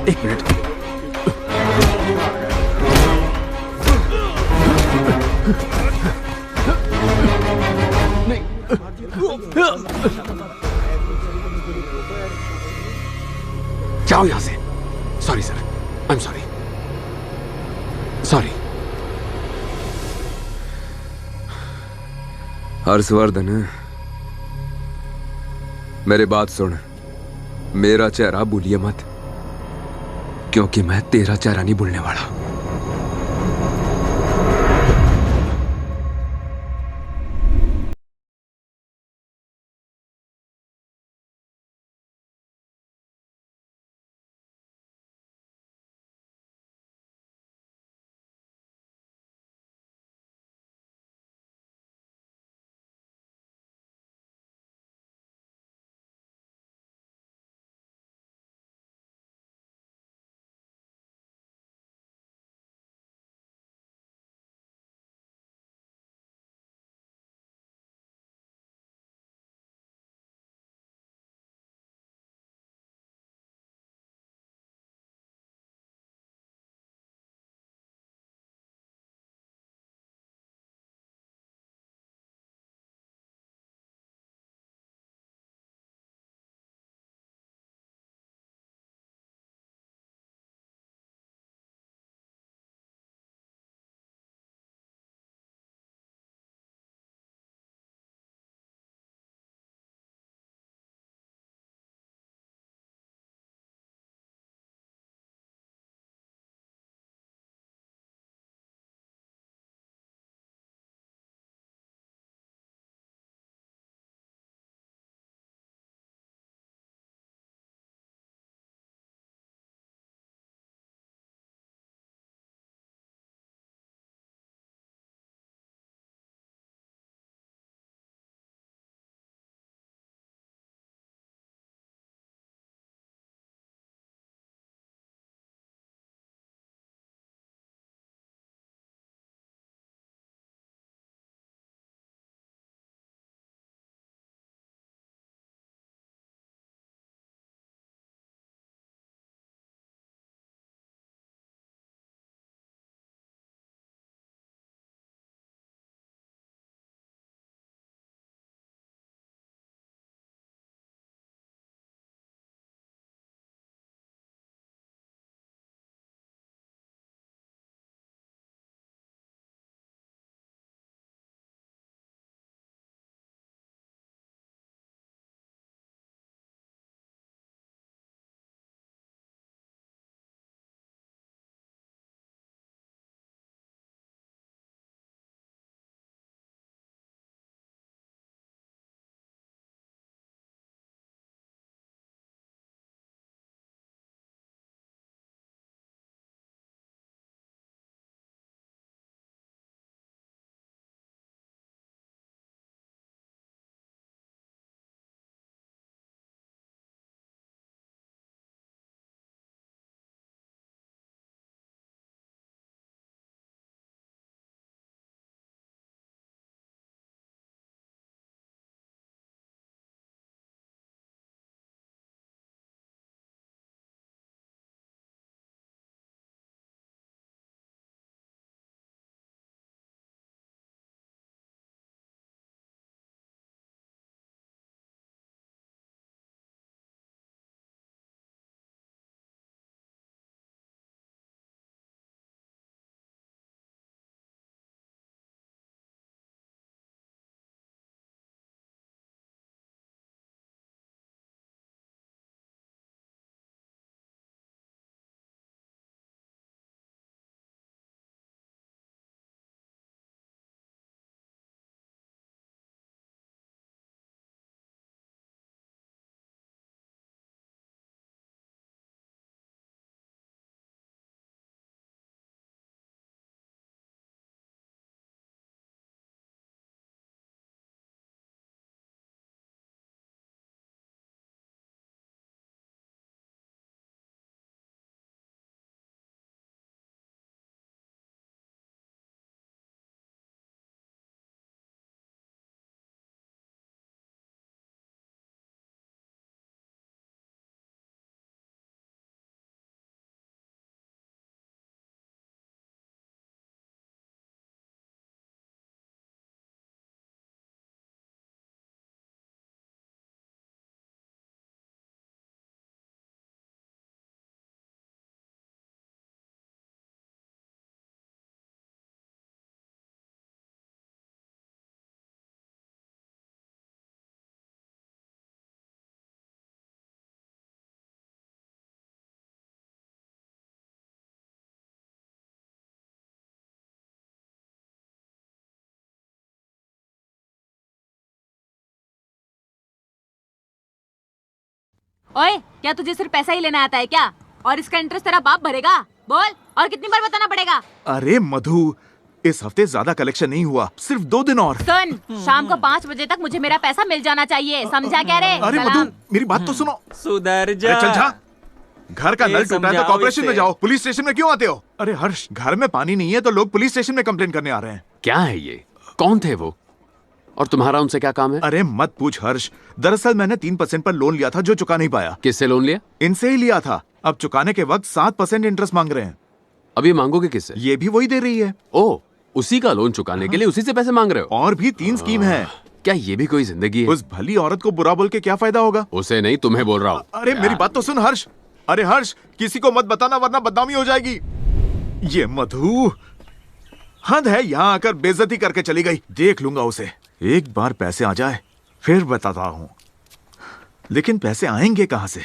एक मिनट। जाओ यहां से। Sorry sir, I am sorry. Sorry. Harshvardhan, मेरी बात सुन। मेरा चेहरा भूलिए मत, क्योंकि मैं तेरा चेहरा नहीं भूलने वाला। ओए, क्या तुझे सिर्फ पैसा ही लेना आता है क्या? और इसका इंटरेस्ट तेरा बाप भरेगा? बोल, और कितनी बार बताना पड़ेगा? अरे मधु, इस हफ्ते ज्यादा कलेक्शन नहीं हुआ, सिर्फ 2 दिन और। सुन, शाम को 5 बजे तक मुझे मेरा पैसा मिल जाना चाहिए, समझा क्या रे? अरे सलाम। मधु, मेरी बात तो सुनो। सुधर अरे जा। चल जा। घर का ये नल टूटा है तो समझाओ कॉर्पोरेशन में इसे। जाओ, पुलिस स्टेशन में क्यों आते हो? अरे हर्ष, घर में पानी नहीं है तो लोग पुलिस स्टेशन में कंप्लेन करने आ रहे हैं। क्या है ये? कौन थे वो? और तुम्हारा उनसे क्या काम है? अरे मत पूछ हर्ष, दरअसल मैंने 3% पर लोन लिया था जो चुका नहीं पाया। किससे लोन लिया? इनसे ही लिया था। अब चुकाने के वक्त 7% इंटरेस्ट मांग रहे हैं। अभी मांगोगे किससे? ये भी वही दे रही है। ओ, उसी का लोन चुकाने के लिए उसी से पैसे मांग रहे हो? और भी 3 स्कीम है। क्या ये भी कोई जिंदगी है? उस भली औरत को बुरा बोल के क्या फायदा होगा? उसे नहीं, तुम्हें बोल रहा हूँ। अरे मेरी बात तो सुन हर्ष। अरे हर्ष, किसी को मत बताना वरना बदनामी हो जाएगी। ये मधु हद है, यहाँ आकर बेइज्जती करके चली गई। देख लूंगा उसे, एक बार पैसे आ जाए फिर बताता हूँ। लेकिन पैसे आएंगे कहाँ से?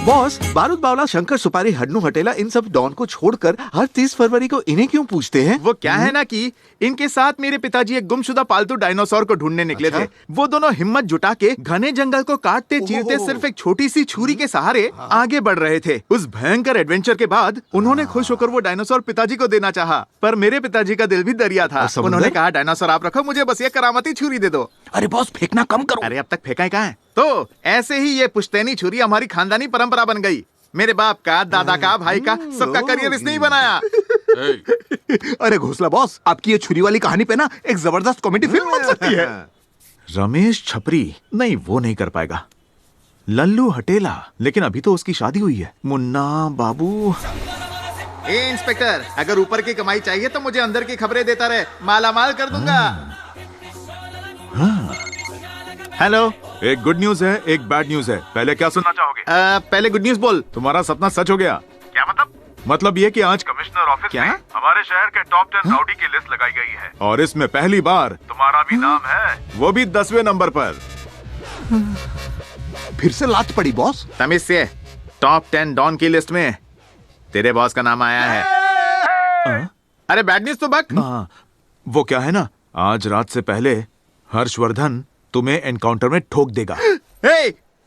बॉस, बारूद बावला, शंकर सुपारी, हड्नू हटेला, इन सब डॉन को छोड़कर हर 30 फरवरी को इन्हें क्यों पूछते हैं? वो क्या है ना कि इनके साथ मेरे पिताजी एक गुमशुदा पालतू डायनासोर को ढूंढने निकले थे। वो दोनों हिम्मत जुटा के घने जंगल को काटते चीरते सिर्फ एक छोटी सी छुरी के सहारे आगे बढ़ रहे थे। उस भयंकर एडवेंचर के बाद उन्होंने खुश होकर वो डायनासोर पिताजी को देना चाहा, पर मेरे पिताजी का दिल भी दरिया था। उन्होंने कहा, डायनासोर आप रखो, मुझे बस ये करामती छुरी दे दो। अरे बॉस, फेंकना कम करो। अरे अब तक फेंका ही कहाँ है? तो ऐसे ही ये पुश्तैनी छुरी हमारी खानदानी परंपरा बन गई। मेरे बाप का, दादा का, भाई का, सबका करियर इसने ही बनाया। अरे घोसला बॉस, आपकी ये छुरी वाली कहानी पे ना एक जबरदस्त कॉमेडी फिल्म बन सकती है। रमेश छपरी नहीं, वो नहीं कर पाएगा। लल्लू हटेला, लेकिन अभी तो उसकी शादी हुई है। मुन्ना बाबू। ए इंस्पेक्टर, अगर ऊपर की कमाई चाहिए तो मुझे अंदर की खबरें देता रहे, मालामाल कर दूंगा। हेलो। एक गुड न्यूज है, एक बैड न्यूज है। पहले क्या सुनना चाहोगे? पहले गुड न्यूज बोल। तुम्हारा सपना सच हो गया। क्या मतलब? मतलब ये कि आज कमिश्नर ऑफिस में हमारे शहर के टॉप 10 राउडी की लिस्ट लगाई गई है, और इसमें पहली बार तुम्हारा भी नाम है, वो भी 10वें नंबर पर। फिर से लात पड़ी बॉस। तमीज से, टॉप 10 डॉन की लिस्ट में तेरे बॉस का नाम आया है। अरे बैड न्यूज तो बक। वो क्या है ना, आज रात से पहले हर्षवर्धन तुम्हें एनकाउंटर में ठोक देगा। हे,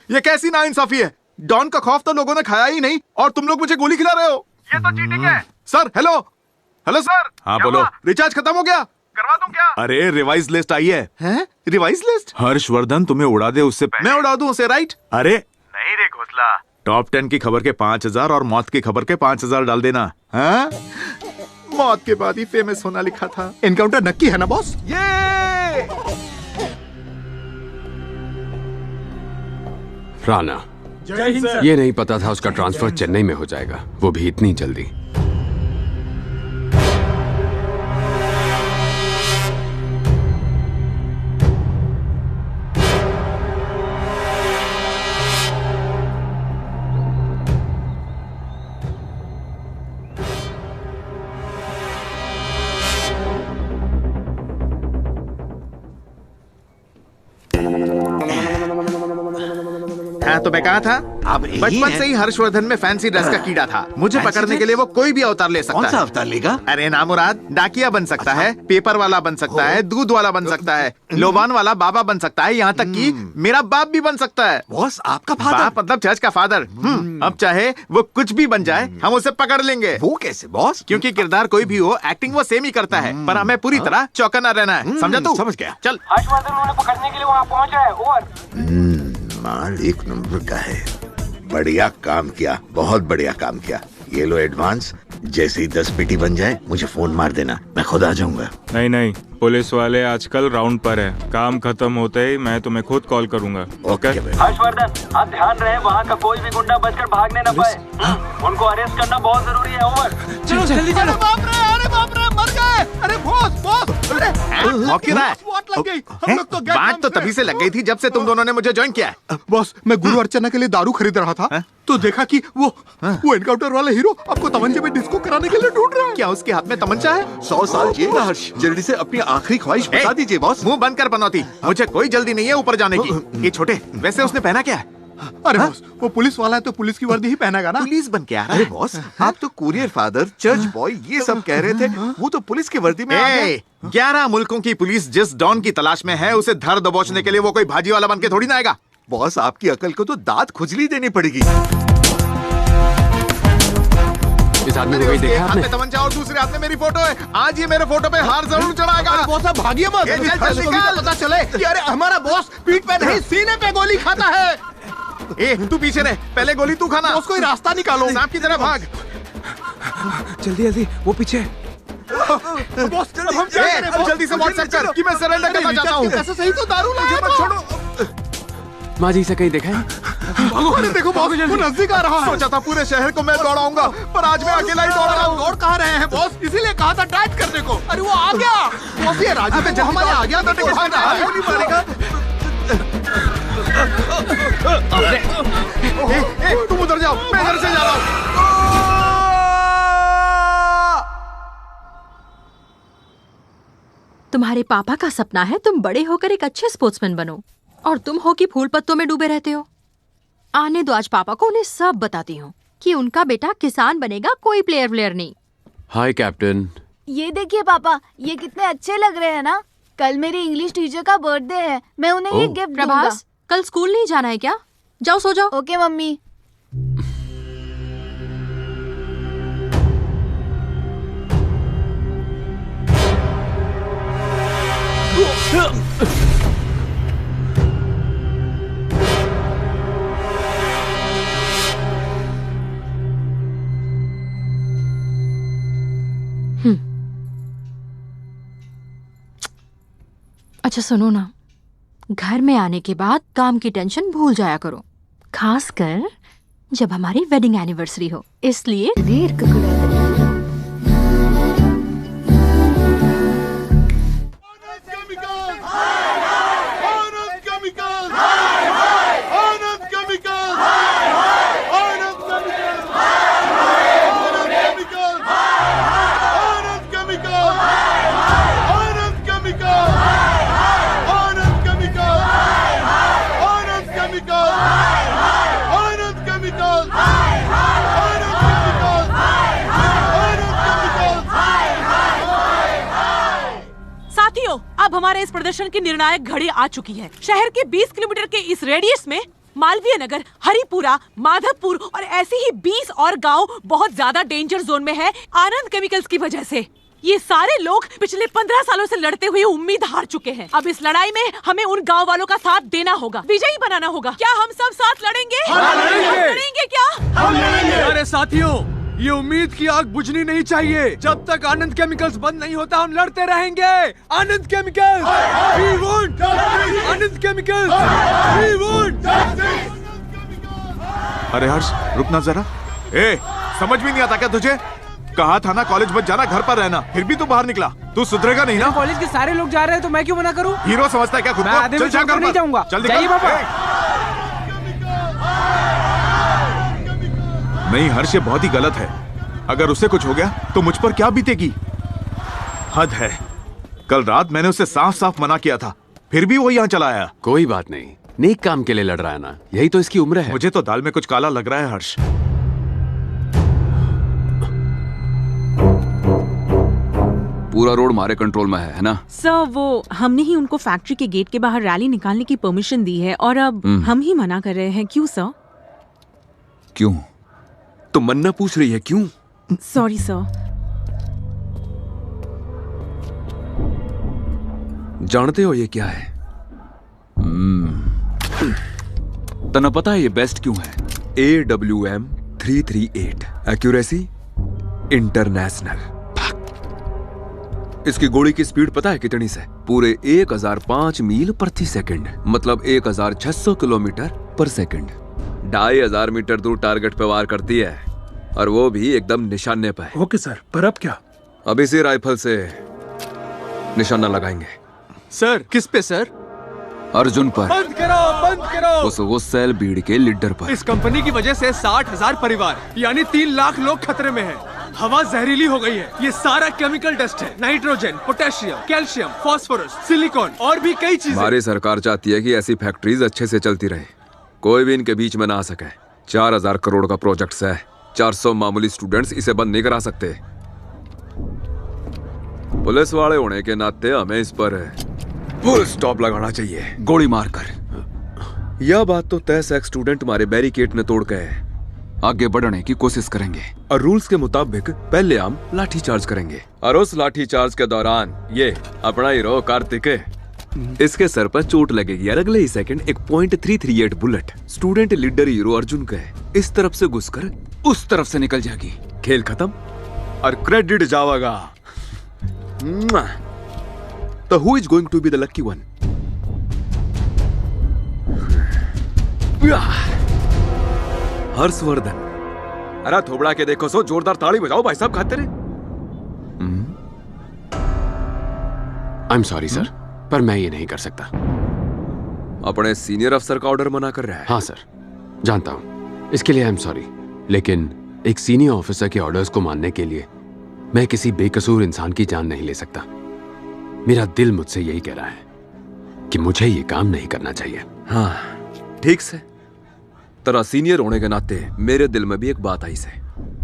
ये कैसी नाइंसाफी है? डॉन का खौफ तो लोगों ने खाया ही नहीं, और तुम लोग मुझे गोली खिला रहे हो। ये तो चीटिंग है। Sir, hello. Hello sir. हाँ बोलो। रिचार्ज खत्म हो गया, करवा दूं क्या? अरे रिवाइज लिस्ट आई है। हैं? Revise list? हर्षवर्धन तुम्हें उड़ा दे उससे पहले मैं उड़ा दूं उसे, राइट? अरे नहीं रे घोसला, टॉप 10 की खबर के 5000 और मौत की खबर के 5000 डाल देना। हाँ? मौत के बाद ही फेमस होना लिखा था। एनकाउंटर नक्की है ना बॉस? ये राणा, ये नहीं पता था उसका ट्रांसफर चेन्नई में हो जाएगा, वो भी इतनी जल्दी। हाँ, तो मैं कहा था, अब यही बचपन है। से ही हर्षवर्धन में फैंसी ड्रेस का कीड़ा था। मुझे फैंसी पकड़ने के ड्रेस? लिए वो कोई भी अवतार ले सकता कौन सा है। अवतार लेगा? अरे नामुराद, डाकिया बन सकता है, पेपर वाला बन सकता है, दूध वाला बन सकता है, लोबान वाला बाबा बन सकता है, यहाँ तक कि मेरा बाप भी बन सकता है। बॉस, आपका फादर? बाप मतलब चर्च का फादर। अब चाहे वो कुछ भी बन जाए, हम उसे पकड़ लेंगे। वो कैसे बॉस? क्योंकि किरदार कोई भी हो, एक्टिंग वो सेम ही करता है, पर हमें पूरी तरह चौकन्ना रहना है। समझा तू? समझ गया। चल। हर्षवर्धन उन्हें पकड़ने के लिए वहाँ पहुँच रहा है। ओवर। माल 1 नंबर का है। बढ़िया काम किया, बहुत बढ़िया काम किया। ये लो एडवांस, जैसे ही 10 पेटी बन जाए मुझे फोन मार देना, मैं खुद आ जाऊंगा। नहीं नहीं, पुलिस वाले आजकल राउंड पर है। काम खत्म होते ही मैं तुम्हें खुद कॉल करूंगा। ओके भाई। हर्षवर्धन, आप ध्यान रहे वहाँ का कोई भी गुंडा बचकर भागने न पाए। उनको अरेस्ट करना बहुत जरूरी है। ओवर। चलो जल्दी चलो। अरे बाप रे, मर गए। अरे बॉस, अरे मौके रहा है। लग गई। हम लोग तो गए बात तो तभी से लग गई थी जब से तुम दोनों ने मुझे ज्वाइन किया है। बॉस, मैं गुरु अर्चना के लिए दारू खरीद रहा था, तो देखा कि वो एनकाउंटर वाला हीरो आपको तमंचे में डिस्को कराने के लिए ढूंढ रहा है। क्या उसके हाथ में तमंचा है? 100 साल जिएगा हर्ष। जल्दी से अपनी आखिरी ख्वाहिश बता दीजिए बॉस। मुंह बंद कर पनौती, मुझे कोई जल्दी नहीं है ऊपर जाने की। ये छोटे, वैसे उसने पहना क्या है? अरे बॉस, वो पुलिस वाला है तो पुलिस की वर्दी ही पहनेगा ना। पुलिस बन के आ रहा है बॉस। आप तो कुरियर फादर, चर्च बॉय ये सब कह रहे थे, वो तो पुलिस की वर्दी में आ गया। 11 मुल्कों की पुलिस जिस डॉन की तलाश में है, उसे धर दबोचने के लिए वो कोई भाजी वाला बन के थोड़ी ना आएगा। बॉस, आपकी अकल को तो दांत खुजली देनी पड़ेगी। इस आदमी को एक कहीं देखा हाथ आपने? में तमंचा और दूसरे हाथ में मेरी फोटो है। आज ये मेरे फोटो पे हार जरूर चढ़ाएगा। बॉस आप भागिए मत, ये चल, हर्ष को भी निकाल। तो पता चले कि अरे हमारा बॉस पीठ पे नहीं सीने पे गोली खाता है। ए, तू पीछे रह, पहले गोली तू खाना। बॉस कोई रास्ता निकालो। सांप की तरह भाग। जल्दी जल्दी, वो पीछे। बॉस अब हम क्या करें? बॉस, जल्दी से व्हाट्सएप कर कि मैं सरेंडर करना चाहता हूँ। कैसे सही तो दारू लाया मत था। छोड़ो। माँ जी से कहीं देखा है? अरे देखो बॉस, वो नजदीक आ रहा है। सोचा था पूरे शहर को मैं दौड़ाऊंगा, पर आज मैं अकेला ही दौड़ रहा हूँ। दौड़ कहाँ रहे हैं बॉस? इसीलिए कहा था डाइट करने को। अरे वो आ गया बॉस, ये राजू पे जब हमारे आ गया था तो भाग रहा है। गोली मारेगा। तुम उधर जाओ, मैं इधर से जा रहा हूँ। तुम्हारे पापा का सपना है तुम बड़े होकर एक अच्छे स्पोर्ट्समैन बनो, और तुम हो कि फूल पत्तों में डूबे रहते हो। आने दो आज पापा को, उन्हें सब बताती हूँ कि उनका बेटा किसान बनेगा, कोई प्लेयर नहीं। हाय कैप्टन। ये देखिए पापा, ये कितने अच्छे लग रहे हैं ना। कल मेरी इंग्लिश टीचर का बर्थडे है, मैं उन्हें ये गिफ्ट दूंगा। प्रभास, कल स्कूल नहीं जाना है क्या? जाओ सो जाओ। Okay mummy. अच्छा सुनो ना, घर में आने के बाद काम की टेंशन भूल जाया करो, खासकर जब हमारी वेडिंग एनिवर्सरी हो। इसलिए अब हमारे इस प्रदर्शन की निर्णायक घड़ी आ चुकी है। शहर के 20 किलोमीटर के इस रेडियस में मालवीय नगर, हरिपुरा, माधवपुर और ऐसे ही 20 और गांव बहुत ज्यादा डेंजर जोन में है आनंद केमिकल्स की वजह से। ये सारे लोग पिछले 15 सालों से लड़ते हुए उम्मीद हार चुके हैं। अब इस लड़ाई में हमें उन गांव वालों का साथ देना होगा, विजयी बनाना होगा। क्या हम सब साथ लड़ेंगे? लड़ेंगे क्या? हम लड़ेंगे। अरे साथियों, ये उम्मीद की आग बुझनी नहीं चाहिए। जब तक आनंद केमिकल्स बंद नहीं होता हम लड़ते रहेंगे। Anand chemicals, we want Anand chemicals, we want। अरे हर्ष, रुकना जरा। ए, समझ भी नहीं आता क्या तुझे? कहा था ना कॉलेज मत जाना, घर पर रहना, फिर भी तू बाहर निकला। तू सुधरेगा नहीं ना? कॉलेज के सारे लोग जा रहे हैं तो मैं क्यों मना करूं? हीरो समझता है क्या खुद को? चल जा, घर नहीं जाऊंगा। चल जाइए पापा। नहीं हर्ष, ये बहुत ही गलत है। अगर उसे कुछ हो गया तो मुझ पर क्या बीतेगी? हद है। कल रात मैंने उसे साफ साफ मना किया था, फिर भी वो यहाँ चला आया। कोई बात नहीं, नेक काम के लिए लड़ रहा है ना, यही तो इसकी उम्र है। मुझे तो दाल में कुछ काला लग रहा है हर्ष। पूरा रोड हमारे कंट्रोल में है ना? सर, वो हमने ही उनको फैक्ट्री के गेट के बाहर रैली निकालने की परमिशन दी है और अब हम ही मना कर रहे हैं। क्यों सर? क्यों? तो मन्ना पूछ रही है क्यों? Sorry sir. जानते हो ये क्या है? तना पता है ये बेस्ट क्यों है? AWM 338 accuracy international. इसकी गोली की स्पीड पता है कितनी से? पूरे 1005 मील प्रति सेकंड, मतलब 1600 किलोमीटर पर सेकंड। 2500 मीटर दूर टारगेट पे वार करती है, और वो भी एकदम निशाने पे। ओके सर, पर अब क्या? अब इसी राइफल से निशाना लगाएंगे। सर, किस पे सर? अर्जुन पर। बंद करो। उस गुस्सैल भीड़ के लीडर पर। इस कंपनी की वजह से 60,000 परिवार यानी 3 लाख लोग खतरे में हैं। हवा जहरीली हो गई है। ये सारा केमिकल डस्ट है। Nitrogen, potassium, calcium, phosphorus, silicon और भी कई चीजें। हमारी सरकार चाहती है कि ऐसी फैक्ट्रीज अच्छे से चलती रहे, कोई भी इनके बीच में ना आ सके। 4000 करोड़ का प्रोजेक्ट है, 400 मामूली स्टूडेंट्स इसे बंद नहीं करा सकते। पुलिस वाले होने के नाते हमें इस पर फुल स्टॉप लगाना चाहिए, गोली मारकर। यह बात तो तय से स्टूडेंट हमारे बैरिकेड ने तोड़ के आगे बढ़ने की कोशिश करेंगे और रूल्स के मुताबिक पहले हम लाठी चार्ज करेंगे और उस लाठी चार्ज के दौरान ये अपना हीरो कार्तिक इसके सर पर चोट लगेगी और अगले ही सेकंड एक .338 bullet student leader hero Arjun के इस तरफ से घुसकर उस तरफ से निकल जाएगी। खेल खत्म और क्रेडिट जाएगा। तो who is going to be the lucky one? Harshvardhan. अरे थोबड़ा के देखो सो, जोरदार ताली बजाओ भाई साहब, खाते रहे। आई एम सॉरी सर, पर मैं ये नहीं कर सकता। अपने सीनियर अफसर का ऑर्डर मना कर रहा है। हाँ सर, जानता हूं, इसके लिए आई एम सॉरी, लेकिन एक सीनियर ऑफिसर के ऑर्डर्स को मानने के लिए मैं किसी बेकसूर इंसान की जान नहीं ले सकता। मेरा दिल मुझसे यही कह रहा है कि मुझे ये काम नहीं करना चाहिए। हाँ ठीक से, तेरा सीनियर होने के नाते मेरे दिल में भी एक बात आई से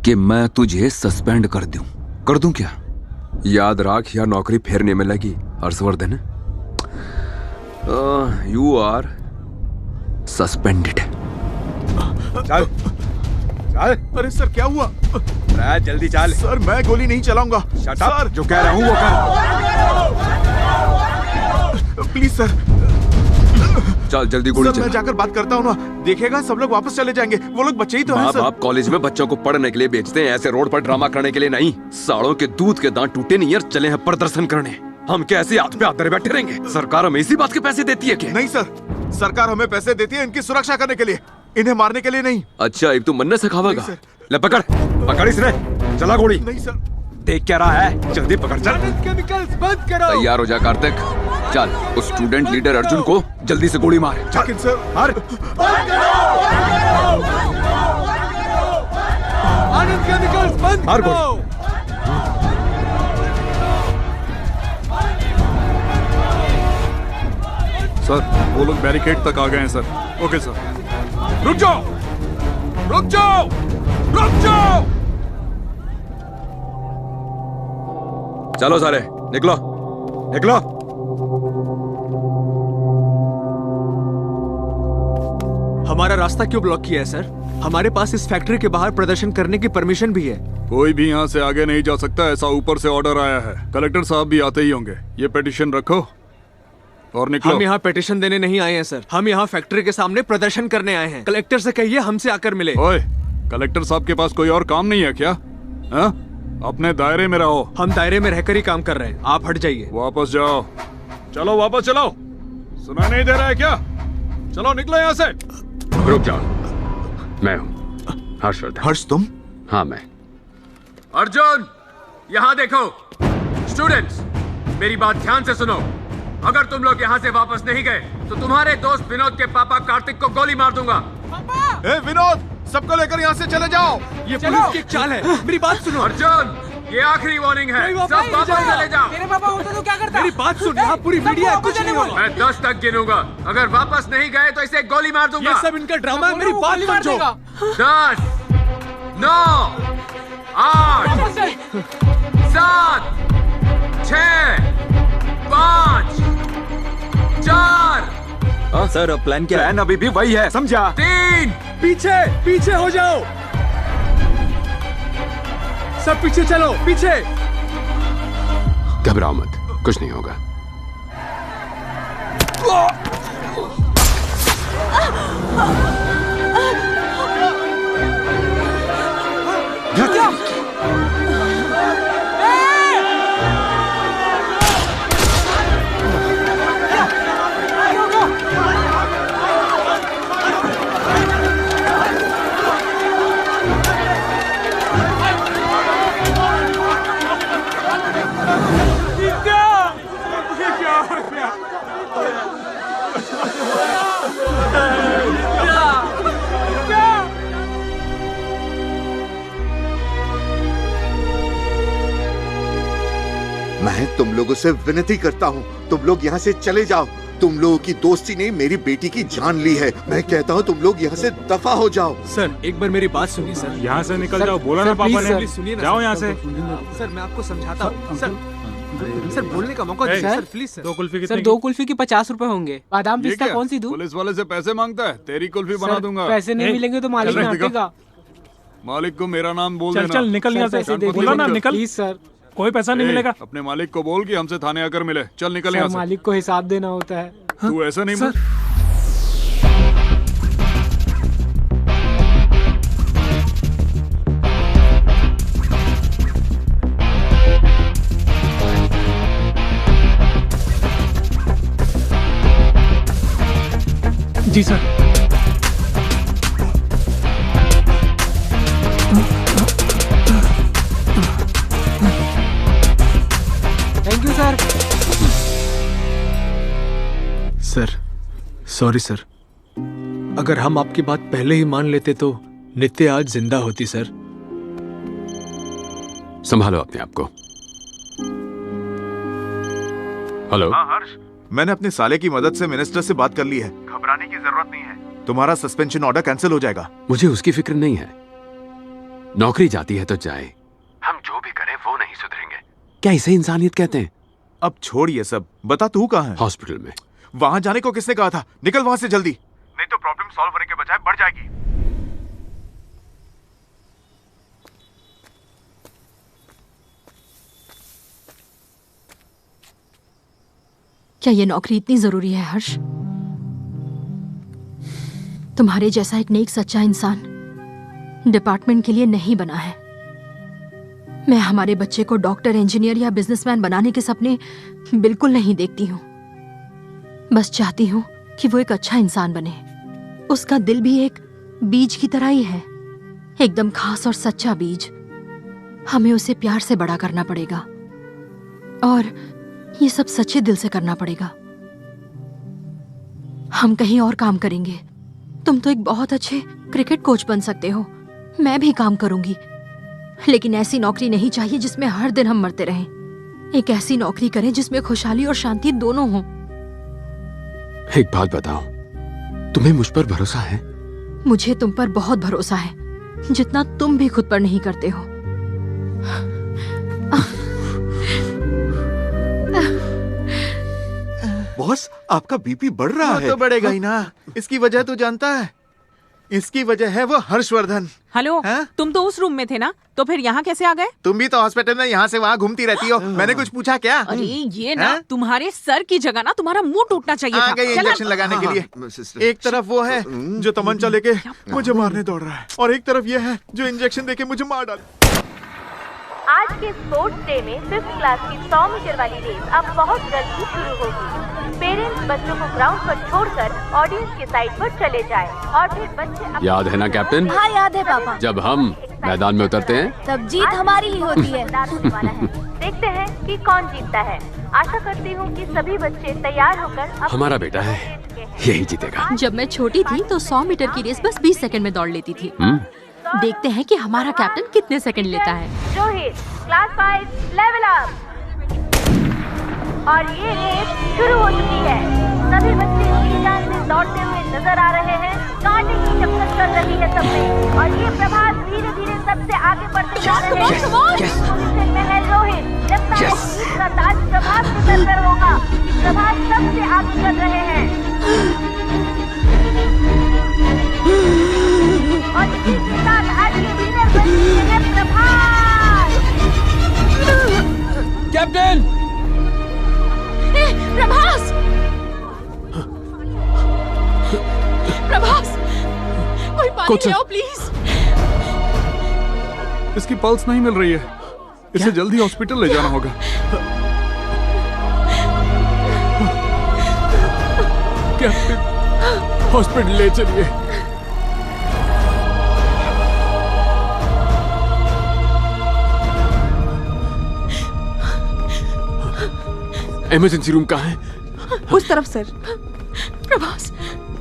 कि मैं तुझे सस्पेंड कर दूं। कर दूं क्या? याद रख, या नौकरी फिर नहीं मिलेगी हर्षवर्धन। You are suspended. चल चल। अरे सर क्या हुआ? अरे जल्दी चल। सर मैं गोली नहीं चलाऊंगा। शट अप, जो कह रहा हूं वो कर। Please sir. चल जल्दी गोली चला। मैं जाकर बात करता हूँ ना, देखेगा सब लोग वापस चले जाएंगे। वो लोग बच्चे ही तो हैं सर। आप कॉलेज में बच्चों को पढ़ने के लिए भेजते हैं, ऐसे रोड पर ड्रामा करने के लिए नहीं। सालों के दूध के दांत टूटे नहीं और चले हैं प्रदर्शन करने। हम कैसे हाथ पे हाथ धरे बैठे रहेंगे? सरकार हमें इसी बात के पैसे देती है क्या? नहीं सर, सरकार हमें पैसे देती है इनकी सुरक्षा करने के लिए, इन्हें मारने के लिए नहीं। अच्छा, एक तू मन्ने से खावेगा? ले पकड़, पकड़ इसने, चला गोली। नहीं सर। देख क्या रहा है, जल्दी पकड़ चल। केमिकल्स बंद करो। तैयार हो जा कार्तिक, चल उस स्टूडेंट लीडर अर्जुन को जल्दी से गोली मार। लेकिन सर मार। आनंद केमिकल्स बंद मार करो। सर वो लोग बैरिकेड तक आ गए हैं सर। Okay sir. रुक जाओ, रुक जाओ, रुक जाओ। चलो सारे निकलो, निकलो। हमारा रास्ता क्यों ब्लॉक किया है सर? हमारे पास इस फैक्ट्री के बाहर प्रदर्शन करने की परमिशन भी है। कोई भी यहाँ से आगे नहीं जा सकता, ऐसा ऊपर से ऑर्डर आया है। कलेक्टर साहब भी आते ही होंगे। ये पिटीशन रखो और निकलो। हम यहाँ पिटीशन देने नहीं आए हैं सर, हम यहाँ फैक्ट्री के सामने प्रदर्शन करने आए हैं। कलेक्टर से कहिए हमसे आकर मिले। ओए, कलेक्टर साहब के पास कोई और काम नहीं है क्या? हा? अपने दायरे में रहो। हम दायरे में रहकर ही काम कर रहे हैं, आप हट जाइए। वापस जाओ। चलो वापस चलो। सुना नहीं दे रहा है क्या? चलो निकलो यहाँ से। रुक जाओ, मैं हूँ हर्षवर्धन। हर्ष तुम? हाँ मैं। अर्जुन, यहाँ देखो। स्टूडेंट्स, मेरी बात ध्यान से सुनो। अगर तुम लोग यहाँ से वापस नहीं गए तो तुम्हारे दोस्त विनोद के पापा कार्तिक को गोली मार दूंगा। ए विनोद, सबको लेकर यहाँ से चले जाओ। ये पुलिस की एक चाल है, मेरी बात सुनो। अर्जुन, ये आखिरी वार्निंग है, सब वापस चले जाओ। तेरे पापा होते तो क्या करता? मेरी बात सुन, यहाँ पूरी मीडिया है, कुछ नहीं होगा। मैं 10 तक गिनूंगा, अगर वापस नहीं गए तो इसे गोली मार दूंगा। ये सब इनका ड्रामा है, मेरी बात समझो। 10, 9, 8, 7, 6, 5, 4। हाँ सर, अब प्लान क्या है? प्लान अभी भी वही है, समझा? 3। पीछे पीछे हो जाओ, सब पीछे चलो, पीछे। घबराओ मत, कुछ नहीं होगा। मैं तुम लोगों से विनती करता हूँ, तुम लोग यहाँ से चले जाओ। तुम लोगों की दोस्ती ने मेरी बेटी की जान ली है। मैं कहता हूँ तुम लोग यहाँ से दफा हो जाओ। सर एक बार मेरी बात सुनिए सर। यहाँ से निकल जाओ, बोला ना पापा ने। सुनिए ना, जाओ यहाँ से। सर मैं आपको समझाता हूँ सर। सर बोलने का मौका दीजिए sir, please sir. 2 kulfi sir 2 kulfi की 50 रुपए होंगे। बादाम पिस्ता कौन सी दूं? पुलिस वाले से पैसे मांगता है, तेरी कुल्फी बना दूंगा। पैसे नहीं मिलेंगे तो मालिक डांटेगा। मालिक को मेरा नाम बोल देना। चल निकल यहाँ से, बोला ना निकल। प्लीज सर, कोई पैसा नहीं मिलेगा। अपने मालिक को बोल कि हमसे थाने आकर मिले। चल निकल यहाँ से। मालिक को हिसाब देना होता है। तू ऐसा नहीं बोल। जी sir. Thank you sir. Sir sorry sir, अगर हम आपकी बात पहले ही मान लेते तो नित्य आज जिंदा होती सर। संभालो अपने आप को। हेलो। हाँ हर्ष, मैंने अपने साले की मदद से मिनिस्टर से बात कर ली है। घबराने की जरूरत नहीं है, तुम्हारा सस्पेंशन ऑर्डर कैंसिल हो जाएगा। मुझे उसकी फिक्र नहीं है, नौकरी जाती है तो जाए, हम जो भी करें वो नहीं सुधरेंगे। क्या इसे इंसानियत कहते हैं? अब छोड़ ये सब, बता तू कहाँ है? हॉस्पिटल में। वहां जाने को किसने कहा था? निकल वहां से जल्दी, नहीं तो प्रॉब्लम सॉल्व होने के बजाय बढ़ जाएगी। क्या ये नौकरी इतनी जरूरी है हर्ष? तुम्हारे जैसा एक नेक सच्चा इंसान डिपार्टमेंट के लिए नहीं बना है। मैं हमारे बच्चे को डॉक्टर, इंजीनियर या बिजनेसमैन बनाने के सपने बिल्कुल नहीं देखती हूँ। बस चाहती हूँ कि वो एक अच्छा इंसान बने। उसका दिल भी एक बीज की तरह ही है, एकदम खास और सच्चा बीज। हमें उसे प्यार से बड़ा करना पड़ेगा और ये सब सच्चे दिल से करना पड़ेगा। हम कहीं और काम करेंगे। तुम तो एक बहुत अच्छे क्रिकेट कोच बन सकते हो, मैं भी काम करूंगी, लेकिन ऐसी नौकरी नहीं चाहिए जिसमें हर दिन हम मरते रहें। एक ऐसी नौकरी करें जिसमें खुशहाली और शांति दोनों हों। एक बात बताओ, तुम्हें मुझ पर भरोसा है? मुझे तुम पर बहुत भरोसा है, जितना तुम भी खुद पर नहीं करते हो। बॉस, आपका बीपी बढ़ रहा है। तो बढ़ेगा ही ना। इसकी वजह तू जानता है? इसकी वजह है वो हर्षवर्धन। हेलो, तुम तो उस रूम में थे ना, तो फिर यहाँ कैसे आ गए? तुम भी तो हॉस्पिटल में यहाँ से वहाँ घूमती रहती हो। मैंने कुछ पूछा क्या? अरे ये ना, तुम्हारे सर की जगह ना तुम्हारा मुंह टूटना चाहिए था। गई इंजेक्शन लगाने के लिए। एक तरफ वो है जो तमंचा लेके मुझे मारने दौड़ रहा है, और एक तरफ ये है जो इंजेक्शन देके मुझे मार डाल। आज के स्पोर्ट्स डे में 5th क्लास की 100 मीटर वाली रेस अब बहुत जल्द ही शुरू होगी। पेरेंट्स बच्चों को ग्राउंड पर छोड़कर ऑडियंस के साइड पर चले जाएं और फिर बच्चे याद है ना कैप्टन? हाँ याद है पापा। जब हम मैदान में उतरते हैं तब जीत हमारी ही होती है। देखते हैं कि कौन जीतता है। आशा करती हूँ कि सभी बच्चे तैयार होकर हमारा बेटा है, यही जीतेगा। जब मैं छोटी थी तो 100 मीटर की रेस बस 20 सेकंड में दौड़ लेती थी। देखते हैं कि हमारा कैप्टन कितने सेकंड लेता है। Rohit, class 5 level up. और ये रेस शुरू हो चुकी है। सभी बच्चे तेज जान से दौड़ते हुए नजर आ रहे हैं। कांटे की टक्कर चल रही है सब में, और ये प्रभास धीरे धीरे सबसे आगे बढ़ते जा रहे हैं। सबसे पहले रोहित, लगता है जीत का ताज प्रभास के सर पर होगा। प्रभास सबसे आगे चल रहे हैं और इसी के साथ आज के विनर बन चुके हैं प्रभास। कैप्टन! प्रभास! प्रभास! कोई पानी ले आओ प्लीज। इसकी पल्स नहीं मिल रही है, इसे जल्दी हॉस्पिटल ले जाना होगा। कैप्टन, हॉस्पिटल ले चलिए। इमरजेंसी रूम कहाँ है? उस तरफ सर। प्रभास,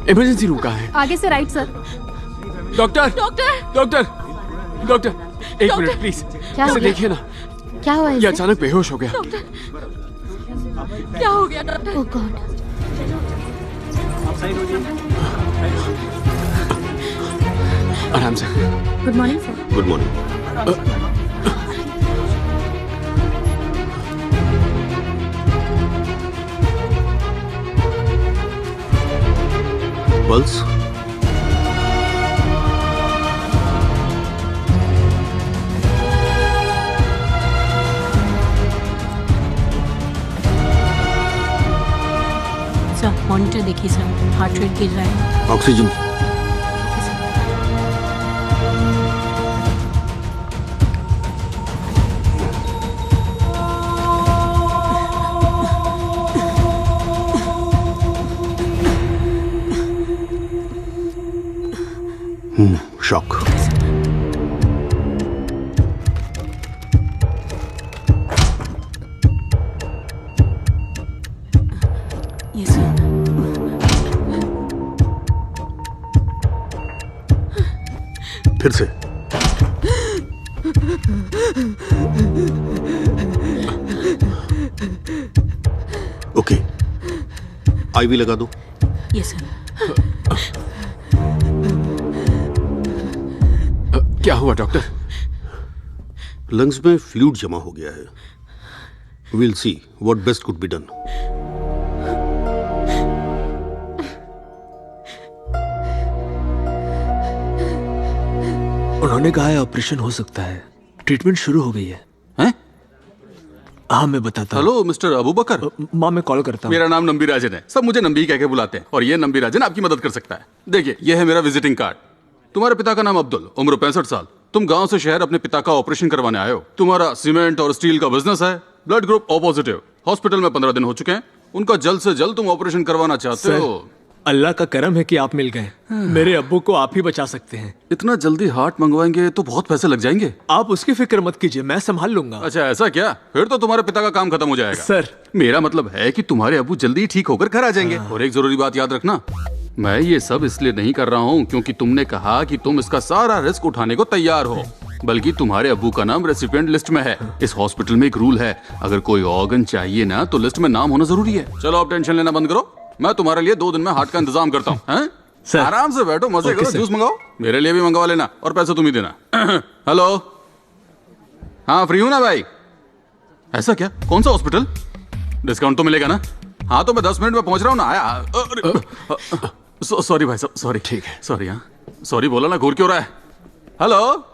इमरजेंसी रूम कहाँ है? आगे से right sir. Doctor! Doctor! Doctor! Doctor! एक मिनट प्लीज, इसे देखिए ना। क्या हुआ? ये अचानक बेहोश हो गया। क्या हो गया डॉक्टर? ओह गॉड। आराम से। Good morning sir. Good morning. Pulse sir monitor देखिए सर, हार्ट रेट गिर रहा है। Oxygen shock. Yes sir. फिर से ओके, आईवी लगा दो। Yes sir. क्या हुआ डॉक्टर? लंग्स में फ्लूइड जमा हो गया है। Will see what best could be done. उन्होंने कहा है ऑपरेशन हो सकता है, ट्रीटमेंट शुरू हो गई है। हैं? हाँ मैं बताता हूँ। हेलो मिस्टर अबू बकर। माँ मैं कॉल करता हूँ। मेरा नाम नंबी राजन है, सब मुझे नंबी कह के बुलाते हैं और ये नंबी राजन आपकी मदद कर सकता है। देखिए ये है मेरा विजिटिंग कार्ड। तुम्हारे पिता का नाम अब्दुल, उम्र 65 साल। तुम गांव से शहर अपने पिता का ऑपरेशन करवाने आए हो। तुम्हारा सीमेंट और स्टील का बिजनेस है। Blood group O positive. Hospital में 15 दिन हो चुके हैं। उनका जल्द से जल्द तुम ऑपरेशन करवाना चाहते हो। अल्लाह का करम है कि आप मिल गए। मेरे अब्बू को आप ही बचा सकते हैं। इतना जल्दी हार्ट मंगवाएंगे तो बहुत पैसे लग जाएंगे। आप उसकी फिक्र मत कीजिए, मैं संभाल लूंगा। अच्छा ऐसा क्या? फिर तो तुम्हारे पिता का काम खत्म हो जाएगा। सर मेरा मतलब है कि तुम्हारे अब्बू जल्दी ठीक होकर घर आ जाएंगे। और एक जरूरी बात याद रखना, मैं ये सब इसलिए नहीं कर रहा हूँ क्योंकि तुमने कहा कि तुम इसका सारा रिस्क उठाने को तैयार हो, बल्कि तुम्हारे अब्बू का नाम रेसिपिएंट लिस्ट में है। इस हॉस्पिटल में एक रूल है, अगर कोई ऑर्गन चाहिए ना तो लिस्ट में नाम होना जरूरी है। चलो आप टेंशन लेना बंद करो, मैं तुम्हारे लिए 2 दिन में हार्ट का इंतजाम करता हूँ। आराम से बैठो, मजे करो, जूस मंगाओ, मेरे लिए भी मंगवा लेना और पैसे तुम ही देना। हेलो, हाँ फ्री हूँ ना भाई? ऐसा क्या? कौन सा हॉस्पिटल? डिस्काउंट तो मिलेगा ना? हाँ तो मैं 10 मिनट में पहुंच रहा हूँ ना। सॉरी भाई साहब, सॉरी। ठीक है, सॉरी। हाँ सॉरी बोला ना, घूर क्यों रहा है? हेलो,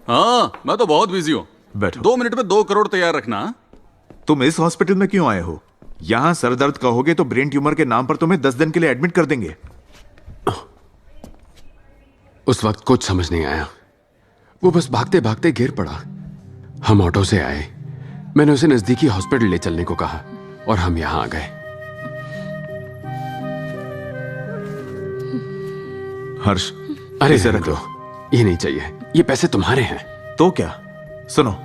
हाँ मैं तो बहुत बिजी हूँ। बैठो। 2 मिनट में 2 करोड़ तैयार रखना। तुम इस हॉस्पिटल में क्यों आए हो? यहाँ सर दर्द कहोगे तो ब्रेन ट्यूमर के नाम पर तुम्हें 10 दिन के लिए एडमिट कर देंगे। उस वक्त कुछ समझ नहीं आया, वो बस भागते भागते गिर पड़ा। हम ऑटो से आए, मैंने उसे नजदीकी हॉस्पिटल ले चलने को कहा और हम यहाँ आ गए। हर्ष, अरे इसे रहने दो, ये नहीं चाहिए, ये पैसे तुम्हारे हैं। तो क्या? सुनो,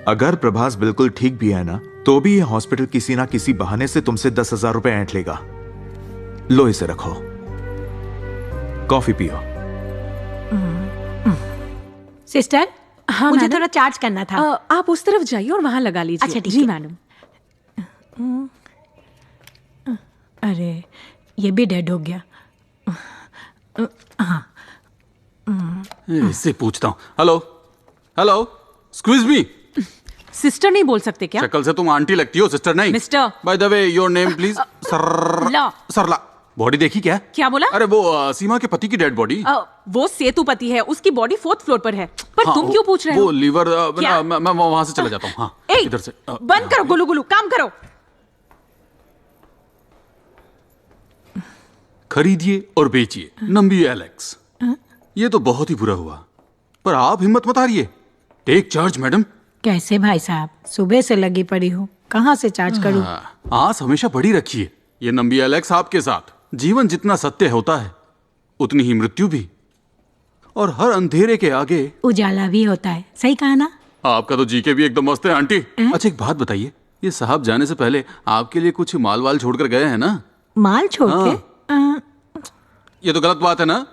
अगर प्रभास बिल्कुल ठीक भी है ना तो भी ये हॉस्पिटल किसी ना किसी बहाने से तुमसे 10,000 रुपए ऐंठ लेगा। लो इसे रखो, कॉफी पियो। सिस्टर, हाँ मुझे मैडम? थोड़ा चार्ज करना था। आप उस तरफ जाइए और वहां लगा लीजिए। अच्छा ठीक जी है मैडम। अरे ये भी डेड हो गया। हाँ इससे पूछता हूँ। Hello hello, excuse me. Sister नहीं बोल सकते क्या? शक्ल से तुम आंटी लगती हो, सिस्टर नहीं। Mister. By the way your name please? Sarla. Body देखी क्या? क्या बोला? अरे वो सीमा के पति की डेड बॉडी। वो सेतुपति है, उसकी बॉडी 4th फ्लोर पर है। पर हाँ, तुम क्यों पूछ रहे हो? वो लीवर। क्या? मैं वहां से चला जाता हूँ। हाँ इधर से। बंद करो गुलू गुलू, काम करो। खरीदिए और बेचिए नंबी एलेक्स। ये तो बहुत ही बुरा हुआ, पर आप हिम्मत मत हारिए। Take charge madam. कैसे भाई साहब, सुबह से लगी पड़ी हूँ, कहाँ से चार्ज करूँ? आस हमेशा बड़ी रखिए। ये नंबी एलेक्स आपके साथ। जीवन जितना सत्य होता है उतनी ही मृत्यु भी, और हर अंधेरे के आगे उजाला भी होता है। सही कहा ना? आपका तो जीके भी एकदम मस्त है आंटी। अच्छा एक बात बताइए, ये साहब जाने से पहले आपके लिए कुछ माल वाल छोड़कर गए हैं ना? माल छोड़ के? ये तो गलत बात है ना।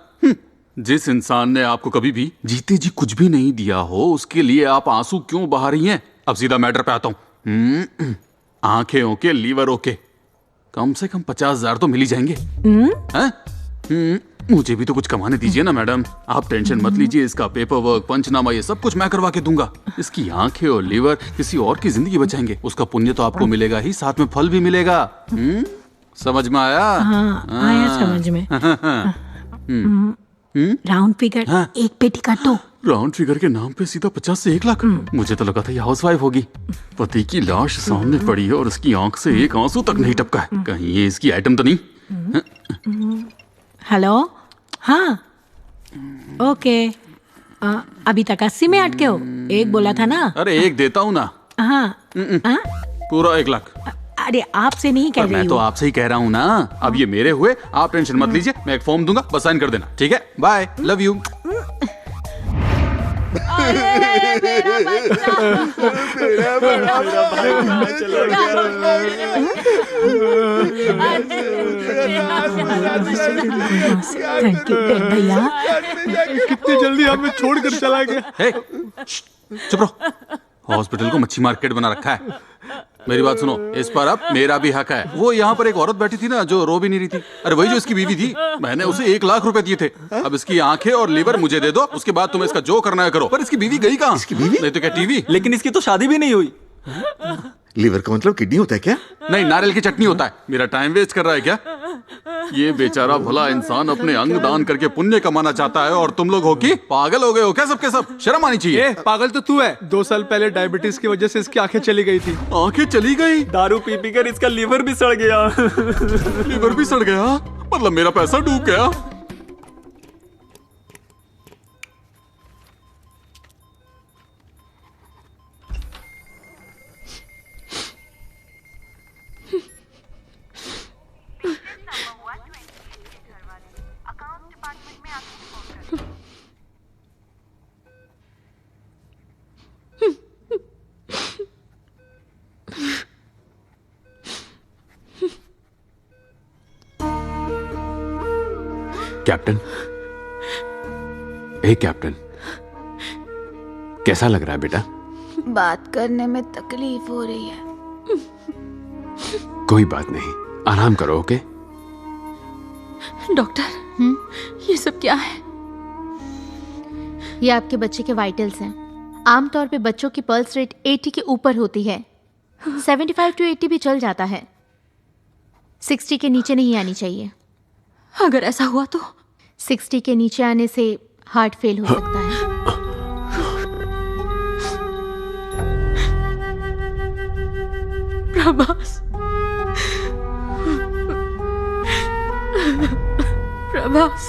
जिस इंसान ने आपको कभी भी जीते जी कुछ भी नहीं दिया हो, उसके लिए आप आंसू क्यों बहा रही हैं? अब सीधा मैटर पे आता हूं। आंखें ओके, लीवर ओके, कम से कम 50,000 तो मिल ही जाएंगे। हैं? मुझे भी तो कुछ कमाने दीजिए ना मैडम। आप टेंशन मत लीजिए, इसका पेपर वर्क, पंचनामा, ये सब कुछ मैं करवा के दूंगा। इसकी आंखें और लीवर किसी और की जिंदगी बचाएंगे। उसका पुण्य तो आपको मिलेगा ही, साथ में फल भी मिलेगा। समझ में आया? आया समझ में। राउंड फिगर एक पेटी का तो। राउंड फिगर के नाम पे सीधा 50 से 1 लाख। मुझे तो लगा था ये हाउसवाइफ होगी। पति की लाश सामने पड़ी है और उसकी आंख से एक आंसू तक नहीं टपका है। कहीं ये इसकी आइटम तो नहीं? हेलो, हाँ, ओके। अभी तक 80 में अटके हो? एक बोला था ना। अरे एक देता हूँ ना। हाँ, पूरा 1 लाख। अरे आपसे नहीं कह रही हूँ। मैं तो आपसे ही कह रहा हूँ ना। अब ये मेरे हुए, आप टेंशन मत लीजिए। मैं एक फॉर्म दूंगा, बस साइन कर देना। ठीक है, bye, love you. Thank you भैया। कितनी जल्दी हमें छोड़कर चला गया। चुप रहो। हॉस्पिटल को मच्छी मार्केट बना रखा है। मेरी बात सुनो, इस पर अब मेरा भी हक है। वो यहाँ पर एक औरत बैठी थी ना जो रो भी नहीं रही थी। अरे वही जो इसकी बीवी थी। मैंने उसे 1 लाख रुपए दिए थे। अब इसकी आंखें और लीवर मुझे दे दो, उसके बाद तुम्हें इसका जो करना है करो। पर इसकी बीवी गई कहाँ? इसकी बीवी नहीं तो क्या टीवी? लेकिन इसकी तो शादी भी नहीं हुई। लीवर का मतलब किडनी होता है क्या? नहीं, नारियल की चटनी होता है। मेरा टाइम वेस्ट कर रहा है क्या? ये बेचारा भला इंसान अपने अंग दान करके पुण्य कमाना चाहता है और तुम लोग हो कि पागल हो गए हो क्या सबके सब? शर्म आनी चाहिए। पागल तो तू है। 2 साल पहले डायबिटीज की वजह से इसकी आंखें चली गई थी। आंखें चली गई? दारू पी पी कर इसका लीवर भी सड़ गया। लीवर भी सड़ गया? मतलब मेरा पैसा डूब गया। कैप्टन, कैप्टन, कैसा लग रहा है बेटा? बात करने में तकलीफ हो रही है। कोई बात नहीं, आराम करो। ओके डॉक्टर, ये सब क्या है? ये आपके बच्चे के वाइटल्स हैं। आमतौर पे बच्चों की पल्स रेट 80 के ऊपर होती है। 75 to 80 भी चल जाता है। 60 के नीचे नहीं आनी चाहिए। अगर ऐसा हुआ तो? 60 के नीचे आने से हार्ट फेल हो सकता है। Prabhas, Prabhas,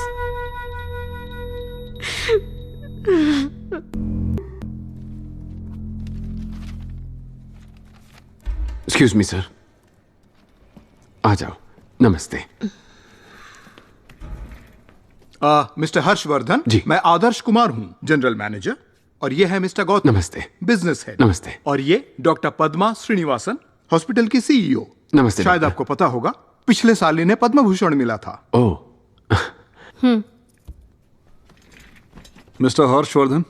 excuse me sir, आ जाओ। नमस्ते। मिस्टर हर्षवर्धन जी, मैं आदर्श कुमार हूँ, जनरल मैनेजर। और ये है मिस्टर गौतम, नमस्ते, बिजनेस हेड। नमस्ते। और ये डॉक्टर पद्मा श्रीनिवासन, हॉस्पिटल की सीईओ। नमस्ते। शायद आपको पता होगा, पिछले साल इन्हें पद्म भूषण मिला था। ओह। मिस्टर हर्षवर्धन,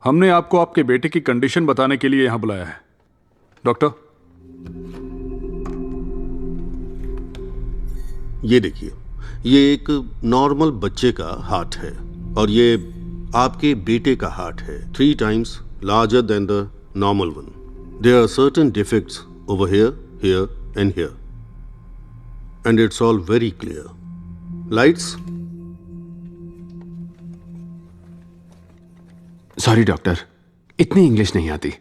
हमने आपको आपके बेटे की कंडीशन बताने के लिए यहां बुलाया है। डॉक्टर, ये देखिए, ये एक नॉर्मल बच्चे का हार्ट है और ये आपके बेटे का हार्ट है, 3 times larger than the normal one. There are certain defects over here, here and here. And it's all very clear. Lights? Sorry doctor, इतनी इंग्लिश नहीं आती।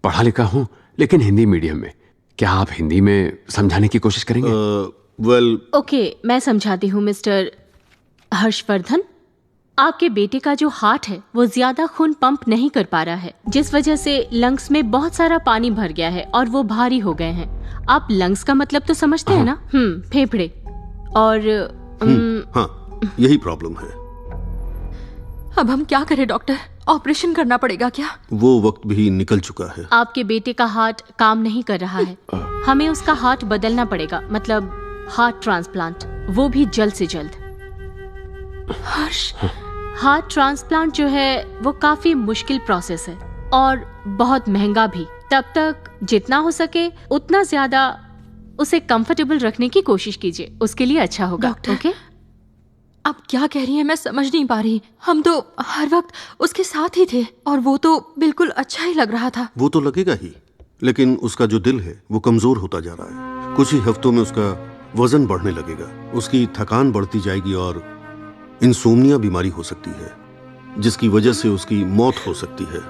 पढ़ा लिखा हूं लेकिन हिंदी मीडियम में। क्या आप हिंदी में समझाने की कोशिश करेंगे? ओके, मैं समझाती हूँ मिस्टर हर्षवर्धन। आपके बेटे का जो हार्ट है वो ज्यादा खून पंप नहीं कर पा रहा है, जिस वजह से लंग्स में बहुत सारा पानी भर गया है और वो भारी हो गए हैं। आप लंग्स का मतलब तो समझते हैं ना? फेफड़े। और हाँ, यही प्रॉब्लम है। अब हम क्या करें डॉक्टर? ऑपरेशन करना पड़ेगा क्या? वो वक्त भी निकल चुका है। आपके बेटे का हार्ट काम नहीं कर रहा है। हमें उसका हार्ट बदलना पड़ेगा, मतलब हार्ट ट्रांसप्लांट, वो भी जल्द से जल्द। हर्ष, हार्ट ट्रांसप्लांट जो है वो काफी मुश्किल प्रोसेस है और बहुत महंगा भी। तब तक जितना हो सके उतना ज्यादा उसे कंफर्टेबल रखने की कोशिश कीजिए, उसके लिए अच्छा होगा। Doctor, okay? आप क्या कह रही हैं मैं समझ नहीं पा रही। हम तो हर वक्त उसके साथ ही थे और वो तो बिल्कुल अच्छा ही लग रहा था। वो तो लगेगा ही, लेकिन उसका जो दिल है वो कमजोर होता जा रहा है। कुछ ही हफ्तों में उसका वजन बढ़ने लगेगा, उसकी थकान बढ़ती जाएगी और इंसोम्निया बीमारी हो सकती है, जिसकी वजह से उसकी मौत हो सकती है।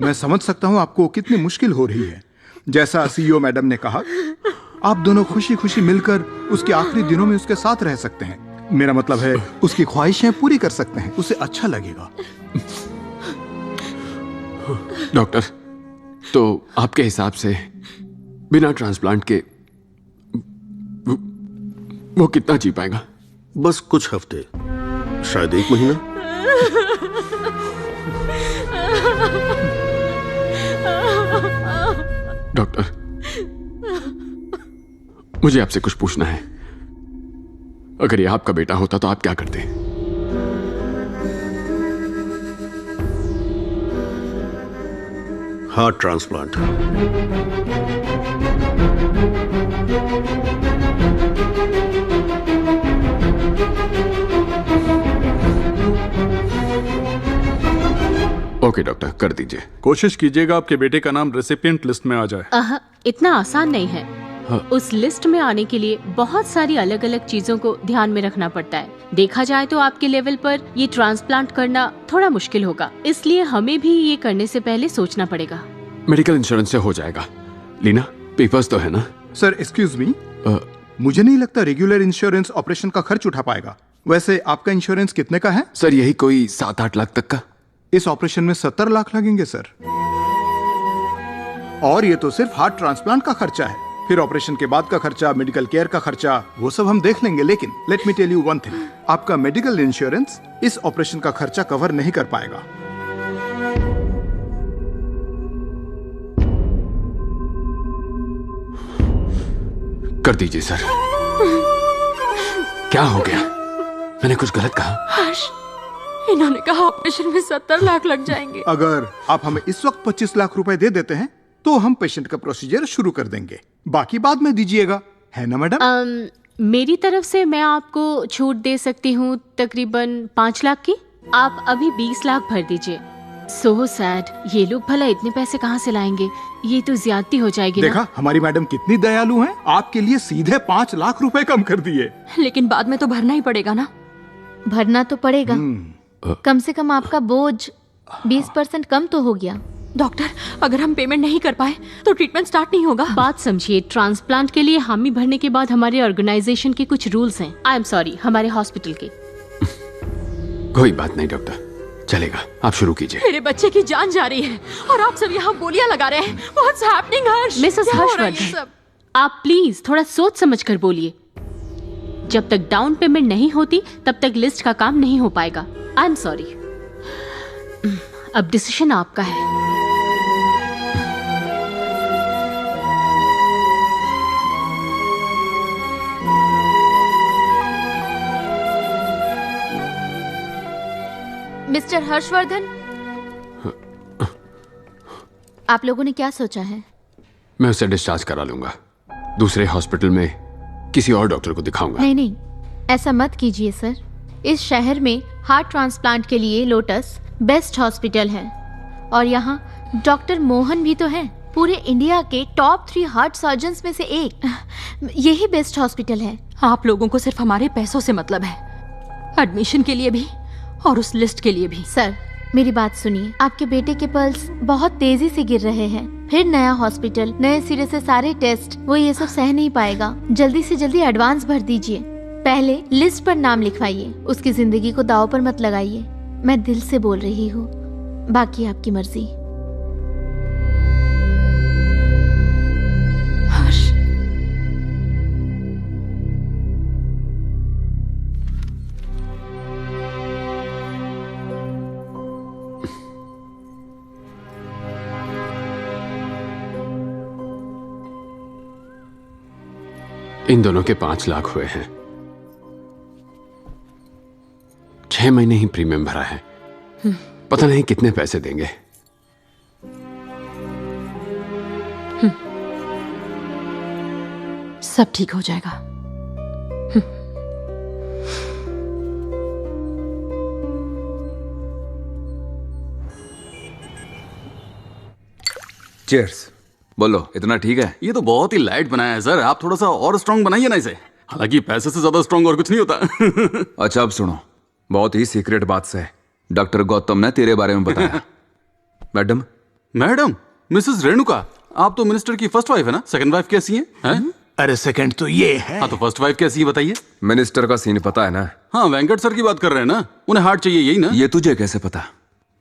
मैं समझ सकता हूं आपको कितनी मुश्किल हो रही है। जैसा सीईओ मैडम ने कहा, आप दोनों खुशी खुशी मिलकर उसके आखिरी दिनों में उसके साथ रह सकते हैं। मेरा मतलब है उसकी ख्वाहिशें पूरी कर सकते हैं, उसे अच्छा लगेगा। डॉक्टर, तो आपके हिसाब से बिना ट्रांसप्लांट के वो कितना जी पाएगा? बस कुछ हफ्ते, शायद 1 महीना। डॉक्टर, मुझे आपसे कुछ पूछना है। अगर ये आपका बेटा होता तो आप क्या करते? Heart transplant. ओके डॉक्टर, कर दीजिए। कोशिश कीजिएगा आपके बेटे का नाम रेसिपिएंट लिस्ट में आ जाए। इतना आसान नहीं है। हाँ। उस लिस्ट में आने के लिए बहुत सारी अलग अलग चीजों को ध्यान में रखना पड़ता है। देखा जाए तो आपके लेवल पर ये ट्रांसप्लांट करना थोड़ा मुश्किल होगा, इसलिए हमें भी ये करने से पहले सोचना पड़ेगा। मेडिकल इंश्योरेंस से हो जाएगा। लीना, पेपर्स तो है ना? सर एक्सक्यूज मी, मुझे नहीं लगता रेगुलर इंश्योरेंस ऑपरेशन का खर्च उठा पाएगा। वैसे आपका इंश्योरेंस कितने का है? सर यही कोई 7-8 लाख तक का। इस ऑपरेशन में 70 लाख लगेंगे सर, और ये तो सिर्फ हार्ट ट्रांसप्लांट का खर्चा है। फिर ऑपरेशन के बाद का खर्चा, मेडिकल केयर का खर्चा, वो सब हम देख लेंगे। लेकिन let me tell you one thing, आपका मेडिकल इंश्योरेंस इस ऑपरेशन का खर्चा कवर नहीं कर पाएगा। कर दीजिए सर। क्या हो गया? मैंने कुछ गलत कहा? हर्ष, इन्होंने कहा ऑपरेशन में 70 लाख लग जाएंगे। अगर आप हमें इस वक्त 25 लाख रुपए दे देते हैं तो हम पेशेंट का प्रोसीजर शुरू कर देंगे, बाकी बाद में दीजिएगा, है ना मैडम? मेरी तरफ से मैं आपको छूट दे सकती हूँ तकरीबन 5 लाख की। आप अभी 20 लाख भर दीजिए। सो सैड, ये लोग भला इतने पैसे कहाँ से लाएंगे? ये तो ज्यादती हो जाएगी। देखा हमारी मैडम कितनी दयालु हैं, आपके लिए सीधे 5 लाख रुपए कम कर दिए। लेकिन बाद में तो भरना ही पड़ेगा ना? भरना तो पड़ेगा, कम से कम आपका बोझ 20% कम तो हो गया। डॉक्टर, अगर हम पेमेंट नहीं कर पाए तो ट्रीटमेंट स्टार्ट नहीं होगा। बात समझिए, ट्रांसप्लांट के लिए हामी भरने के बाद हमारे ऑर्गेनाइजेशन के कुछ रूल्स हैं। आई एम सॉरी, हमारे हॉस्पिटल के। कोई बात नहीं डॉक्टर, चलेगा, आप शुरू कीजिए। मेरे बच्चे की जान जा रही है और आप सब यहाँ बोलियां लगा रहे हैं। What's happening, हर्ष? मिसेस हर्षवर्धन, आप प्लीज थोड़ा सोच समझ कर बोलिए। जब तक डाउन पेमेंट नहीं होती तब तक लिस्ट का काम नहीं हो पाएगा। I am sorry. अब डिसीजन आपका है। मिस्टर हर्षवर्धन, आप लोगों ने क्या सोचा है? मैं उसे डिस्चार्ज करा लूंगा, दूसरे हॉस्पिटल में किसी और डॉक्टर को दिखाऊंगा। नहीं नहीं, ऐसा मत कीजिए सर। इस शहर में हार्ट ट्रांसप्लांट के लिए लोटस बेस्ट हॉस्पिटल है और यहाँ डॉक्टर मोहन भी तो हैं, पूरे इंडिया के टॉप 3 हार्ट सर्जन्स में से एक। यही बेस्ट हॉस्पिटल है। आप लोगों को सिर्फ हमारे पैसों से मतलब है, एडमिशन के लिए भी और उस लिस्ट के लिए भी। सर मेरी बात सुनिए, आपके बेटे के पल्स बहुत तेजी से गिर रहे हैं, फिर नया हॉस्पिटल, नए सिरे से सारे टेस्ट, वो ये सब सह नहीं पाएगा। जल्दी से जल्दी एडवांस भर दीजिए, पहले लिस्ट पर नाम लिखवाइए, उसकी जिंदगी को दांव पर मत लगाइए। मैं दिल से बोल रही हूँ, बाकी आपकी मर्जी। इन दोनों के 5 लाख हुए हैं। 6 महीने ही प्रीमियम भरा है। पता नहीं कितने पैसे देंगे। सब ठीक हो जाएगा। चीयर्स। बोलो, इतना ठीक है? ये तो बहुत ही लाइट बनाया है सर, आप थोड़ा सा और स्ट्रांग बनाइए ना इसे। हालांकि पैसे से ज्यादा स्ट्रांग और कुछ नहीं होता। अच्छा अब सुनो, बहुत ही सीक्रेट बात से डॉक्टर गौतम ने तेरे बारे में बताया। मैडम? मैडम? मिसेस रेणुका? आप तो मिनिस्टर की फर्स्ट वाइफ है ना? सेकंड वाइफ कैसी है? अरे सेकंड तो ये है। हाँ तो फर्स्ट वाइफ कैसी है बताइए। मिनिस्टर का सीन पता है ना? हाँ वेंकट सर की बात कर रहे हैं ना, उन्हें हार्ट चाहिए यही ना? ये तुझे कैसे पता?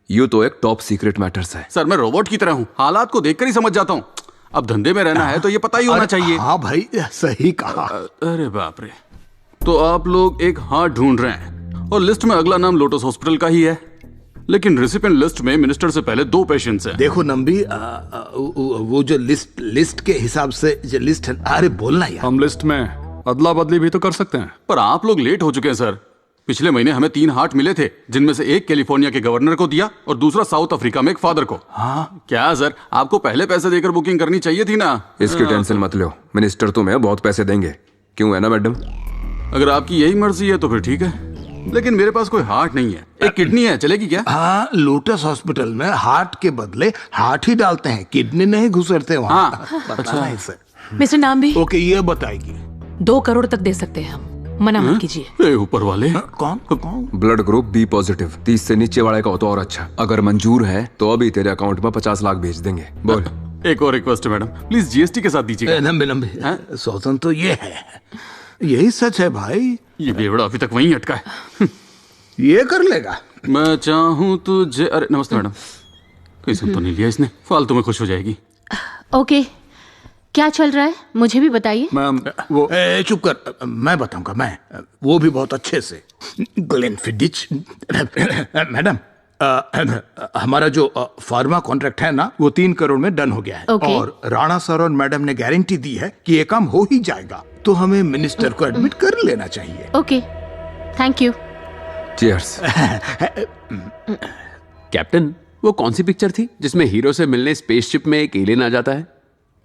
यू तो एक टॉप सीक्रेट मैटर्स है। सर मैं रोबोट की तरह हूँ, हालात को देखकर ही समझ जाता हूँ। अब धंधे में रहना है तो ये पता ही होना चाहिए। हाँ भाई सही कहा। अरे बाप रे, तो आप लोग एक हार्ट ढूंढ रहे हैं और लिस्ट में अगला नाम लोटस हॉस्पिटल का ही है, लेकिन रिसिपेंट लिस्ट में मिनिस्टर से पहले 2 पेशेंट्स हैं। देखो नंबी, वो जो लिस्ट के हिसाब से जो लिस्ट है, अरे बोलना यार। हम लिस्ट में अदला बदली भी तो कर सकते हैं। पर आप लोग लेट हो चुके हैं सर। पिछले महीने हमें 3 हार्ट मिले थे, जिनमें से एक कैलिफोर्निया के गवर्नर को दिया और दूसरा साउथ अफ्रीका में एक फादर को। हाँ क्या सर, आपको पहले पैसे देकर बुकिंग करनी चाहिए थी ना। इसकी टेंशन मत लो, मिनिस्टर तुम्हें बहुत पैसे देंगे। क्यों है ना मैडम? अगर आपकी यही मर्जी है तो फिर ठीक है, लेकिन मेरे पास कोई हार्ट नहीं है। एक किडनी है, चलेगी क्या? हाँ, लोटस हॉस्पिटल में हार्ट के बदले हार्ट ही डालते हैं, किडनी नहीं घुसरते वहाँ। हाँ, अच्छा। मिस्टर नाम भी? ओके, ये बताएगी। 2 करोड़ तक दे सकते हैं हम, मना मत कीजिए। ऊपर वाले। कौन? ब्लड ग्रुप बी पॉजिटिव, 30 से नीचे वाले का हो तो और अच्छा। अगर मंजूर है तो अभी तेरे अकाउंट में 50 लाख भेज देंगे। बोल। एक और रिक्वेस्ट है मैडम, प्लीज जीएसटी के साथ दीजिएगा। लंबे सोचन तो ये है, यही सच है भाई। ये बेवड़ा अभी तक वहीं अटका है। ये कर लेगा। मैं चाहूँ तुझे। अरे नमस्ते मैडम, कोई सुन तो नहीं लिया इसने, फालतू में खुश हो जाएगी। ओके, क्या चल रहा है मुझे भी बताइए। मैम वो चुप कर, मैं बताऊंगा। मैं वो भी बहुत अच्छे से। ग्लेनफिडिच मैडम, हमारा जो फार्मा कॉन्ट्रैक्ट है ना, वो 3 करोड़ में डन हो गया है। और राणा सर और मैडम ने गारंटी दी है कि ये काम हो ही जाएगा, तो हमें मिनिस्टर को एडमिट कर लेना चाहिए। Okay, thank you. Cheers. Captain, वो कौन सी पिक्चर थी जिसमें हीरो से मिलने स्पेसशिप में एक एलियन आ जाता है?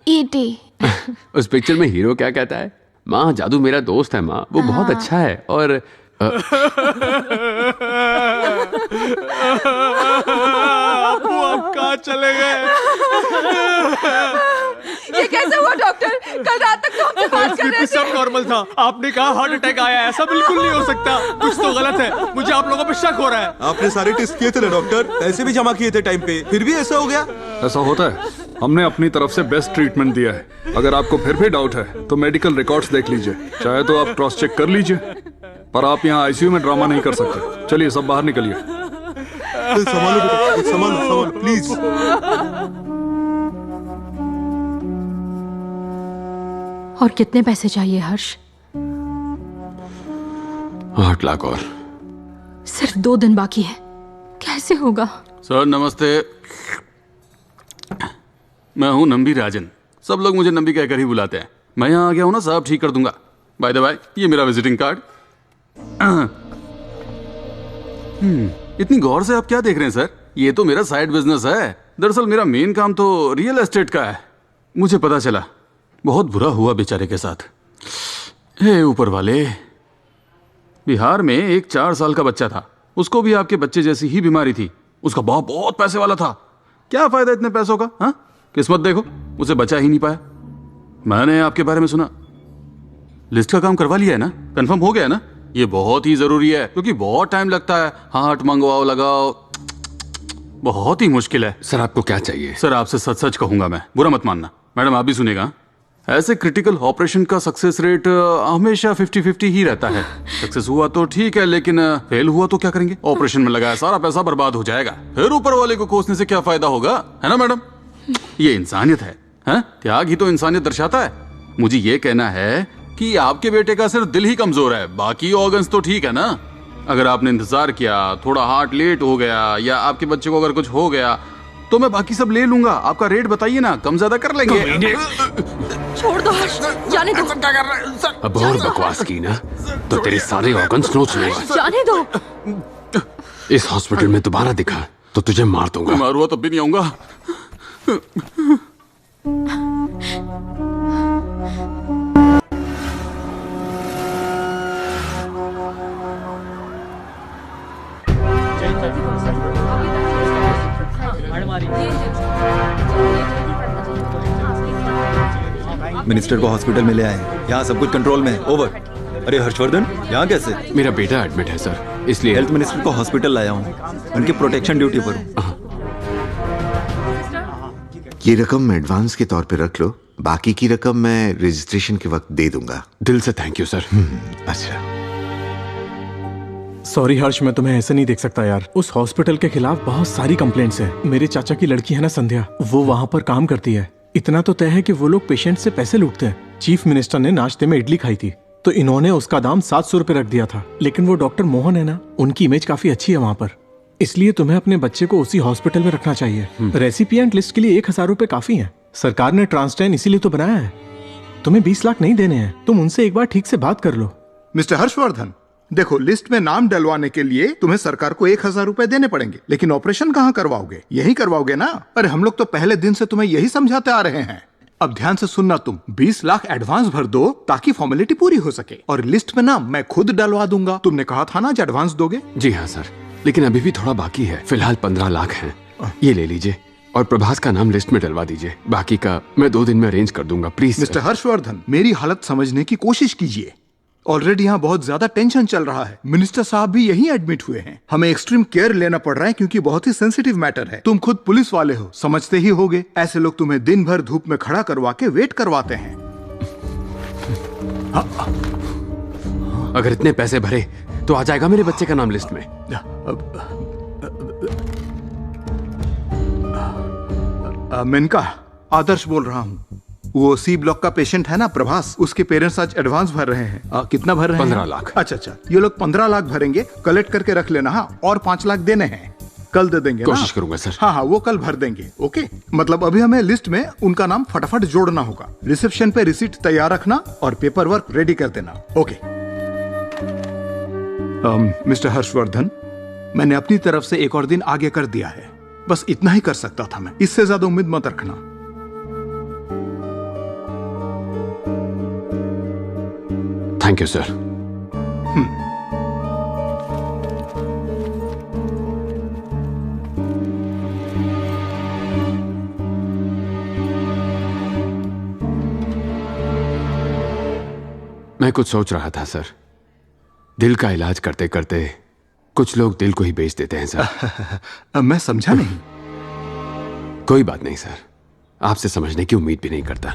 ईटी। उस पिक्चर में हीरो क्या कहता है? माँ जादू मेरा दोस्त है माँ, वो बहुत अच्छा है। और आप कहाँ चले गए? ये कैसे हुआ डॉक्टर? कल रात तक तो हमसे बात कर रहे थे। सब नॉर्मल था, आपने कहा हार्ट अटैक आया है। ऐसा बिल्कुल नहीं हो सकता, कुछ तो गलत है। मुझे आप लोगों पे शक हो रहा है। आपने सारे टेस्ट किए थे ना डॉक्टर, पैसे भी जमा किए थे टाइम पे, फिर भी ऐसा हो गया? ऐसा होता है, हमने अपनी तरफ से बेस्ट ट्रीटमेंट दिया है। अगर आपको फिर भी डाउट है तो मेडिकल रिकॉर्ड्स देख लीजिए, चाहे तो आप क्रॉस चेक कर लीजिए, पर आप यहाँ आईसीयू में ड्रामा नहीं कर सकते। चलिए सब बाहर निकलिए। संभालो प्लीज। और कितने पैसे चाहिए हर्ष? 8 लाख और। सिर्फ 2 दिन बाकी है, कैसे होगा? सर नमस्ते, मैं हूं नंबी राजन। सब लोग मुझे नंबी कहकर ही बुलाते हैं। मैं यहाँ आ गया हूं ना, सब ठीक कर दूंगा। बाय द बाय, ये मेरा विजिटिंग कार्ड। इतनी गौर से आप क्या देख रहे हैं सर? ये तो मेरा साइड बिजनेस है। दरअसल मेरा मेन काम तो रियल एस्टेट का है। मुझे पता चला, बहुत बुरा हुआ बेचारे के साथ। हे ऊपर वाले, बिहार में एक 4 साल का बच्चा था, उसको भी आपके बच्चे जैसी ही बीमारी थी। उसका बाप बहुत पैसे वाला था। क्या फायदा इतने पैसों का? हाँ, किस्मत देखो, उसे बचा ही नहीं पाया। मैंने आपके बारे में सुना, लिस्ट का काम करवा लिया है ना? कंफर्म हो गया है ना? ये बहुत ही जरूरी है, क्योंकि बहुत टाइम लगता है। हार्ट मंगवाओ, लगाओ, बहुत ही मुश्किल है। सर आपको क्या चाहिए? सर आपसे सच सच कहूंगा मैं, बुरा मत मानना। मैडम आप भी सुनेगा, ऐसे क्रिटिकल ऑपरेशन का सक्सेस रेट हमेशा 50-50 ही रहता है। सक्सेस हुआ तो ठीक है, लेकिन फेल हुआ तो क्या करेंगे? ऑपरेशन में लगाया सारा पैसा बर्बाद हो जाएगा। फिर ऊपर वाले को कोसने से क्या फायदा होगा, है ना मैडम? ये इंसानियत है, त्याग ही तो इंसानियत दर्शाता है। मुझे ये कहना है कि आपके बेटे का सिर्फ दिल ही कमजोर है, बाकी ऑर्गन्स तो ठीक है ना? अगर आपने इंतजार किया, थोड़ा हार्ट लेट हो गया, या आपके बच्चे को अगर कुछ हो गया, तो मैं बाकी सब ले लूंगा। आपका रेट बताइए ना, कम ज्यादा कर लेंगे। छोड़ दो हर्ष, जाने दो। अब और बकवास की ना तो तेरे सारे ऑर्गन्स नोच लूंगा। जाने दो। इस हॉस्पिटल में दोबारा दिखा तो तुझे मार दूंगा। बीमार हुआ तब भी नहीं आऊंगा। मिनिस्टर को हॉस्पिटल में ले आए। यहाँ सब कुछ कंट्रोल में है। ओवर। अरे हर्षवर्धन, यहाँ कैसे? मेरा बेटा एडमिट है सर, इसलिए हेल्थ मिनिस्टर को हॉस्पिटल लाया हूँ। उनकी प्रोटेक्शन ड्यूटी पर हूँ। ये रकम एडवांस के तौर पे रख लो, बाकी की रकम मैं रजिस्ट्रेशन के वक्त दे दूंगा। दिल से थैंक यू सर। अच्छा। सॉरी हर्ष, मैं तुम्हें ऐसे नहीं देख सकता यार। उस हॉस्पिटल के खिलाफ बहुत सारी कंप्लेंट्स हैं। मेरे चाचा की लड़की है ना संध्या, वो वहाँ पर काम करती है। इतना तो तय है कि वो लोग पेशेंट से पैसे लूटते हैं। चीफ मिनिस्टर ने नाश्ते में इडली खाई थी तो इन्होंने उसका दाम 700 रुपए रख दिया था, लेकिन वो डॉक्टर मोहन है ना, उनकी इमेज काफी अच्छी है वहाँ पर, इसलिए तुम्हें अपने बच्चे को उसी हॉस्पिटल में रखना चाहिए। रेसिपिएंट लिस्ट के लिए 1000 रुपए काफी है। सरकार ने ट्रांसटैन इसीलिए तो बनाया है। तुम्हें 20 लाख नहीं देने हैं, तुम उनसे एक बार ठीक से बात कर लो। मिस्टर हर्षवर्धन, देखो, लिस्ट में नाम डलवाने के लिए तुम्हें सरकार को 1000 रुपए देने पड़ेंगे, लेकिन ऑपरेशन कहाँ करवाओगे? यही करवाओगे ना? अरे हम लोग तो पहले दिन से तुम्हें यही समझाते आ रहे हैं। अब ध्यान से सुनना, तुम 20 लाख एडवांस भर दो ताकि फॉर्मेलिटी पूरी हो सके, और लिस्ट में नाम मैं खुद डलवा दूंगा। तुमने कहा था ना आज एडवांस दोगे। जी हाँ सर, लेकिन अभी भी थोड़ा बाकी है। फिलहाल 15 लाख है, ये ले लीजिए और प्रभास का नाम लिस्ट में डलवा दीजिए। बाकी का मैं 2 दिन में अरेंज कर दूंगा, प्लीज। मिस्टर हर्षवर्धन, मेरी हालत समझने की कोशिश कीजिए। ऑलरेडी यहाँ बहुत ज्यादा टेंशन चल रहा है। मिनिस्टर साहब भी यहीं एडमिट हुए हैं। हमें एक्सट्रीम केयर लेना पड़ रहा है क्योंकि बहुत ही सेंसिटिव मैटर है। तुम खुद पुलिस वाले हो, समझते ही होगे। ऐसे लोग तुम्हें दिन भर धूप में खड़ा करवा के वेट करवाते हैं। अगर इतने पैसे भरे तो आ जाएगा मेरे बच्चे का नाम लिस्ट में। मेनका, आदर्श बोल रहा हूँ। वो सी ब्लॉक का पेशेंट है ना प्रभास, उसके पेरेंट्स आज एडवांस भर रहे हैं। कितना भर रहे हैं? 15 लाख। अच्छा, ये लोग 15 लाख भरेंगे, कलेक्ट करके रख लेना। हाँ, और 5 लाख देने हैं, कल दे देंगे। कोशिश करूंगा सर। हाँ, वो कल भर देंगे। ओके, मतलब अभी हमें लिस्ट में उनका नाम फटाफट जोड़ना होगा। रिसेप्शन पे रिसीट तैयार रखना और पेपर वर्क रेडी कर देना। ओके। मिस्टर हर्षवर्धन, मैंने अपनी तरफ से एक और दिन आगे कर दिया है। बस इतना ही कर सकता था मैं, इससे ज्यादा उम्मीद मत रखना। Thank you sir. मैं कुछ सोच रहा था सर। दिल का इलाज करते करते कुछ लोग दिल को ही बेच देते हैं सर। मैं समझा नहीं। कोई बात नहीं सर, आपसे समझने की उम्मीद भी नहीं करता।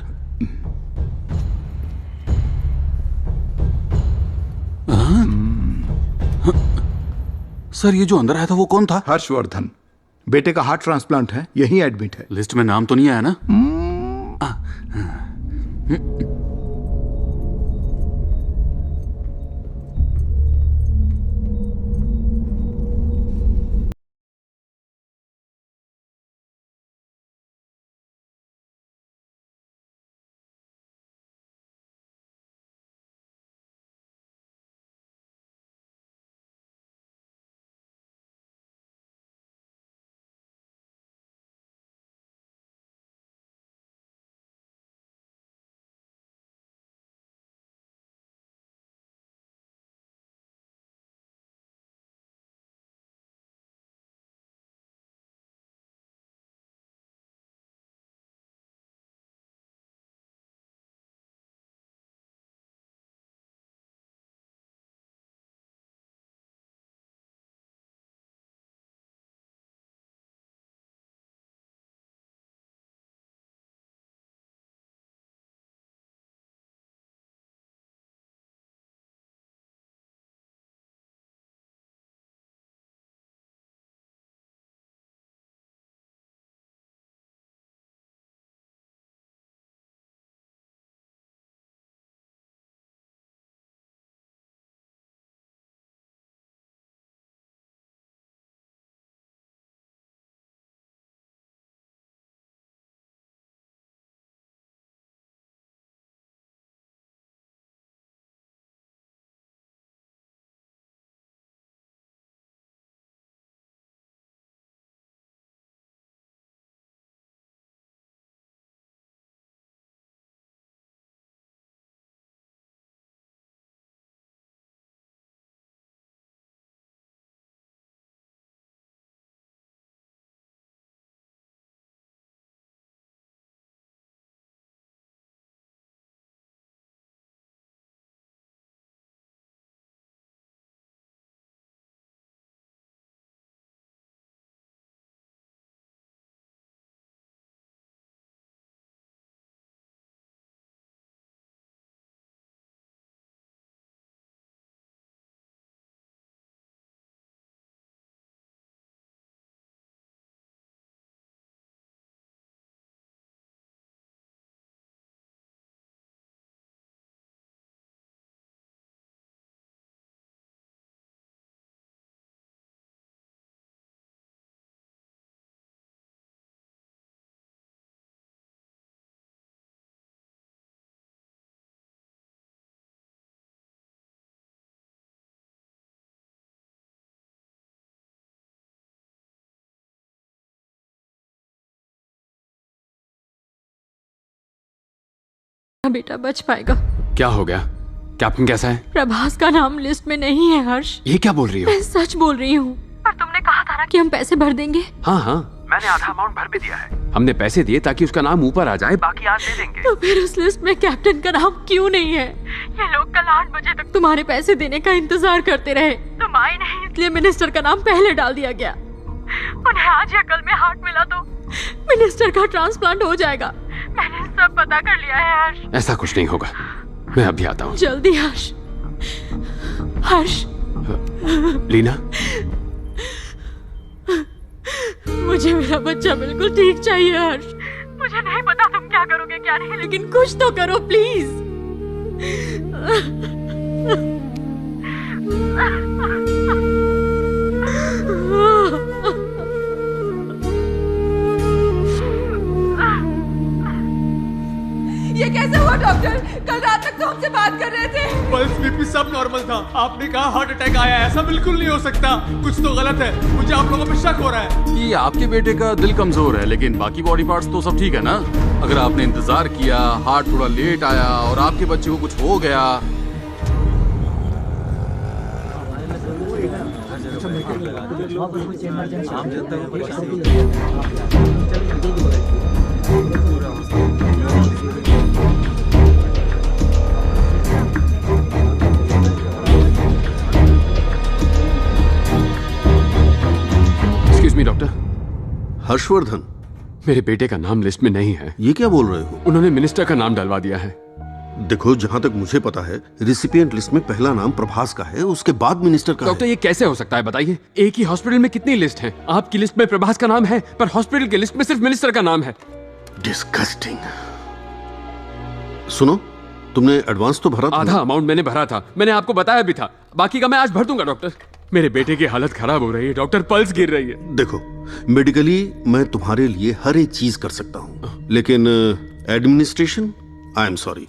सर, ये जो अंदर आया था वो कौन था? हर्षवर्धन, बेटे का हार्ट ट्रांसप्लांट है, यही एडमिट है। लिस्ट में नाम तो नहीं आया ना? बेटा बच पाएगा। क्या हो गया? कैप्टन कैसा है? प्रभास का नाम लिस्ट में नहीं है हर्ष। ये क्या बोल रही हो? मैं सच बोल रही हूँ। पर तुमने कहा था ना कि हम पैसे भर देंगे। हाँ हाँ, मैंने आधा अमाउंट भर भी दिया है। हमने पैसे दिए ताकि उसका नाम ऊपर आ जाए, बाकी आज दे देंगे। तो फिर उस लिस्ट में कैप्टन का नाम क्यों नहीं है? ये लोग कल 8 बजे तक तुम्हारे पैसे देने का इंतजार करते रहे। तुम आई नहीं, इसलिए मिनिस्टर का नाम पहले डाल दिया गया। उन्हें आज या कल में हार्ट मिला तो मिनिस्टर का ट्रांसप्लांट हो जाएगा। मैंने सब पता कर लिया है हर्ष। ऐसा कुछ नहीं होगा, मैं अभी आता हूँ। जल्दी हर्ष। हर्ष। लीना, मुझे मेरा बच्चा बिल्कुल ठीक चाहिए हर्ष। मुझे नहीं पता तुम क्या करोगे क्या नहीं, लेकिन कुछ तो करो प्लीज। ये कैसे हुआ डॉक्टर? कल रात तक तो हमसे बात कर रहे थे। पल्स बीपी सब नॉर्मल था। आपने कहा हार्ट अटैक आया, ऐसा बिल्कुल नहीं हो सकता। कुछ तो गलत है, मुझे आप लोगों पे शक हो रहा है। ये आपके बेटे का दिल कमजोर है, लेकिन बाकी बॉडी पार्ट्स तो सब ठीक है ना? अगर आपने इंतजार किया, हार्ट थोड़ा लेट आया और आपके बच्चे को कुछ हो गया। डॉक्टर। हर्षवर्धन, मेरे बेटे का नाम लिस्ट में नहीं है। ये क्या बोल रहे हो? उन्होंने मिनिस्टर का नाम डलवा दिया है। देखो, जहां तक मुझे पता है रिसिपिएंट लिस्ट में पहला नाम प्रभास का है, उसके बाद मिनिस्टर का डॉक्टर, ये कैसे हो सकता है बताइए? एक ही हॉस्पिटल में कितनी लिस्ट है? आपकी लिस्ट में प्रभास का नाम है, पर हॉस्पिटल की लिस्ट में सिर्फ मिनिस्टर का नाम है। डिस्गस्टिंग। सुनो, तुमने एडवांस तो भरा था? आधा अमाउंट मैंने भरा था, मैंने आपको बताया भी था। बाकी का मैं आज भर दूंगा डॉक्टर। मेरे बेटे की हालत खराब हो रही है डॉक्टर, पल्स गिर रही है। देखो, मेडिकली मैं तुम्हारे लिए हर एक चीज कर सकता हूँ, लेकिन एडमिनिस्ट्रेशन, आई एम सॉरी,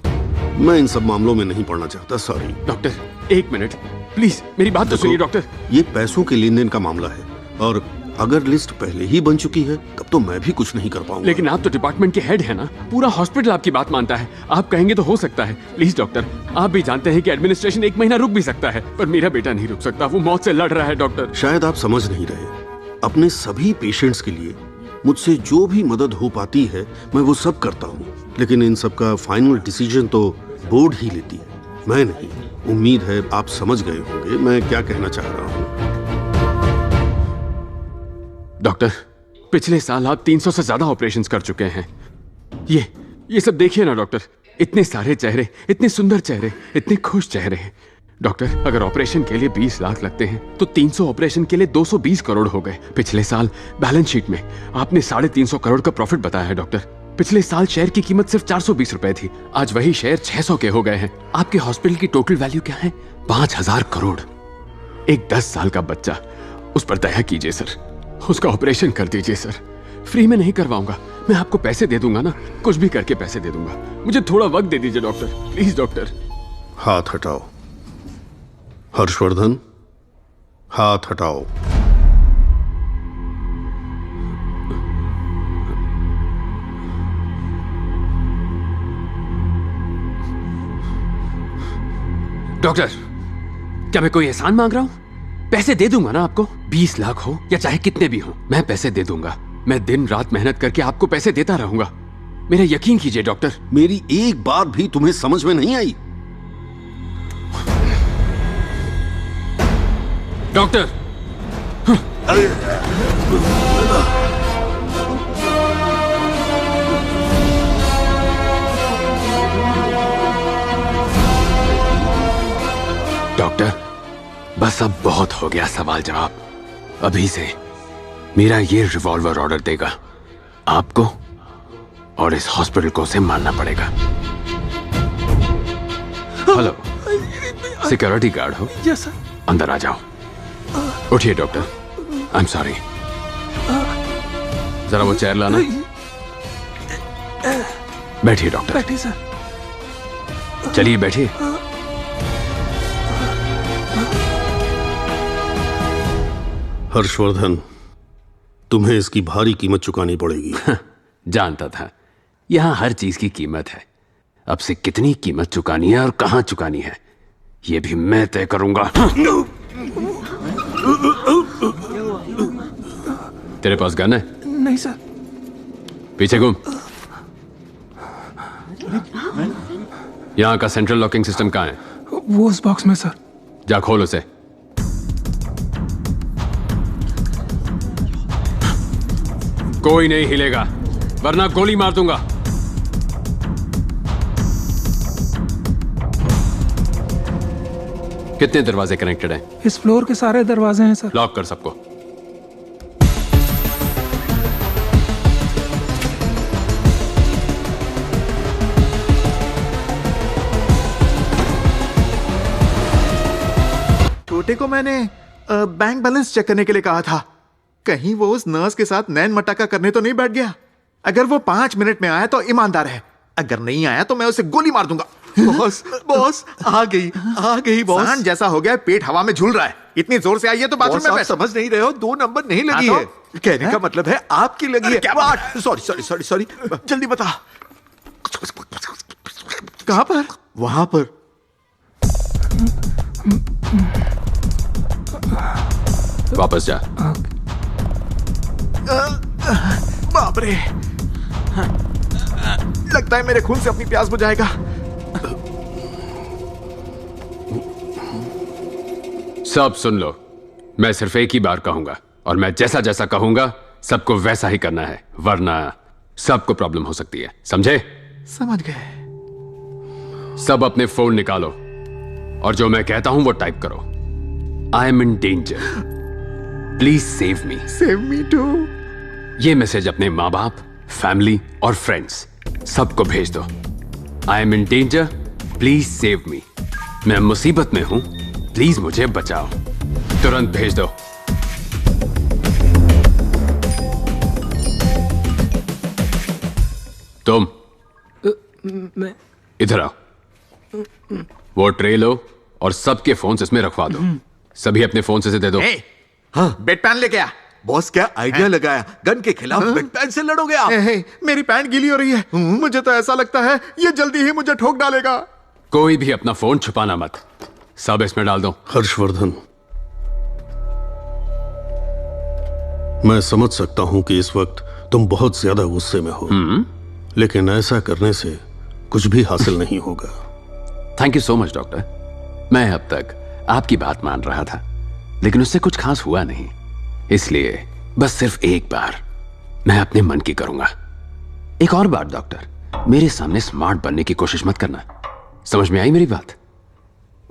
मैं इन सब मामलों में नहीं पड़ना चाहता। सॉरी। डॉक्टर, एक मिनट प्लीज, मेरी बात तो सुनिए डॉक्टर। ये पैसों के लेन देन का मामला है, और अगर लिस्ट पहले ही बन चुकी है तब तो मैं भी कुछ नहीं कर पाऊंगा। लेकिन आप तो डिपार्टमेंट के हेड है ना, पूरा हॉस्पिटल आपकी बात मानता है। आप कहेंगे तो हो सकता है। प्लीज डॉक्टर, आप भी जानते हैं कि एडमिनिस्ट्रेशन 1 महीना रुक भी सकता है, पर मेरा बेटा नहीं रुक सकता। वो मौत से लड़ रहा है डॉक्टर। शायद आप समझ नहीं रहे, अपने सभी पेशेंट्स के लिए मुझसे जो भी मदद हो पाती है मैं वो सब करता हूँ, लेकिन इन सब का फाइनल डिसीजन तो बोर्ड ही लेती है, मैं नहीं। उम्मीद है आप समझ गए होंगे मैं क्या कहना चाह रहा हूँ। डॉक्टर, पिछले साल आप 300 से ज्यादा ऑपरेशंस कर चुके हैं। ये सब देखिए ना डॉक्टर, इतने सारे चेहरे, इतने सुंदर चेहरे, इतने खुश चेहरे। डॉक्टर, अगर ऑपरेशन के लिए 20 लाख लगते हैं तो 300 ऑपरेशन के लिए 220 करोड़ हो गए। पिछले साल बैलेंस शीट में आपने 350 करोड़ का प्रॉफिट बताया है डॉक्टर। पिछले साल शेयर की कीमत सिर्फ 420 रुपए थी, आज वही शेयर 600 के हो गए हैं। आपके हॉस्पिटल की टोटल वैल्यू क्या है? 5000 करोड़। एक 10 साल का बच्चा, उस पर दया कीजिए सर, उसका ऑपरेशन कर दीजिए सर। फ्री में नहीं करवाऊंगा, मैं आपको पैसे दे दूंगा ना, कुछ भी करके पैसे दे दूंगा। मुझे थोड़ा वक्त दे दीजिए डॉक्टर, प्लीज डॉक्टर। हाथ हटाओ हर्षवर्धन, हाथ हटाओ। डॉक्टर, क्या मैं कोई एहसान मांग रहा हूं? पैसे दे दूंगा ना आपको, 20 लाख हो या चाहे कितने भी हो, मैं पैसे दे दूंगा। मैं दिन रात मेहनत करके आपको पैसे देता रहूंगा, मेरा यकीन कीजिए डॉक्टर। मेरी एक बात भी तुम्हें समझ में नहीं आई? डॉक्टर, डॉक्टर, बस अब बहुत हो गया सवाल जवाब। अभी से मेरा ये रिवॉल्वर ऑर्डर देगा आपको, और इस हॉस्पिटल को उसे मारना पड़ेगा। हेलो, सिक्योरिटी गार्ड हो? Yes sir. अंदर आ जाओ। उठिए डॉक्टर, आई एम सॉरी। जरा वो चेयर लाना। बैठिए डॉक्टर। बैठिए सर। चलिए बैठिए। हर्षवर्धन, तुम्हें इसकी भारी कीमत चुकानी पड़ेगी। जानता था, यहां हर चीज की कीमत है। अब से कितनी कीमत चुकानी है और कहां चुकानी है ये भी मैं तय करूंगा। तेरे पास गन है? नहीं सर। पीछे घूम। यहां का सेंट्रल लॉकिंग सिस्टम कहां है? वो उस बॉक्स में सर। जा खोल उसे। कोई नहीं हिलेगा वरना गोली मार दूंगा। कितने दरवाजे कनेक्टेड हैं? इस फ्लोर के सारे दरवाजे हैं सर। लॉक कर सबको। छोटे को मैंने बैंक बैलेंस चेक करने के लिए कहा था। कहीं वो उस नर्स के साथ नैन मटाका करने तो नहीं बैठ गया। अगर वो 5 मिनट में आया तो ईमानदार है, अगर नहीं आया तो मैं उसे गोली मार दूंगा। बॉस बॉस आ गई बॉस। सांड जैसा हो गया, पेट हवा में झूल रहा है। इतनी जोर से आई है तो बाथरूम में आप समझ नहीं रहे हो, 2 नंबर नहीं लगी है। कहने का मतलब है आपकी लगी है। क्या बात? सॉरी जल्दी बता। कहां पर? वहां पर। वापस जा। बाप रे, लगता है मेरे खून से अपनी प्यास बुझाएगा। सब सुन लो, मैं सिर्फ एक ही बार कहूंगा और मैं जैसा जैसा कहूंगा सबको वैसा ही करना है, वरना सबको प्रॉब्लम हो सकती है। समझे? समझ गए। सब अपने फोन निकालो और जो मैं कहता हूं वो टाइप करो। I am in danger, please save me. Save me too. ये मैसेज अपने माँ बाप, फैमिली और फ्रेंड्स सबको भेज दो। I am in danger, please save me. मैं मुसीबत में हूं, प्लीज मुझे बचाओ। तुरंत भेज दो। तुम मैं इधर आओ। वो ट्रे लो और सबके फोन इसमें रखवा दो। सभी अपने फोन से दे दो। हाँ, बेड पैन लेके आ। बॉस क्या आइडिया लगाया, गन के खिलाफ बेड पैन से लड़ोगे आप? मेरी पैंट गीली हो रही है। मुझे तो ऐसा लगता है ये जल्दी ही मुझे ठोक डालेगा। कोई भी अपना फोन छुपाना मत, सब इसमें डाल दो। हर्षवर्धन, मैं समझ सकता हूं कि इस वक्त तुम बहुत ज्यादा गुस्से में हो, लेकिन ऐसा करने से कुछ भी हासिल नहीं होगा। Thank you so much doctor. मैं अब तक आपकी बात मान रहा था, लेकिन उससे कुछ खास हुआ नहीं। इसलिए बस सिर्फ एक बार मैं अपने मन की करूंगा। एक और बात डॉक्टर, मेरे सामने स्मार्ट बनने की कोशिश मत करना। समझ में आई मेरी बात?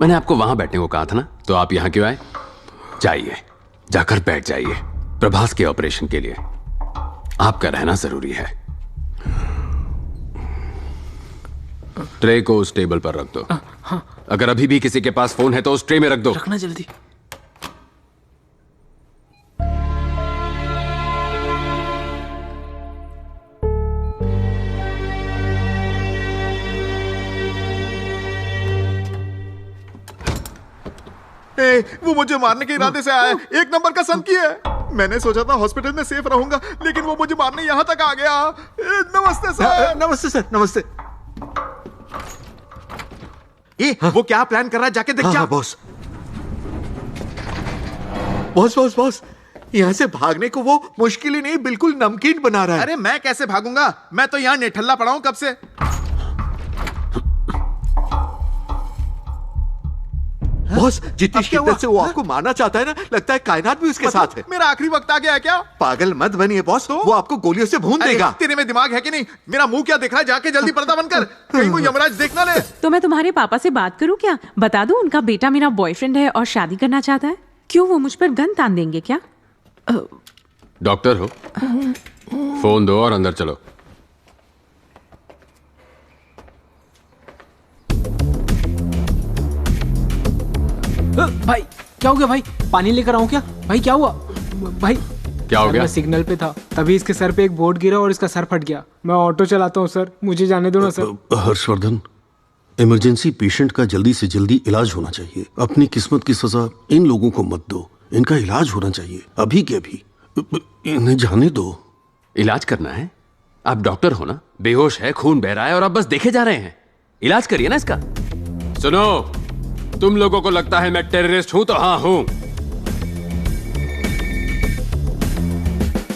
मैंने आपको वहां बैठने को कहा था ना, तो आप यहां क्यों आए? जाइए, जाकर बैठ जाइए। प्रभास के ऑपरेशन के लिए आपका रहना जरूरी है। ट्रे को उस टेबल पर रख दो। हाँ। अगर अभी भी किसी के पास फोन है तो उस ट्रे में रख दो। रखना जल्दी। वो मुझे मारने के इरादे से आया है। 1 नंबर का संकी है। मैंने सोचा था हॉस्पिटल में सेफ रहूंगा, लेकिन वो मुझे मारने यहाँ तक आ गया। नमस्ते सर। नमस्ते सर, नमस्ते। वो क्या प्लान कर रहा है, जाके देख। क्या बॉस बॉस, यहाँ से भागने को वो मुश्किल ही नहीं, बिल्कुल नमकीन बना रहा है। अरे मैं कैसे भागूंगा? मैं तो यहाँ निठल्ला पड़ा हूँ कब से। बॉस, जितनी शिद्दत से वो आपको मारना चाहता है ना, लगता है कायनात भी उसके साथ है। मेरा आखिरी वक्त आ गया है क्या? पागल मत बनिए बॉस, तो? वो आपको गोलियों से भून देगा। तेरे में दिमाग है कि नहीं? मेरा मुंह क्या दिख रहा है? जाके जल्दी पर्दा बंद कर, कहीं वो यमराज देख ना ले। तो मैं तुम्हारे पापा से बात करूं क्या? बता दूं उनका बेटा मेरा बॉयफ्रेंड है और शादी करना चाहता है। क्यों, वो मुझ पर गन तान देंगे क्या? डॉक्टर हो, फोन दो और अंदर चलो। भाई क्या हो गया? भाई पानी लेकर आऊं क्या? भाई क्या हुआ? भाई क्या हो गया? मैं सिग्नल पे था, तभी इसके सर पे एक बोर्ड गिरा और इसका सर फट गया। मैं ऑटो चलाता हूँ सर, मुझे जाने दो ना सर। हर्षवर्धन, इमरजेंसी पेशेंट का जल्दी से जल्दी इलाज होना चाहिए। अपनी किस्मत की सजा इन लोगों को मत दो, इनका इलाज होना चाहिए अभी के अभी। इन्हें जाने दो। इलाज करना है? आप डॉक्टर हो ना, बेहोश है, खून बह रहा है और आप बस देखे जा रहे हैं। इलाज करिए ना इसका। सुनो, तुम लोगों को लगता है मैं टेररिस्ट हूं तो हाँ हूं।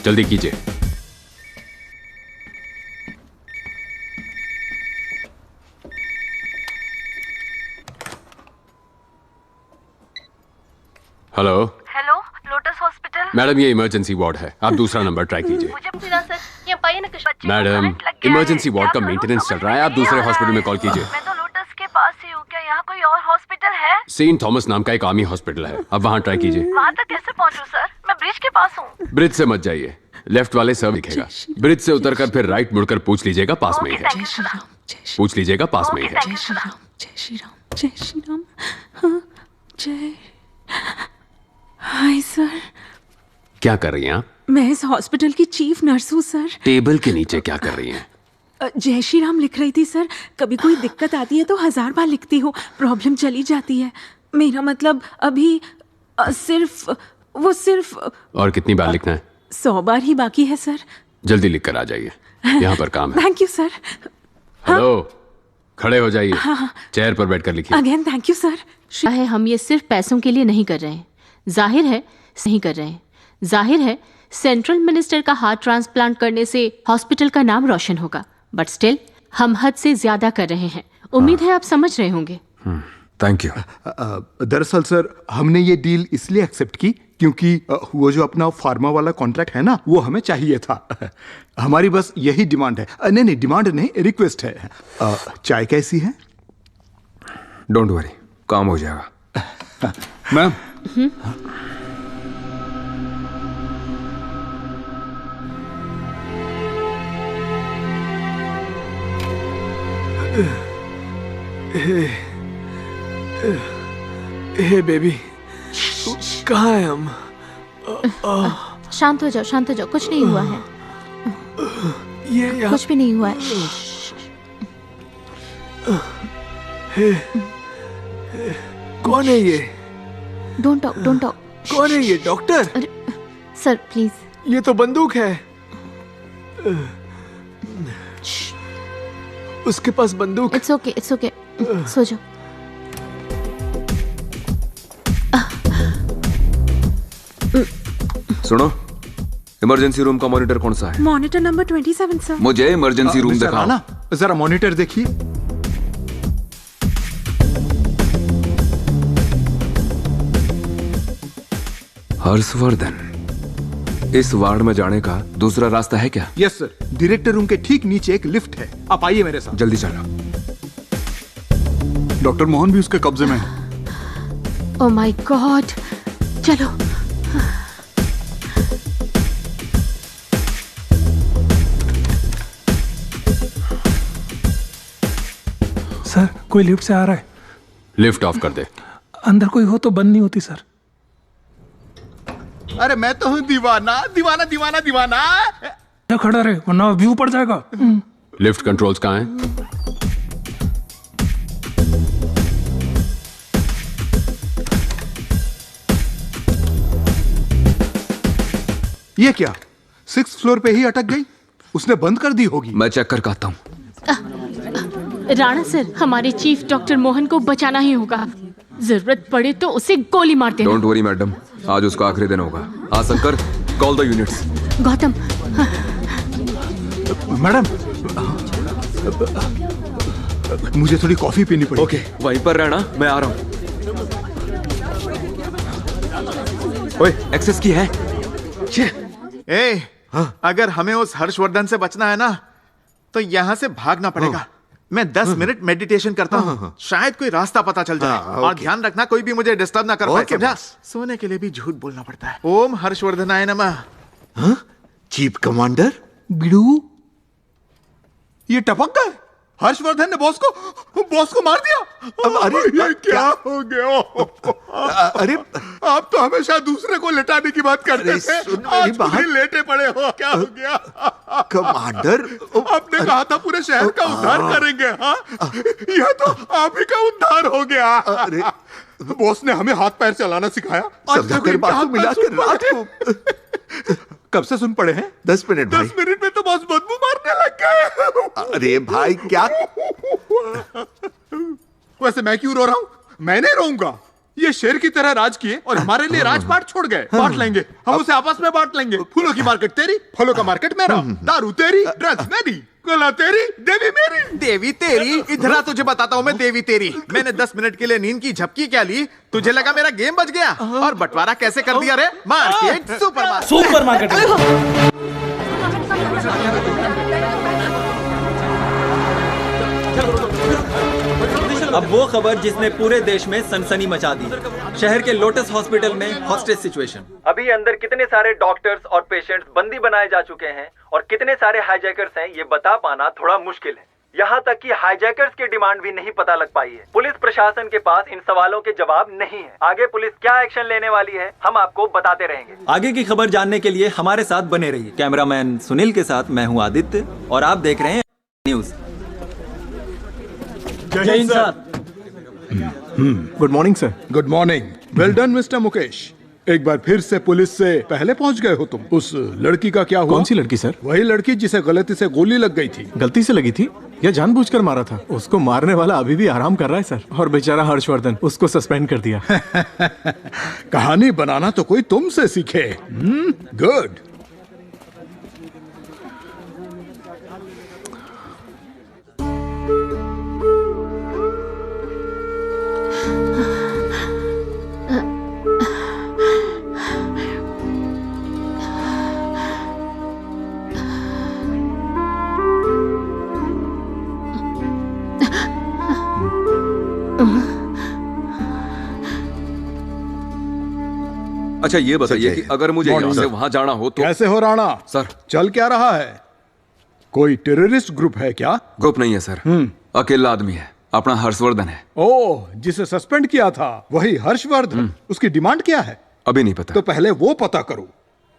जल्दी कीजिए। Hello hello, lotus hospital. Madam, ये इमरजेंसी वार्ड है, आप दूसरा नंबर ट्राई कीजिए। मैडम, इमरजेंसी वार्ड का मेंटेनेंस चल रहा है, आप दूसरे हॉस्पिटल में कॉल कीजिए। मैं तो लोटस के पास ही हूँ, क्या यहाँ कोई और हॉस्पिटल है? सेंट थॉमस नाम का एक आर्मी हॉस्पिटल है, अब वहाँ ट्राई कीजिए। वहाँ तक कैसे पहुँचूं सर? मैं ब्रिज के पास हूँ। ब्रिज से मत जाइए, लेफ्ट वाले सर दिखेगा। ब्रिज से उतरकर फिर राइट मुड़कर पूछ लीजिएगा, पास में ही है। पूछ लीजिएगा, पास में ही है। जय श्री राम, जय श्री राम, जय श्री राम। हाँ, जय। Hi sir. क्या कर रही हैं आप? मैं इस हॉस्पिटल की चीफ नर्स हूँ सर। टेबल के नीचे क्या कर रही हैं? जय श्री राम लिख रही थी सर। कभी कोई दिक्कत आती है तो 1000 बार लिखती हूँ, प्रॉब्लम चली जाती है। मेरा मतलब अभी सिर्फ और कितनी बार लिखना है? 100 बार ही बाकी है सर। जल्दी लिख कर आ जाइए, यहाँ पर काम है। Thank you sir. हेलो, खड़े हो जाइए, हाँ। चेयर पर बैठकर लिखिए। Again thank you sir. है हम ये सिर्फ पैसों के लिए नहीं कर रहे हैं, जाहिर है नहीं कर रहे हैं। जाहिर है सेंट्रल मिनिस्टर का हार्ट ट्रांसप्लांट करने से हॉस्पिटल का नाम रोशन होगा, बट स्टिल हम हद से ज्यादा कर रहे हैं। उम्मीद है आप समझ रहे होंगे। Thank you. दरअसल सर, हमने ये डील इसलिए एक्सेप्ट की क्योंकि वो जो अपना फार्मा वाला कॉन्ट्रैक्ट है ना, वो हमें चाहिए था। हमारी बस यही डिमांड है। नहीं, डिमांड नहीं, रिक्वेस्ट है। चाय कैसी है? डोंट वरी, काम हो जाएगा। मैम, हे बेबी, कहाँ है हम? शांत हो जाओ, शांत हो जाओ, कुछ नहीं हुआ है। ये कुछ भी नहीं हुआ है। कौन है ये? Don't talk, don't talk. कौन है ये? डॉक्टर? Sir please. ये तो बंदूक है। उसके पास बंदूक। इट्स ओके, इट्स ओके, सो जाओ। सुनो, इमरजेंसी रूम का मॉनिटर कौन सा है? Monitor number 27 sir. मुझे इमरजेंसी रूम दिखाओ ना, जरा मॉनिटर देखिए। हर्षवर्धन, इस वार्ड में जाने का दूसरा रास्ता है क्या? यस सर, डायरेक्टर रूम के ठीक नीचे एक लिफ्ट है, आप आइए मेरे साथ। जल्दी चलो। डॉक्टर मोहन भी उसके कब्जे में है। ओह माय गॉड, चलो। सर, कोई लिफ्ट से आ रहा है। लिफ्ट ऑफ कर दे। अंदर कोई हो तो बंद नहीं होती सर। अरे मैं तो हूँ दीवाना, दीवाना, दीवाना, दीवाना। क्या खड़ा रहे, वरना व्यू पड़ जाएगा। लिफ्ट कंट्रोल्स कहाँ हैं? ये क्या, 6th फ्लोर पे ही अटक गई? उसने बंद कर दी होगी। मैं चेक करके आता हूँ। राणा सर, हमारे चीफ डॉक्टर मोहन को बचाना ही होगा। जरूरत पड़े तो उसे गोली मार देना। डोंट वरी मैडम, आज उसका आखिरी दिन होगा। हाँ Shankar, call the units. Gautam. Madam, मुझे थोड़ी कॉफी पीनी पड़ेगी। ओके, वहीं पर रहना, मैं आ रहा हूँ। ओए, एक्सेस की है। अगर हमें उस हर्षवर्धन से बचना है ना, तो यहाँ से भागना पड़ेगा। मैं 10 मिनट मेडिटेशन करता हूँ, शायद कोई रास्ता पता चल जाए। और ध्यान रखना, कोई भी मुझे डिस्टर्ब ना कर पाए। समझा? सोने के लिए भी झूठ बोलना पड़ता है। ओम हर्षवर्धनाय नमः। चीफ कमांडर बिड़ू, ये टपक गए। हर्षवर्धन ने बॉस को मार दिया। अब अरे ये क्या हो गया? अरे आप तो हमेशा दूसरे को लेटाने की बात करते थे, आज खुद ही लेटे पड़े हो। क्या हो गया? कमांडर, आपने कहा था पूरे शहर का उद्धार करेंगे। हाँ, यह तो आप ही का उद्धार हो गया। अरे बॉस ने हमें हाथ पैर चलाना सिखाया। समझाकर बात को मिलाकर रात को कब से सुन पड़े हैं? 10 मिनट भाई। 10 मिनट में तो बॉस बदबू मारने लग गए। अरे भाई क्या? वैसे मैं क्यों रो रहा हूँ? मैं नहीं रोऊंगा। ये शेर की तरह राज किए और हमारे लिए राजपाट छोड़ गए। बांट लेंगे, हम उसे आपस में बांट लेंगे। फूलों की मार्केट तेरी, फलों का मार्केट मेरा, दारू तेरी, ड्रग्स मेरी, कला तेरी, देवी मेरी। देवी तेरी? इधर आ, तुझे बताता हूँ मैं देवी तेरी। मैंने 10 मिनट के लिए नींद की झपकी क्या ली, तुझे लगा मेरा गेम बच गया? और बंटवारा कैसे कर दिया रे? Market supermarket. अब वो खबर जिसने पूरे देश में सनसनी मचा दी। शहर के लोटस हॉस्पिटल में हॉस्टेज सिचुएशन। अभी अंदर कितने सारे डॉक्टर्स और पेशेंट्स बंदी बनाए जा चुके हैं और कितने सारे हाईजैकर्स हैं, ये बता पाना थोड़ा मुश्किल है। यहाँ तक कि हाईजैकर्स की डिमांड भी नहीं पता लग पाई है। पुलिस प्रशासन के पास इन सवालों के जवाब नहीं है। आगे पुलिस क्या एक्शन लेने वाली है, हम आपको बताते रहेंगे। आगे की खबर जानने के लिए हमारे साथ बने रहिए। कैमरामैन सुनील के साथ मैं हूँ आदित्य और आप देख रहे हैं न्यूज। जय Hind sir. Good morning sir. Good morning. Well done mister Mukesh. एक बार फिर से पुलिस से पहले पहुंच गए हो तुम। उस लड़की का क्या हुआ? कौन सी लड़की सर? वही लड़की जिसे गलती से गोली लग गई थी। गलती से लगी थी या जानबूझकर मारा था? उसको मारने वाला अभी भी आराम कर रहा है सर, और बेचारा हर्षवर्धन, उसको सस्पेंड कर दिया। कहानी बनाना तो कोई तुमसे सीखे। गुड। अच्छा ये बताइए कि अगर मुझे यहाँ से वहाँ जाना हो तो कैसे हो राणा? सर चल क्या रहा है? कोई टेररिस्ट ग्रुप है क्या? ग्रुप नहीं है सर, अकेला आदमी है, अपना हर्षवर्धन है। ओह, जिसे सस्पेंड किया था वही हर्षवर्धन। उसकी डिमांड क्या है? अभी नहीं पता। तो पहले वो पता करो।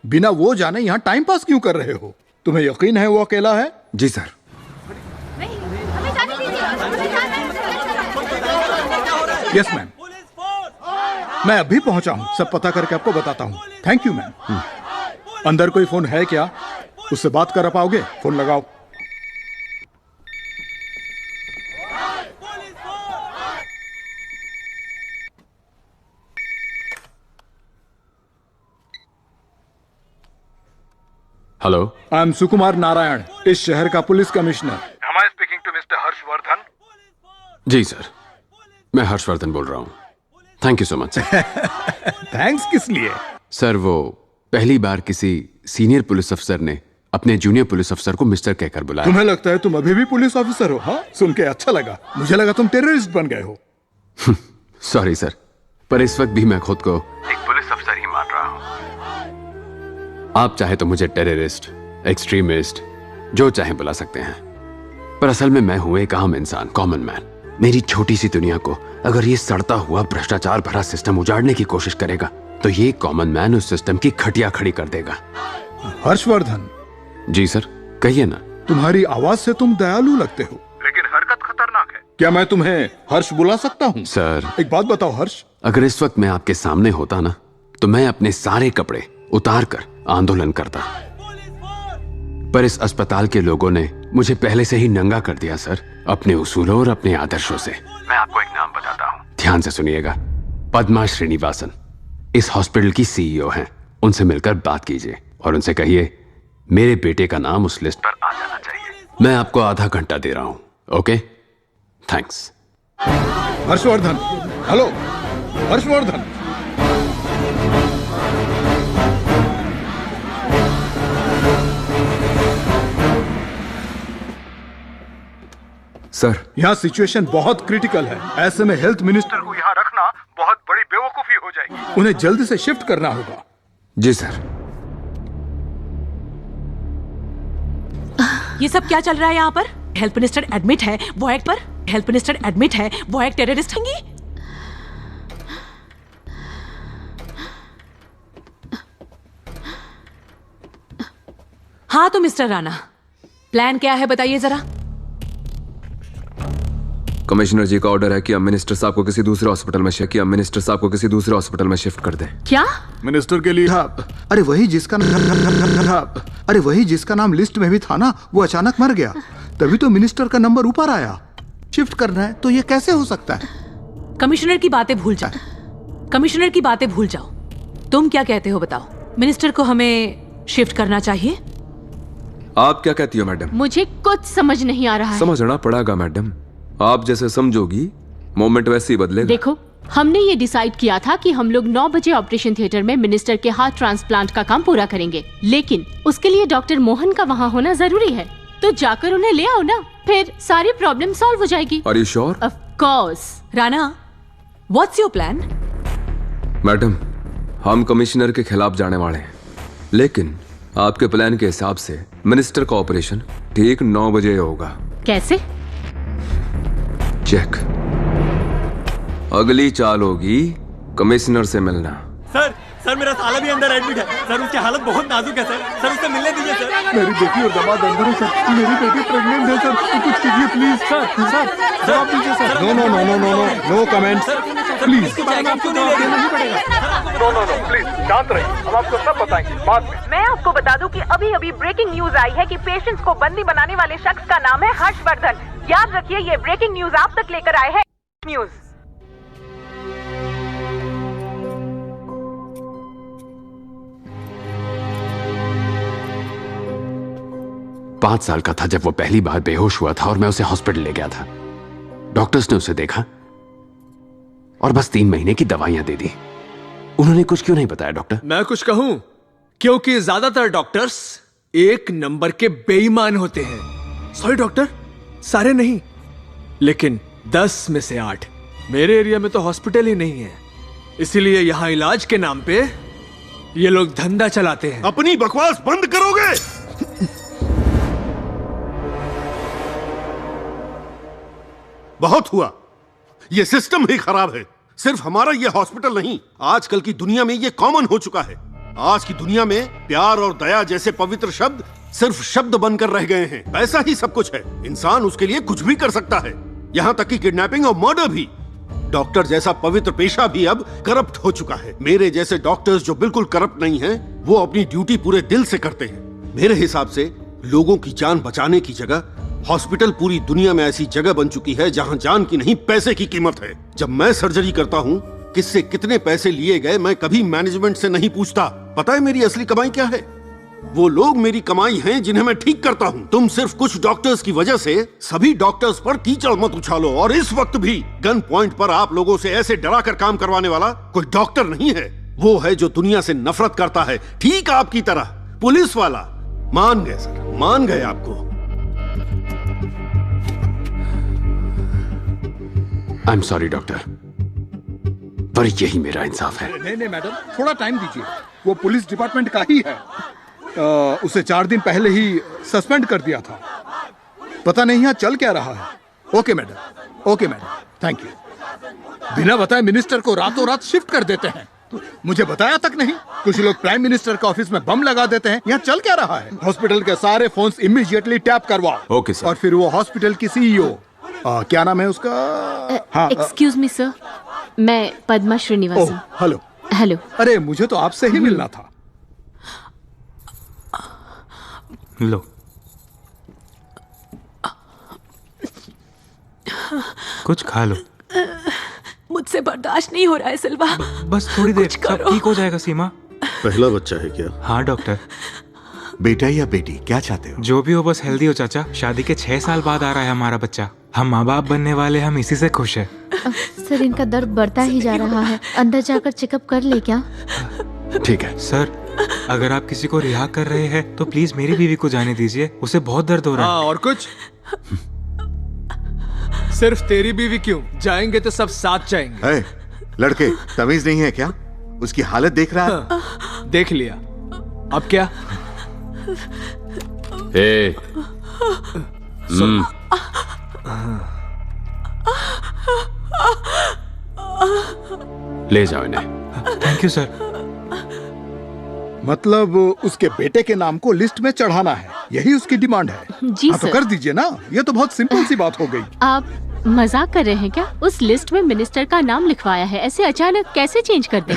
बिना वो जाने यहाँ टाइम पास क्यों कर रहे हो? तुम्हें यकीन है वो अकेला है? जी सर। यस मैम, मैं अभी पहुंचा हूं। सब पता करके आपको बताता हूं। Thank you ma'am. अंदर कोई फोन है क्या? उससे बात कर पाओगे? फोन लगाओ। Hello, I am Sukumar Narayan, इस शहर का police commissioner. Am I speaking to Mr. Harshvardhan? जी सर, मैं हर्षवर्धन बोल रहा हूँ। Thank you so much sir. Thanks किस लिए? सर, वो पहली बार किसी सीनियर पुलिस अफसर ने अपने जूनियर पुलिस अफसर को मिस्टर कहकर बुलाया। तुम्हें लगता है तुम अभी भी पुलिस ऑफिसर हो? हाँ, सुन के अच्छा लगा। मुझे लगा तुम टेररिस्ट बन गए हो। सॉरी सर, पर इस वक्त भी मैं खुद को एक पुलिस अफसर ही मान रहा हूँ। आप चाहे तो मुझे टेररिस्ट, एक्सट्रीमिस्ट, जो चाहे बुला सकते हैं, पर असल में मैं हूं एक आम इंसान, कॉमन मैन। मेरी छोटी सी दुनिया को अगर ये सड़ता हुआ भ्रष्टाचार भरा सिस्टम उजाड़ने की कोशिश करेगा तो ये कॉमन मैन उस सिस्टम की खटिया खड़ी कर देगा। हर्षवर्धन। जी सर, कहिए ना। तुम्हारी आवाज से तुम दयालु लगते हो, लेकिन हरकत खतरनाक है। क्या मैं तुम्हें हर्ष बुला सकता हूँ? सर, एक बात बताओ हर्ष, अगर इस वक्त मैं आपके सामने होता ना तो मैं अपने सारे कपड़े उतार कर आंदोलन करता, पर इस अस्पताल के लोगों ने मुझे पहले से ही नंगा कर दिया सर, अपने उसूलों और अपने आदर्शों से। मैं आपको एक नाम बताता हूँ। ध्यान से सुनिएगा, पद्मा श्रीनिवासन इस हॉस्पिटल की सीईओ हैं। उनसे मिलकर बात कीजिए और उनसे कहिए मेरे बेटे का नाम उस लिस्ट पर आ जाना चाहिए। मैं आपको आधा घंटा दे रहा हूं। Okay, thanks. Harshvardhan. Hello Harshvardhan. Sir, यहाँ सिचुएशन बहुत क्रिटिकल है। ऐसे में हेल्थ मिनिस्टर को यहाँ रखना बहुत बड़ी बेवकूफी हो जाएगी। उन्हें जल्दी से शिफ्ट करना होगा। जी सर। ये सब क्या चल रहा है यहाँ पर? हेल्थ मिनिस्टर एडमिट है वो एक पर, हेल्थ मिनिस्टर एडमिट है वो एक टेररिस्ट होंगी। हाँ तो मिस्टर राणा, प्लान क्या है बताइए जरा। कमिश्नर जी का ऑर्डर है कि हम मिनिस्टर साहब को किसी दूसरे हॉस्पिटल में शिफ्ट कर दें। क्या? मिनिस्टर के लिए? अरे वही जिसका नाम लिस्ट में भी था ना, वो अचानक मर गया, तभी तो मिनिस्टर का नंबर ऊपर आया। शिफ्ट करना है, तो ये कैसे हो सकता है? कमिश्नर की बातें भूल जाओ, कमिश्नर की बातें भूल जाओ। तुम क्या कहते हो बताओ? मिनिस्टर को हमें शिफ्ट करना चाहिए? आप क्या कहती हो मैडम? मुझे कुछ समझ नहीं आ रहा है। समझना पड़ेगा मैडम, आप जैसे समझोगी मोमेंट वैसे ही बदलेगा। देखो, हमने ये डिसाइड किया था कि हम लोग 9 बजे ऑपरेशन थिएटर में मिनिस्टर के हार्ट ट्रांसप्लांट का काम पूरा करेंगे, लेकिन उसके लिए डॉक्टर मोहन का वहाँ होना जरूरी है। तो जाकर उन्हें ले आओ ना, फिर सारी प्रॉब्लम सॉल्व हो जाएगी। Are you sure? Of course। Rana, what's your plan? Madam, हम कमिश्नर के खिलाफ जाने वाले हैं, लेकिन आपके प्लान के हिसाब से मिनिस्टर का ऑपरेशन ठीक 9 बजे होगा। कैसे? चेक। अगली चाल होगी कमिश्नर से मिलना। सर मेरा साला भी अंदर एडमिट है सर, उसकी हालत बहुत नाजुक है सर उससे मिलने दीजिए सर। मेरी बेटी और दामाद अंदर है सर, मेरी बेटी प्रेग्नेंट है सर, तो कुछ कीजिए प्लीज। सर जवाब दीजिए sir. No comments please. No please शांत रहिए, हम आपको सब बताएंगे बाद में। मैं आपको बता दूं कि अभी अभी ब्रेकिंग न्यूज आई है कि पेशेंट्स को बंदी बनाने वाले शख्स का नाम है हर्षवर्धन। याद रखिए, ये ब्रेकिंग न्यूज आप तक लेकर आए हैं न्यूज। 5 साल का था जब वो पहली बार बेहोश हुआ था और मैं उसे हॉस्पिटल ले गया था। डॉक्टर्स ने उसे देखा और बस 3 महीने की दवाइयां दे दी। उन्होंने कुछ क्यों नहीं बताया डॉक्टर? मैं कुछ कहूं? क्योंकि ज्यादातर डॉक्टर्स एक नंबर के बेईमान होते हैं। सॉरी डॉक्टर, सारे नहीं, लेकिन 10 में से 8। मेरे एरिया में तो हॉस्पिटल ही नहीं है, इसीलिए यहां इलाज के नाम पे ये लोग धंधा चलाते हैं। अपनी बकवास बंद करोगे? बहुत हुआ, ये सिस्टम ही खराब है। सिर्फ हमारा ये हॉस्पिटल नहीं, आजकल की दुनिया में ये कॉमन हो चुका है। आज की दुनिया में प्यार और दया जैसे पवित्र शब्द सिर्फ शब्द बनकर रह गए हैं। पैसा ही सब कुछ है, इंसान उसके लिए कुछ भी कर सकता है, यहाँ तक कि किडनैपिंग और मर्डर भी। डॉक्टर जैसा पवित्र पेशा भी अब करप्ट हो चुका है। मेरे जैसे डॉक्टर्स जो बिल्कुल करप्ट नहीं हैं, वो अपनी ड्यूटी पूरे दिल से करते हैं। मेरे हिसाब से लोगों की जान बचाने की जगह हॉस्पिटल पूरी दुनिया में ऐसी जगह बन चुकी है जहां जान की नहीं पैसे की कीमत है। जब मैं सर्जरी करता हूं, किससे कितने पैसे लिए गए मैं कभी मैनेजमेंट से नहीं पूछता। पता है मेरी असली कमाई क्या है? वो लोग मेरी कमाई हैं जिन्हें मैं ठीक करता हूं। तुम सिर्फ कुछ डॉक्टर्स की वजह से सभी डॉक्टर्स पर कीचड़ मत उछालो। और इस वक्त भी गन पॉइंट पर आप लोगों से ऐसे डरा कर काम करवाने वाला कोई डॉक्टर नहीं है। वो है जो दुनिया से नफरत करता है, ठीक आपकी तरह। पुलिस वाला। मान गए सर, मान गए आपको। आई एम सॉरी डॉक्टर, पर यही मेरा इंसाफ है। नहीं मैडम, थोड़ा टाइम दीजिए। वो पुलिस डिपार्टमेंट का ही है। उसे 4 दिन पहले ही सस्पेंड कर दिया था। पता नहीं यहाँ चल क्या रहा है। Okay madam, thank you. बिना बताए मिनिस्टर को रातों रात शिफ्ट कर देते हैं, मुझे बताया तक नहीं। कुछ लोग प्राइम मिनिस्टर के ऑफिस में बम लगा देते हैं। यहाँ चल क्या रहा है? हॉस्पिटल के सारे फोन्स इमीडिएटली टैप करवाओ। Okay sir. और फिर वो हॉस्पिटल की CEO, क्या नाम है उसका? हाँ, एक्सक्यूज मी सर, मैं पद्मा श्रीनिवासन। हेलो। अरे मुझे तो आपसे ही मिलना था। लो, कुछ खा लो। मुझसे बर्दाश्त नहीं हो रहा है सिल्वा। बस थोड़ी देर, सब ठीक हो जाएगा। सीमा, पहला बच्चा है क्या? हाँ डॉक्टर। बेटा या बेटी, क्या चाहते हो? जो भी हो, बस हेल्दी हो चाचा। शादी के 6 साल बाद आ रहा है हमारा बच्चा। हम माँ बाप बनने वाले, हम इसी से खुश है। सर, इनका दर्द बढ़ता ही जा रहा है, अंदर जाकर चेकअप कर ले क्या? ठीक है सर, अगर आप किसी को रिहा कर रहे हैं तो प्लीज मेरी बीवी को जाने दीजिए, उसे बहुत दर्द हो रहा है। हाँ, और कुछ? सिर्फ तेरी बीवी क्यों, जाएंगे तो सब साथ जाएंगे। लड़के, तमीज नहीं है क्या? उसकी हालत देख रहा है? हाँ, देख लिया, अब क्या? ले जाओ इन्हें। Thank you sir. मतलब उसके बेटे के नाम को लिस्ट में चढ़ाना है, यही उसकी डिमांड है। जी हाँ, तो सर। कर दीजिए ना, ये तो बहुत सिंपल सी बात हो गई। आप मजाक कर रहे हैं क्या? उस लिस्ट में मिनिस्टर का नाम लिखवाया है, ऐसे अचानक कैसे चेंज कर दें?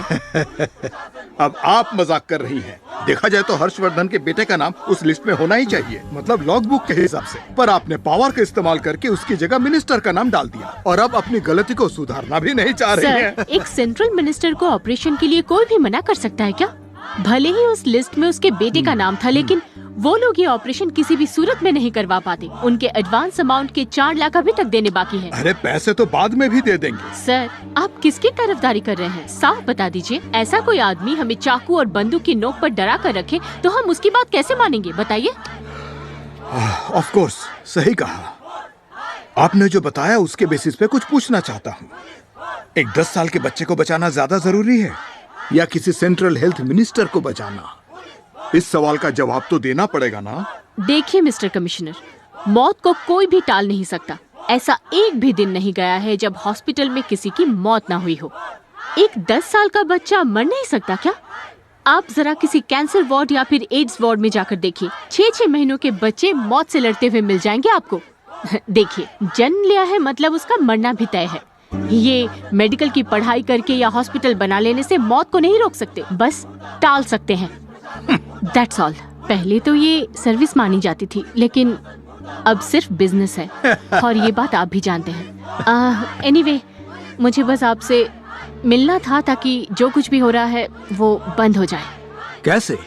अब आप मजाक कर रही हैं। देखा जाए तो हर्षवर्धन के बेटे का नाम उस लिस्ट में होना ही चाहिए, मतलब लॉग बुक के हिसाब से। पर आपने पावर का इस्तेमाल करके उसकी जगह मिनिस्टर का नाम डाल दिया और अब अपनी गलती को सुधारना भी नहीं चाह रही हैं। सर, एक सेंट्रल मिनिस्टर को ऑपरेशन के लिए कोई भी मना कर सकता है क्या? भले ही उस लिस्ट में उसके बेटे का नाम था, लेकिन वो लोग ये ऑपरेशन किसी भी सूरत में नहीं करवा पाते। उनके एडवांस अमाउंट के 4 लाख अभी तक देने बाकी है। अरे पैसे तो बाद में भी दे देंगे। सर, आप किसकी तरफदारी कर रहे हैं? साफ बता दीजिए। ऐसा कोई आदमी हमें चाकू और बंदूक की नोक पर डरा कर रखे तो हम उसकी बात कैसे मानेंगे, बताइए? ऑफ कोर्स, सही कहा। आपने जो बताया उसके बेसिस पे कुछ पूछना चाहता हूँ। एक 10 साल के बच्चे को बचाना ज्यादा जरूरी है या किसी सेंट्रल हेल्थ मिनिस्टर को बचाना? इस सवाल का जवाब तो देना पड़ेगा ना। देखिए मिस्टर कमिश्नर, मौत को कोई भी टाल नहीं सकता। ऐसा एक भी दिन नहीं गया है जब हॉस्पिटल में किसी की मौत ना हुई हो। एक 10 साल का बच्चा मर नहीं सकता क्या? आप जरा किसी कैंसर वार्ड या फिर एड्स वार्ड में जाकर देखिए, 6-6 महीनों के बच्चे मौत से लड़ते हुए मिल जाएंगे आपको। देखिए, जन्म लिया है मतलब उसका मरना भी तय है। ये मेडिकल की पढ़ाई करके या हॉस्पिटल बना लेने से मौत को नहीं रोक सकते, बस टाल सकते हैं। That's all। पहले तो ये सर्विस मानी जाती थी, लेकिन अब सिर्फ बिजनेस है और ये बात आप भी जानते हैं। एनीवे, मुझे बस आपसे मिलना था ताकि जो कुछ भी हो रहा है वो बंद हो जाए। कैसे?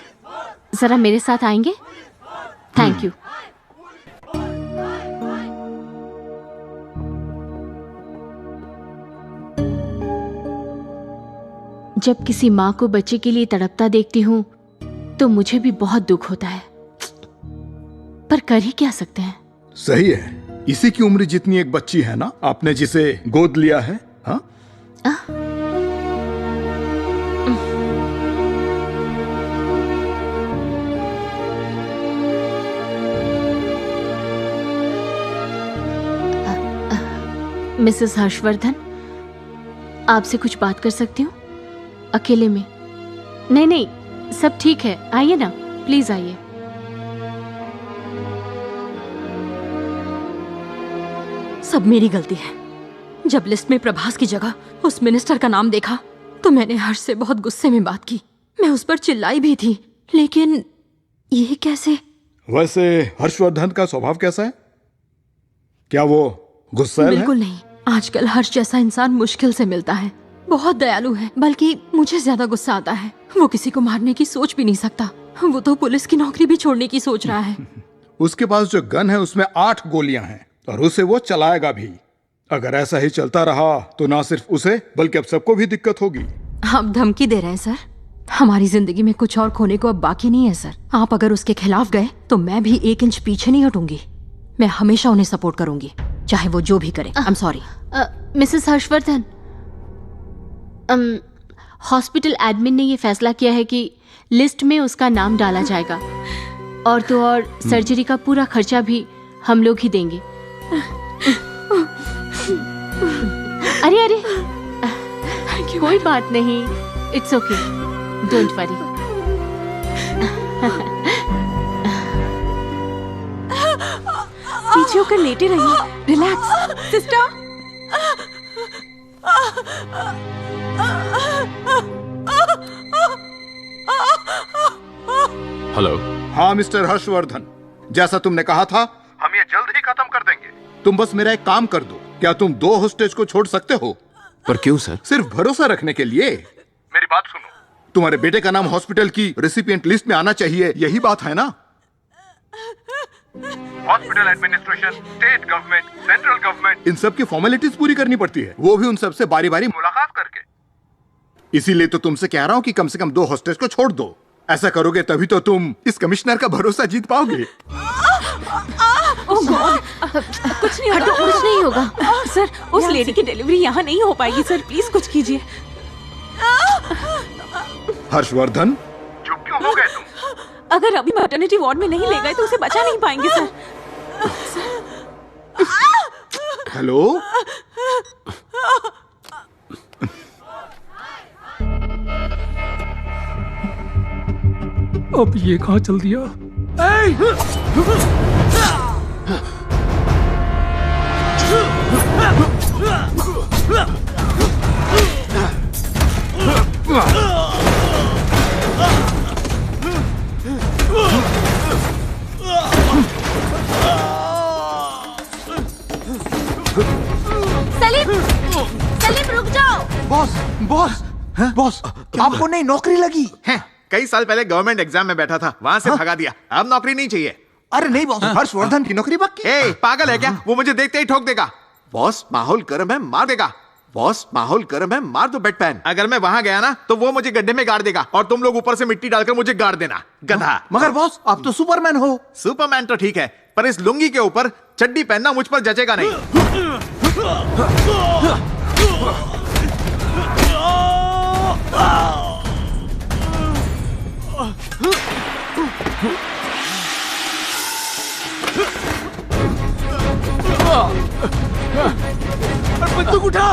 जरा मेरे साथ आएंगे? Thank you. जब किसी माँ को बच्चे के लिए तड़पता देखती हूँ तो मुझे भी बहुत दुख होता है, पर कर ही क्या सकते हैं। सही है, इसी की उम्र जितनी एक बच्ची है ना, आपने जिसे गोद लिया है। हाँ? मिसेस हर्षवर्धन, आपसे कुछ बात कर सकती हूँ अकेले में? नहीं, सब ठीक है, आइए ना, प्लीज आइए। सब मेरी गलती है। जब लिस्ट में प्रभास की जगह उस मिनिस्टर का नाम देखा तो मैंने हर्ष से बहुत गुस्से में बात की। मैं उस पर चिल्लाई भी थी, लेकिन ये कैसे? वैसे हर्षवर्धन का स्वभाव कैसा है? क्या वो गुस्सैल है? बिल्कुल नहीं। आजकल हर्ष जैसा इंसान मुश्किल से मिलता है। बहुत दयालु है, बल्कि मुझे ज्यादा गुस्सा आता है। वो किसी को मारने की सोच भी नहीं सकता। वो तो पुलिस की नौकरी भी छोड़ने की सोच रहा है। उसके पास जो गन है उसमें 8 गोलियां हैं और उसे वो चलाएगा भी। अगर ऐसा ही चलता रहा तो ना सिर्फ उसे बल्कि अब सबको भी दिक्कत होगी। आप धमकी दे रहे हैं सर? हमारी जिंदगी में कुछ और खोने को अब बाकी नहीं है सर। आप अगर उसके खिलाफ गए तो मैं भी 1 इंच पीछे नहीं हटूंगी। मैं हमेशा उन्हें सपोर्ट करूंगी, चाहे वो जो भी करे। I am sorry. Mrs Harshvardhan, hospital admin ने ये फैसला किया है कि लिस्ट में उसका नाम डाला जाएगा, और तो और सर्जरी का पूरा खर्चा भी हम लोग ही देंगे। अरे कोई बात नहीं, इट्स ओके, डोंट वरी। पीछे होकर लेटे रहिए, रिलैक्स। Sister, hello. हाँ मिस्टर हर्षवर्धन, जैसा तुमने कहा था हम ये जल्द ही खत्म कर देंगे। तुम बस मेरा एक काम कर दो। क्या तुम 2 होस्टेज को छोड़ सकते हो? पर क्यों सर? सिर्फ भरोसा रखने के लिए। मेरी बात सुनो, तुम्हारे बेटे का नाम हॉस्पिटल की रेसिपिएंट लिस्ट में आना चाहिए, यही बात है ना? Hospital administration, state government, central government, इन सब की फॉर्मेलिटीज पूरी करनी पड़ती है, वो भी उन सब से बारी बारी मुलाकात करके। इसीलिए तो तुमसे कह रहा हूँ कि कम से कम 2 होस्टेज को छोड़ दो। ऐसा करोगे तभी तो तुम इस कमिश्नर का भरोसा जीत पाओगे। ओह गॉड, कुछ नहीं होगा, कुछ नहीं होगा सर। उस लेडी की डिलीवरी यहाँ नहीं हो पाएगी सर, प्लीज कुछ कीजिए। हर्षवर्धन, चुप क्यों हो गए तुम? अगर अभी मैटरनिटी वार्ड में नहीं ले गए तो उसे बचा नहीं पाएंगे सर। हेलो, अब ये कहाँ चल दिया? सलीम रुक जाओ। बॉस बॉस बॉस आपको नई नौकरी लगी है? कई साल पहले गवर्नमेंट एग्जाम में बैठा था, वहां से भगा दिया। अब नौकरी नहीं चाहिए। अरे नहीं बॉस, हर्षवर्धन की नौकरी पक्की। ए पागल है क्या? वो मुझे देखते ही ठोक देगा। बॉस माहौल गर्म है, मार देगा। बॉस माहौल गर्म है, मार दो बैटमैन। अगर मैं वहां गया ना तो वो मुझे गड्ढे में गाड़ देगा और तुम लोग ऊपर से मिट्टी डालकर मुझे गाड़ देना, गधा। मगर बॉस आप तो सुपरमैन हो। सुपरमैन तो ठीक है, पर इस लुंगी के ऊपर चड्डी पहनना मुझ पर जचेगा नहीं। बंदूक उठा।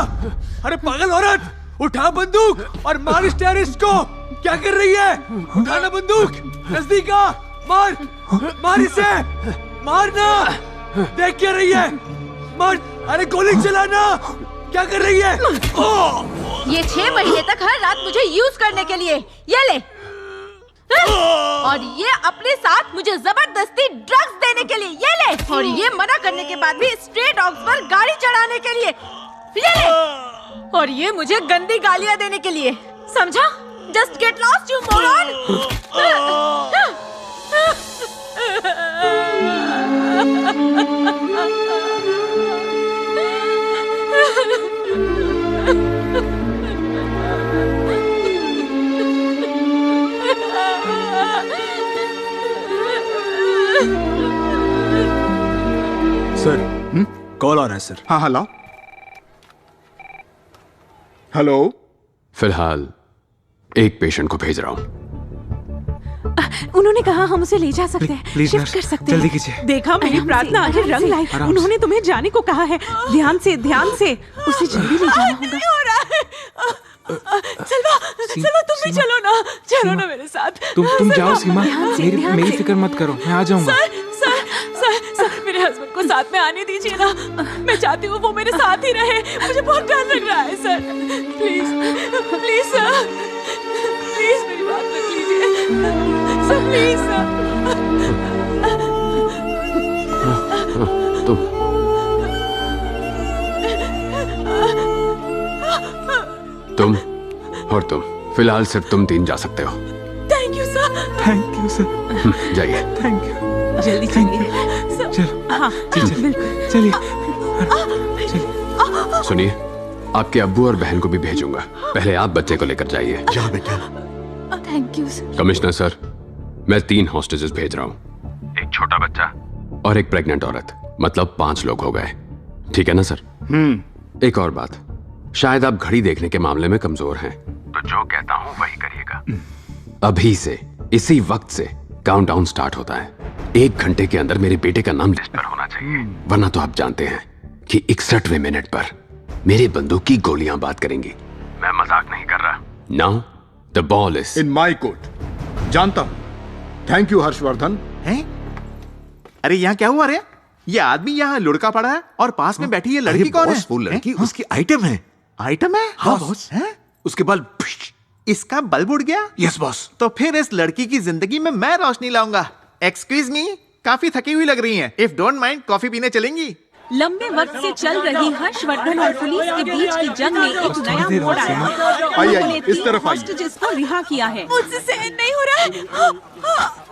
अरे पागल औरत, उठा बंदूक और मार इस टेररिस्ट को। क्या कर रही है? उठाना बंदूक, नजदीक आ, मार मार इसे, मारना। देख क्या रही है? मार। अरे गोली चलाना। क्या कर रही है? ये 6 महीने तक हर रात मुझे यूज करने के लिए, ये ले। और ये अपने साथ मुझे जबरदस्ती ड्रग्स देने के लिए, ये ले। और ये मना करने के बाद भी स्ट्रे डॉग्स पर गाड़ी चढ़ाने के लिए, ये ले। और ये मुझे गंदी गालियां देने के लिए, समझा? Just get lost you moron. Sir call आ रहा है सर। हाँ हाँ लाओ। हेलो। फिलहाल एक पेशेंट को भेज रहा हूँ। उन्होंने कहा हम उसे ले जा सकते हैं, शिफ्ट कर सकते हैं। जल्दी कीजिए। देखा, मेरी प्रार्थना आखिर रंग लाई। उन्होंने तुम्हें जाने को कहा है। ध्यान से उसे जल्दी ले जाना होगा। नहीं हो रहा है। सलवा तुम भी चलो ना, चलो ना मेरे साथ। तुम जाओ सीमा, मेरी फिक्र मत करो, मैं आ जाऊंगा। सर मेरे हस्बैंड को साथ में आने दीजिए ना। मैं चाहती हूँ वो मेरे साथ ही रहे। मुझे बहुत डर लग रहा है sir. Please please sir, please मेरी बात रख लीजिए सर, प्लीज सर। तुम और तुम, फिलहाल सिर्फ तुम 3 जा सकते हो। Thank you sir. Thank you sir. जाइए। Thank you. जल्दी चलिए। चलो। हाँ बिल्कुल। चलिए। सुनिए, आपके अब्बू और बहन को भी भेजूंगा। पहले आप बच्चे को लेकर जाइए। जा बेटा। Thank you sir. Commissioner sir, मैं 3 हॉस्टेजेस भेज रहा हूँ। एक छोटा बच्चा और एक प्रेग्नेंट औरत, मतलब 5 लोग हो गए। ठीक है ना सर? एक और बात, शायद आप घड़ी देखने के मामले में कमजोर हैं, तो जो कहता हूँ वही करिएगा। अभी से इसी वक्त से काउंटडाउन स्टार्ट होता है। 1 घंटे के अंदर मेरे बेटे का नाम लिस्ट पर होना चाहिए, वरना तो आप जानते हैं कि 61वें मिनट पर मेरे बंदूक की गोलियां बात करेंगी। मैं मजाक नहीं कर रहा। Now the ball is in my court. जानता हूं। Thank you Harshvardhan. हैं? अरे यहाँ क्या हुआ रे? ये आदमी यहाँ लुढ़का पड़ा है और पास में बैठी ये लड़की कौन है? वो लड़की उसकी आइटम है। आइटम है? हाँ बॉस। उसके बल्ब। इसका बल्ब उड़ गया? Yes boss. तो फिर इस लड़की की जिंदगी में मैं रोशनी लाऊंगा। एक्सक्यूज मी, काफी थकी हुई लग रही हैं। इफ डोंट माइंड कॉफी पीने चलेंगी? लंबे वक्त से चल रही हर्षवर्धन और पुलिस के बीच की जंग में एक नया मोड़ आया है। आइए, इस तरफ आइए। हॉस्टेजेस को रिहा किया है। मुझसे सहन नहीं हो रहा है।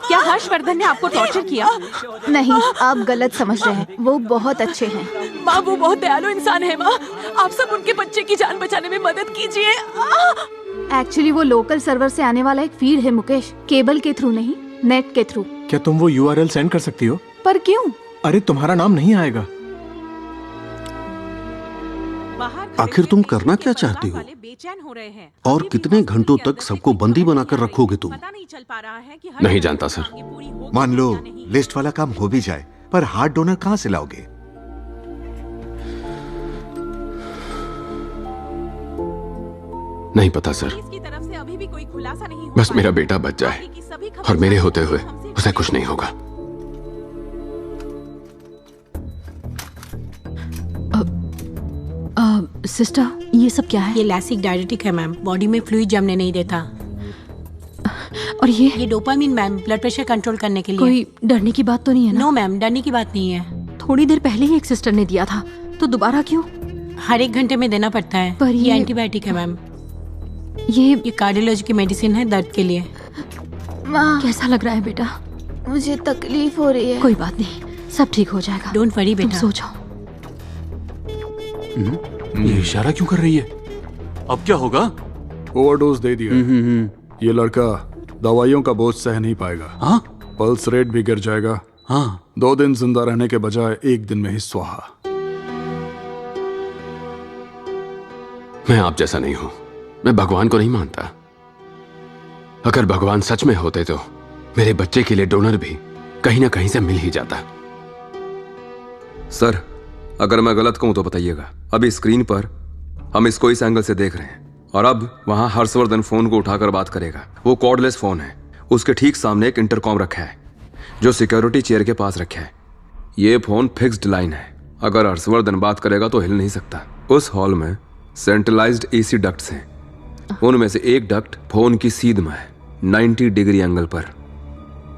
क्या हर्षवर्धन ने आपको टॉर्चर किया? नहीं, आप गलत समझ रहे हैं। वो बहुत अच्छे हैं। माँ, वो बहुत दयालु इंसान है। माँ, आप सब उनके बच्चे की जान बचाने में मदद कीजिए। एक्चुअली वो लोकल सर्वर से आने वाला एक फीड है मुकेश, केबल के थ्रू नहीं, नेट के थ्रू। क्या तुम वो URL सेंड कर सकती हो? पर क्यों? अरे तुम्हारा नाम नहीं आएगा। आखिर तुम करना क्या चाहती हो? और कितने घंटों तक सबको बंदी बनाकर रखोगे तुम? नहीं जानता सर। मान लो लिस्ट वाला काम हो भी जाए, पर हार्ट डोनर कहां से लाओगे? नहीं पता सर, बस मेरा बेटा बच जाए और मेरे होते हुए उसे कुछ नहीं होगा। सिस्टर, ये सब क्या है? ये लैसिक डायरेटिक है मैम, बॉडी में फ्लूइड जमने नहीं देता। और ये dopamine ma'am, blood pressure control करने के लिए। कोई डरने की बात तो नहीं है ना? नो मैम, डरने की बात नहीं है। थोड़ी देर पहले ही एक सिस्टर ने दिया था, तो दोबारा क्यों? हर 1 घंटे में देना पड़ता है। पर ये एंटीबायोटिक है मैम। ये कार्डियोलॉजी की मेडिसिन है दर्द के लिए। माँ, कैसा लग रहा है बेटा? मुझे तकलीफ हो रही है। कोई बात नहीं, सब ठीक हो जाएगा। डोंट वरी बेटा। सो जाओ। ये इशारा क्यों कर रही है? अब क्या होगा? ओवरडोज दे दिया। ये लड़का दवाइयों का बोझ सह नहीं पाएगा। हाँ? पल्स रेट भी गिर जाएगा। हाँ। 2 दिन जिंदा रहने के बजाय 1 दिन में ही स्वाहा। मैं आप जैसा नहीं हूं। मैं भगवान को नहीं मानता। अगर भगवान सच में होते तो मेरे बच्चे के लिए डोनर भी कहीं ना कहीं से मिल ही जाता। सर, अगर मैं गलत कहूं तो बताइएगा। अभी स्क्रीन पर हम इसको इस एंगल से देख रहे हैं और अब वहां हर्षवर्धन फोन को उठाकर बात करेगा। वो कॉर्डलेस फोन है। उसके ठीक सामने एक इंटरकॉम रखा है जो सिक्योरिटी चेयर के पास रखा है। ये फोन फिक्स्ड लाइन है। अगर हर्षवर्धन बात करेगा तो हिल नहीं सकता। उस हॉल में सेंट्रलाइज्ड एसी डक्ट्स हैं। उनमें से एक डक्ट फोन की सीध में है, 90 डिग्री एंगल पर।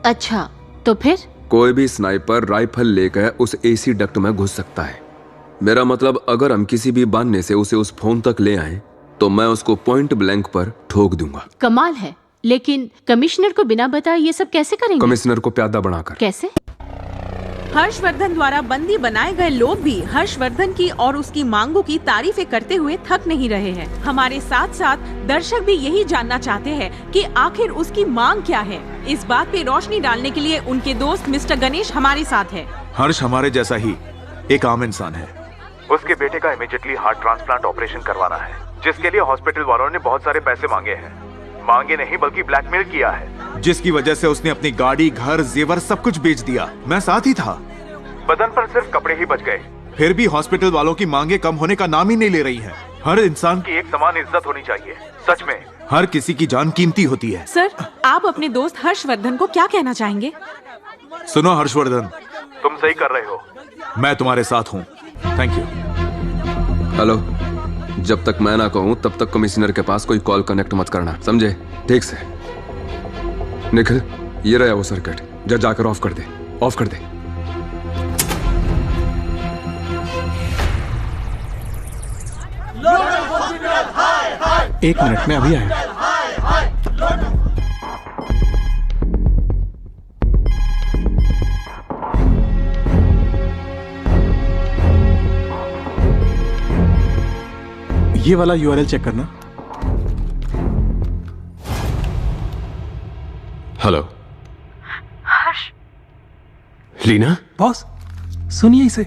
अच्छा, तो फिर कोई भी स्नाइपर राइफल लेकर उस एसी डक्ट में घुस सकता है। मेरा मतलब, अगर हम किसी भी बहाने से उसे उस फोन तक ले आए तो मैं उसको पॉइंट ब्लैंक पर ठोक दूंगा। कमाल है, लेकिन कमिश्नर को बिना बताए ये सब कैसे करेंगे? कमिश्नर को प्यादा बनाकर। कैसे? हर्षवर्धन द्वारा बंदी बनाए गए लोग भी हर्षवर्धन की और उसकी मांगों की तारीफें करते हुए थक नहीं रहे हैं। हमारे साथ साथ दर्शक भी यही जानना चाहते हैं कि आखिर उसकी मांग क्या है। इस बात पे रोशनी डालने के लिए उनके दोस्त मिस्टर गणेश हमारे साथ है। हर्ष हमारे जैसा ही एक आम इंसान है। उसके बेटे का इमीडिएटली हार्ट ट्रांसप्लांट ऑपरेशन करवाना है, जिसके लिए हॉस्पिटल वालों ने बहुत सारे पैसे मांगे हैं। मांगे नहीं बल्कि ब्लैकमेल किया है, जिसकी वजह से उसने अपनी गाड़ी, घर, जेवर सब कुछ बेच दिया। मैं साथ ही था। बदन पर सिर्फ कपड़े ही बच गए। फिर भी हॉस्पिटल वालों की मांगे कम होने का नाम ही नहीं ले रही हैं। हर इंसान की एक समान इज्जत होनी चाहिए। सच में हर किसी की जान कीमती होती है। सर, आप अपने दोस्त हर्षवर्धन को क्या कहना चाहेंगे? सुनो हर्षवर्धन, तुम सही कर रहे हो। मैं तुम्हारे साथ हूँ। Thank you. हेलो, जब तक मैं ना कहूं तब तक कमिश्नर के पास कोई कॉल कनेक्ट मत करना, समझे? ठीक से। निखिल, ये रहा वो सर्किट। जाकर ऑफ कर दे। ऑफ कर दे। एक मिनट में अभी आया। ये वाला यूआरएल चेक करना। हेलो हर्ष। लीना? बॉस, सुनिए इसे।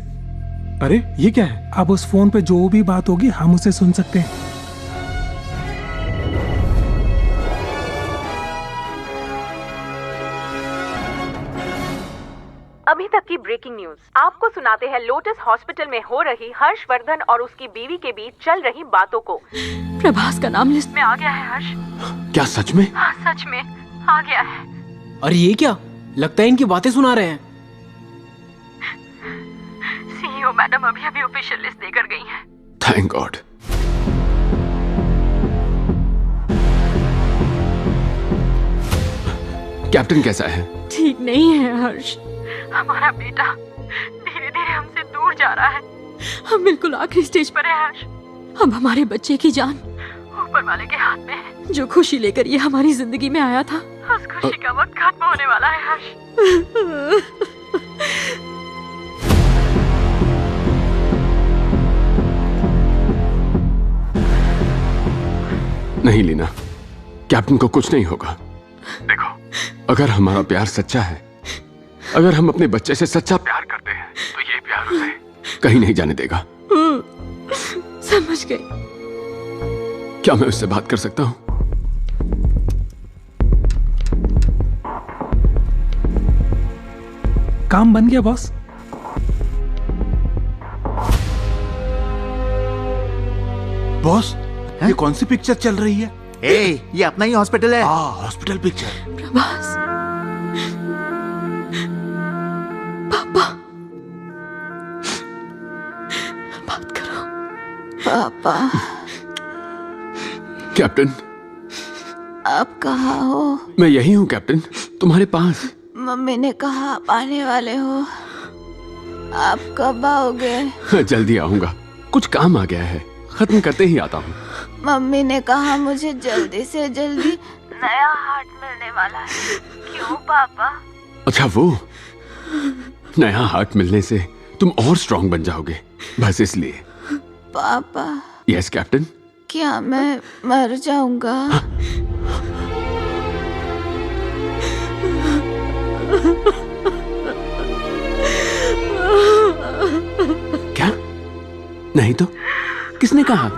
अरे ये क्या है? अब उस फोन पे जो भी बात होगी हम उसे सुन सकते हैं। अभी तक की ब्रेकिंग न्यूज आपको सुनाते हैं। लोटस हॉस्पिटल में हो रही हर्षवर्धन और उसकी बीवी के बीच चल रही बातों को। प्रभास का नाम लिस्ट में आ गया है हर्ष। क्या सच में? हाँ, सच में आ गया है। अरे ये क्या? लगता है इनकी बातें सुना रहे हैं। सीईओ मैडम अभी अभी ऑफिशियल लिस्ट देकर गई हैं। Thank God. कैप्टन कैसा है? ठीक नहीं है हर्ष। हमारा बेटा धीरे धीरे हमसे दूर जा रहा है। हम बिल्कुल आखिरी स्टेज पर हैं हर्ष। अब हमारे बच्चे की जान ऊपर वाले के हाथ में है। जो खुशी लेकर ये हमारी जिंदगी में आया था, उस खुशी का वक्त खत्म होने वाला है हर्ष। नहीं लीना, कैप्टन को कुछ नहीं होगा। देखो, अगर हमारा प्यार सच्चा है, अगर हम अपने बच्चे से सच्चा प्यार करते हैं, तो ये प्यार उसे कहीं नहीं जाने देगा। समझ गई। क्या मैं उससे बात कर सकता हूं? काम बन गया बॉस। बॉस, ये कौन सी पिक्चर चल रही है? ये अपना ही हॉस्पिटल है। Hospital picture. प्रभास, पापा, बात करो। पापा, कैप्टन, आप कहाँ हो? मैं यही हूँ कैप्टन, तुम्हारे पास। मम्मी ने कहा आप आने वाले हो। आप कब आओगे? जल्दी आऊंगा, कुछ काम आ गया है, खत्म करते ही आता हूँ। मम्मी ने कहा मुझे जल्दी से जल्दी नया हार्ट मिलने वाला है। क्यों पापा? अच्छा, वो नया हार्ट मिलने से तुम और स्ट्रांग बन जाओगे, बस इसलिए। पापा। Yes captain. क्या मैं मर जाऊंगा? क्या? नहीं तो किसने कहा?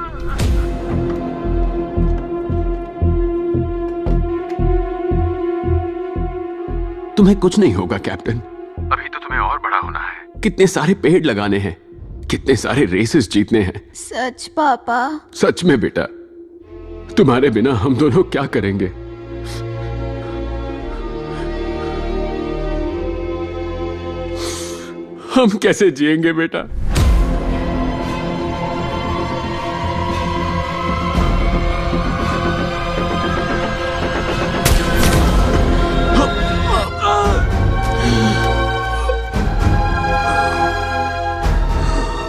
तुम्हें कुछ नहीं होगा कैप्टन। अभी तो तुम्हें और बड़ा होना है। कितने सारे पेड़ लगाने हैं, कितने सारे रेसेस जीतने हैं। सच पापा? सच में बेटा, तुम्हारे बिना हम दोनों क्या करेंगे? हम कैसे जिएंगे बेटा?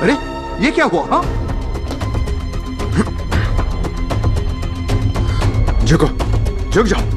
अरे ये क्या हुआ? हाँ, झुको, झुक जाओ।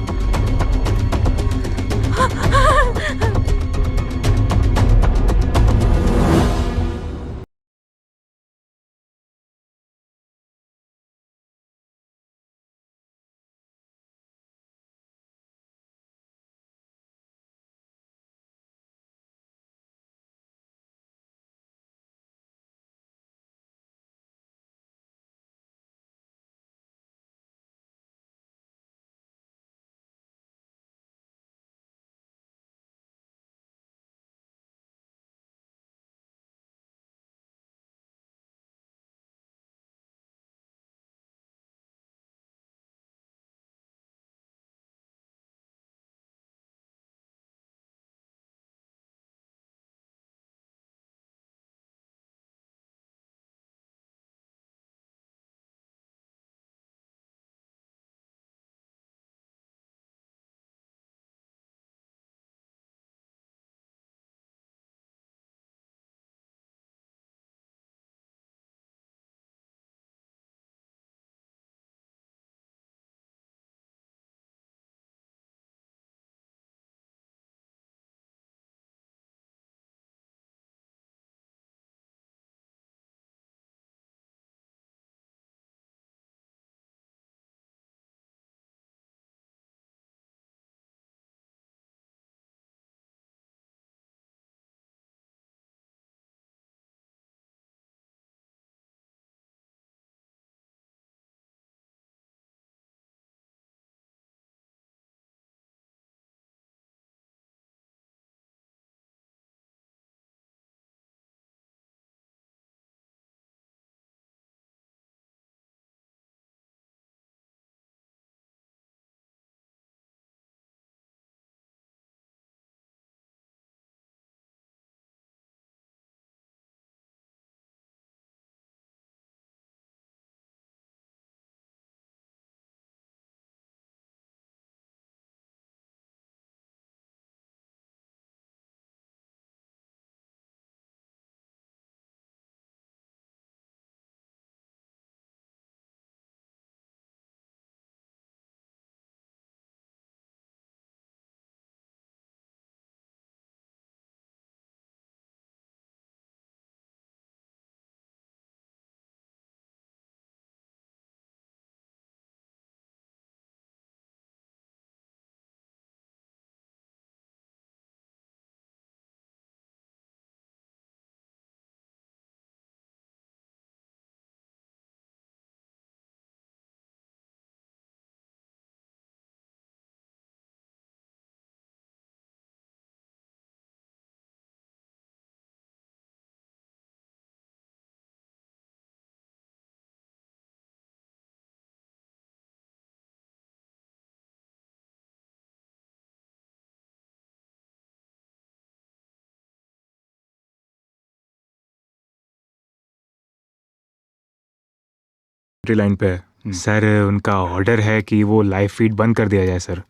लाइन पे है सर। उनका ऑर्डर है कि वो लाइव फीड बंद कर दिया जाए सर।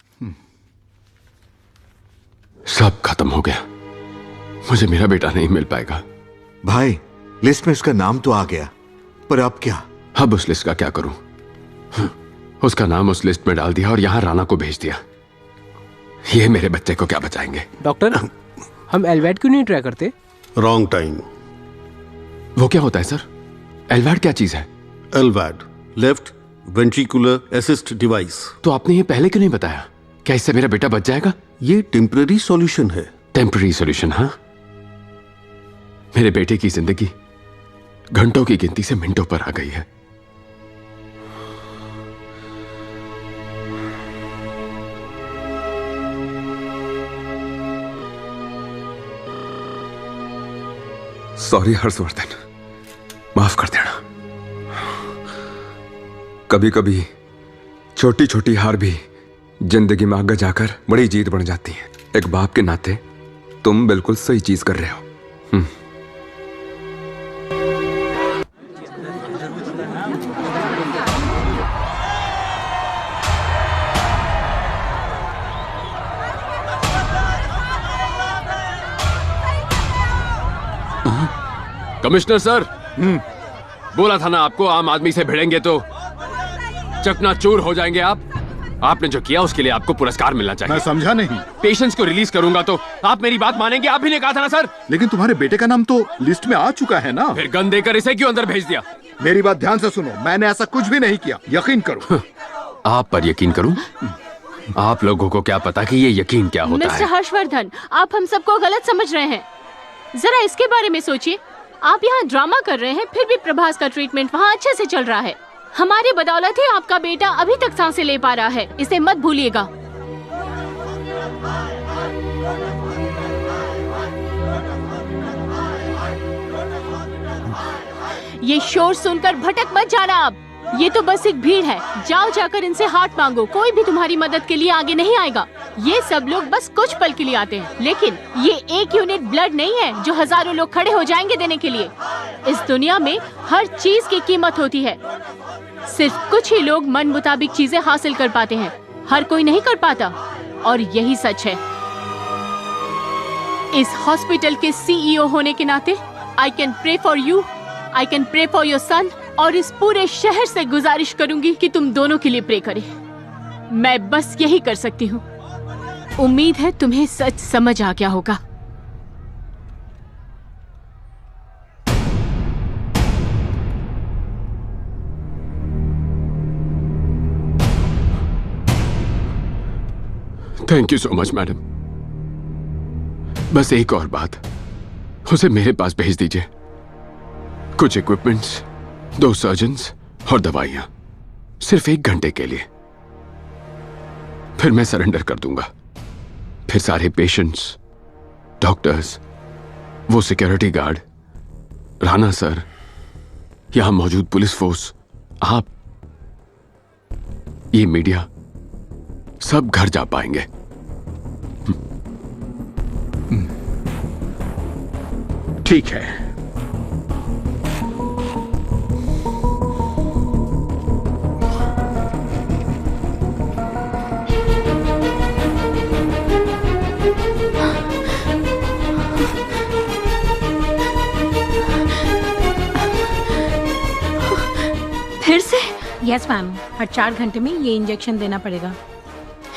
सब खत्म हो गया। मुझे मेरा बेटा नहीं मिल पाएगा। भाई लिस्ट में उसका नाम तो आ गया, पर अब क्या? अब उस लिस्ट का क्या करूं? उसका नाम उस लिस्ट में डाल दिया और यहां राना को भेज दिया। ये मेरे बच्चे को क्या बचाएंगे? डॉक्टर, हम एलवैड क्यों नहीं ट्राई करते? Wrong time. वो क्या होता है सर? एलवैड क्या चीज है? एलवैड लेफ्ट वेंट्रिकुलर असिस्ट डिवाइस। तो आपने ये पहले क्यों नहीं बताया? क्या इससे मेरा बेटा बच जाएगा? ये टेम्पररी सॉल्यूशन है। Temporary solution? हाँ, मेरे बेटे की जिंदगी घंटों की गिनती से मिनटों पर आ गई है। सॉरी हर्षवर्धन, माफ कर देना। कभी कभी छोटी छोटी हार भी जिंदगी में आगे जाकर बड़ी जीत बन जाती है। एक बाप के नाते तुम बिल्कुल सही चीज कर रहे हो। कमिश्नर सर, बोला था ना आपको, आम आदमी से भिड़ेंगे तो चकनाचूर हो जाएंगे आप। आपने जो किया उसके लिए आपको पुरस्कार मिलना चाहिए। मैं समझा नहीं। पेशेंट्स को रिलीज करूंगा तो आप मेरी बात मानेंगे? आप भी ने कहा था ना सर। लेकिन तुम्हारे बेटे का नाम तो लिस्ट में आ चुका है ना। फिर गन देकर इसे क्यों अंदर भेज दिया? मेरी बात ध्यान से सुनो, मैंने ऐसा कुछ भी नहीं किया, यकीन करो। आप पर यकीन करूं? आप लोगों को क्या पता कि ये यकीन क्या होता है? मिस्टर हर्षवर्धन, आप हम सबको गलत समझ रहे हैं। जरा इसके बारे में सोचिए। आप यहाँ ड्रामा कर रहे हैं, फिर भी प्रभास का ट्रीटमेंट वहाँ अच्छे से चल रहा है। हमारे बदौलत ही आपका बेटा अभी तक सांसें ले पा रहा है, इसे मत भूलिएगा। ये शोर सुनकर भटक मत जाना आप। ये तो बस एक भीड़ है। जाओ जाकर इनसे हाथ मांगो, कोई भी तुम्हारी मदद के लिए आगे नहीं आएगा। ये सब लोग बस कुछ पल के लिए आते हैं, लेकिन ये एक यूनिट ब्लड नहीं है जो हजारों लोग खड़े हो जाएंगे देने के लिए। इस दुनिया में हर चीज की कीमत होती है। सिर्फ कुछ ही लोग मन मुताबिक चीजें हासिल कर पाते हैं, हर कोई नहीं कर पाता, और यही सच है। इस हॉस्पिटल के सीईओ होने के नाते I can pray for you, I can pray for your son, और इस पूरे शहर से गुजारिश करूंगी कि तुम दोनों के लिए प्रे करें। मैं बस यही कर सकती हूँ। उम्मीद है तुम्हें सच समझ आ गया होगा। Thank you so much madam. बस एक और बात, उसे मेरे पास भेज दीजिए। कुछ इक्विपमेंट्स, 2 सर्जन्स और दवाइयां, सिर्फ 1 घंटे के लिए। फिर मैं सरेंडर कर दूंगा। फिर सारे पेशेंट्स, डॉक्टर्स, वो सिक्योरिटी गार्ड, राणा सर, यहां मौजूद पुलिस फोर्स, आप, ये मीडिया, सब घर जा पाएंगे। ठीक है। फिर से? यस मैम, हर 4 घंटे में ये इंजेक्शन देना पड़ेगा।